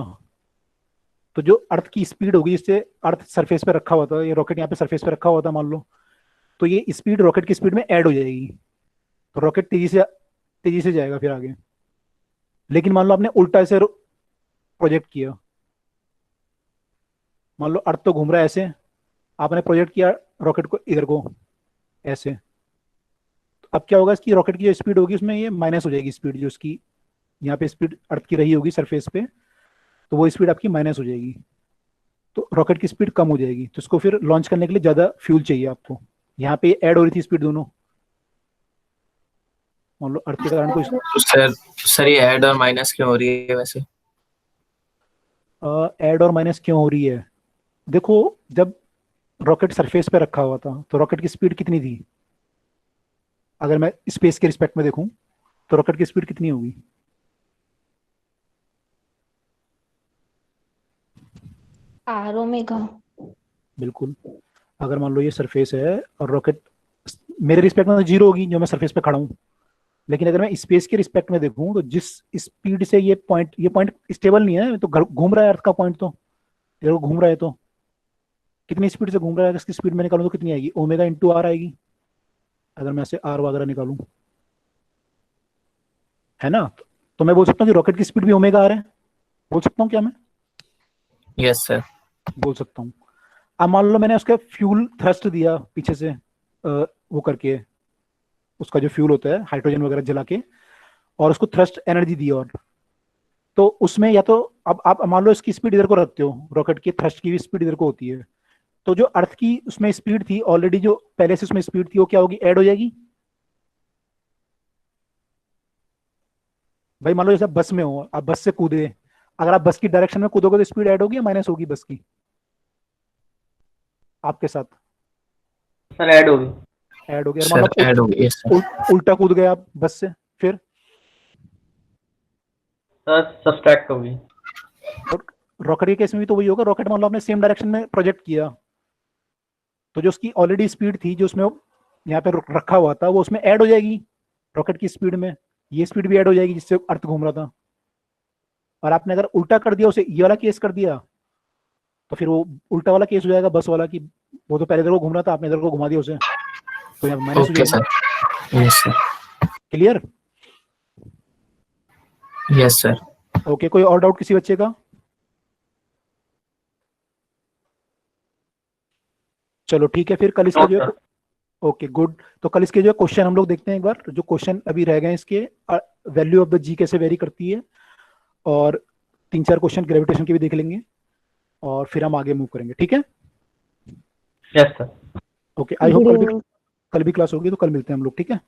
तो जो अर्थ की स्पीड होगी, इससे अर्थ सरफेस पे रखा हुआ था, ये रॉकेट यहाँ पे सरफेस पे रखा हुआ था मान लो, तो ये स्पीड रॉकेट की स्पीड में ऐड हो जाएगी, तो रॉकेट तेजी से जाएगा फिर आगे। लेकिन मान लो आपने उल्टा ऐसे प्रोजेक्ट किया, मान लो अर्थ तो घूम रहा है ऐसे, आपने प्रोजेक्ट किया रॉकेट को इधर को ऐसे, तो अब क्या होगा, इसकी रॉकेट की जो स्पीड होगी उसमें ये माइनस हो जाएगी स्पीड, जो इसकी यहाँ पे स्पीड अर्थ की रही होगी सरफेस पे, तो वो स्पीड आपकी माइनस हो जाएगी, तो रॉकेट की स्पीड कम हो जाएगी। तो इसको फिर लॉन्च करने के लिए ज़्यादा फ्यूल चाहिए आपको। यहाँ पे ऐड हो रही थी स्पीड दोनों, मान लो अर्थ के कारण कोई तो सर ये ऐड और माइनस क्यों हो रही है वैसे? ऐड और माइनस क्यों हो रही है, देखो जब रॉकेट सरफेस पे रखा हुआ था तो रॉकेट की स्पीड कितनी थी, अगर मैं स्पेस के रिस्पेक्ट में देखूं तो रॉकेट की स्पीड कितनी होगी? R omega. बिल्कुल, अगर मान लो ये सरफेस है और रॉकेट मेरे रिस्पेक्ट में तो जीरो होगी जो मैं सरफेस पे खड़ा हूं, लेकिन अगर मैं स्पेस के रिस्पेक्ट में देखूं तो जिस स्पीड से ये पॉइंट स्टेबल नहीं है, तो घूम रहा है अर्थ का पॉइंट, तो इधर को घूम रहा है, तो कितनी स्पीड से घूम रहा है, इसकी स्पीड में निकालूं तो कितनी आएगी, ओमेगा इंटू आर आएगी, अगर मैं ऐसे आर वगैरह निकालूं, है ना। तो मैं बोल सकता हूँ कि रॉकेट की स्पीड भी ओमेगा आर है, बोल सकता हूँ क्या मैं? Yes sir. बोल सकता हूँ। अब मान लो मैंने उसका फ्यूल थ्रस्ट दिया पीछे से, वो करके उसका जो फ्यूल होता है हाइड्रोजन वगैरह जला के, और उसको थ्रस्ट एनर्जी दी, और तो उसमें या तो अब आप मान लो इसकी स्पीड इधर को रखते हो, रॉकेट की थ्रस्ट की भी स्पीड इधर को होती है, तो जो अर्थ की उसमें स्पीड थी ऑलरेडी, जो पहले से उसमें स्पीड थी, वो क्या होगी, ऐड हो जाएगी। भाई मान लो जैसे बस में हो, आप बस से कूदे, अगर आप बस की डायरेक्शन में कूदोगे तो स्पीड ऐड होगी या माइनस होगी बस की आपके साथ? सर ऐड होगी। ऐड हो गया। सर ऐड हो गई उल्टा कूद गए आप बस से, फिर सर सब्सट्रैक्ट होगी। रॉकेट के केस में भी तो वही होगा, रॉकेट मान लो आपने सेम डायरेक्शन में प्रोजेक्ट किया, तो जो उसकी ऑलरेडी स्पीड थी जो उसमें यहाँ पे रखा हुआ था, वो उसमें ऐड हो जाएगी रॉकेट की स्पीड में, ये स्पीड भी ऐड हो जाएगी जिससे अर्थ घूम रहा था। और आपने अगर उल्टा कर दिया उसे, ये वाला केस कर दिया, तो फिर वो उल्टा वाला केस हो जाएगा बस वाला, कि वो तो पहले इधर को घूम रहा था, आपने इधर को घुमा दिया उसे, तो यहाँ माइनस हो जाएगा। Yes sir. Clear? Yes sir. Okay, कोई और डाउट किसी बच्चे का? चलो ठीक है, फिर कल इसका जो है, ओके गुड, तो कल इसके जो क्वेश्चन हम लोग देखते हैं एक बार, जो क्वेश्चन अभी रह गए इसके, वैल्यू ऑफ द जी कैसे वेरी करती है, और 3-4 क्वेश्चन ग्रेविटेशन के भी देख लेंगे, और फिर हम आगे मूव करेंगे। ठीक है? Yes sir. Okay, I hope कल भी क्लास होगी, तो कल मिलते हैं हम लोग। ठीक है?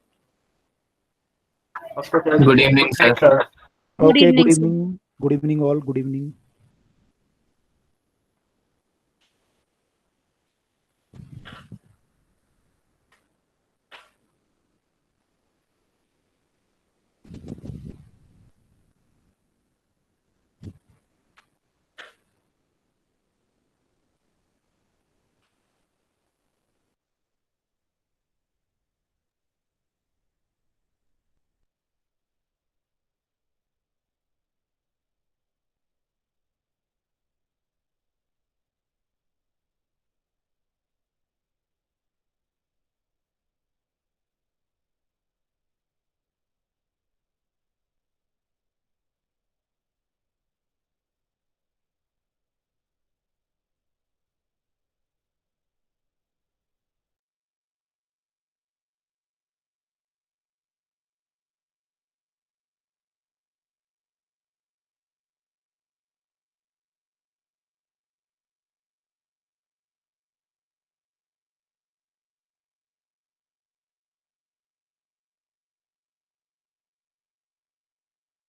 Good evening sir. Okay, good evening all, good evening.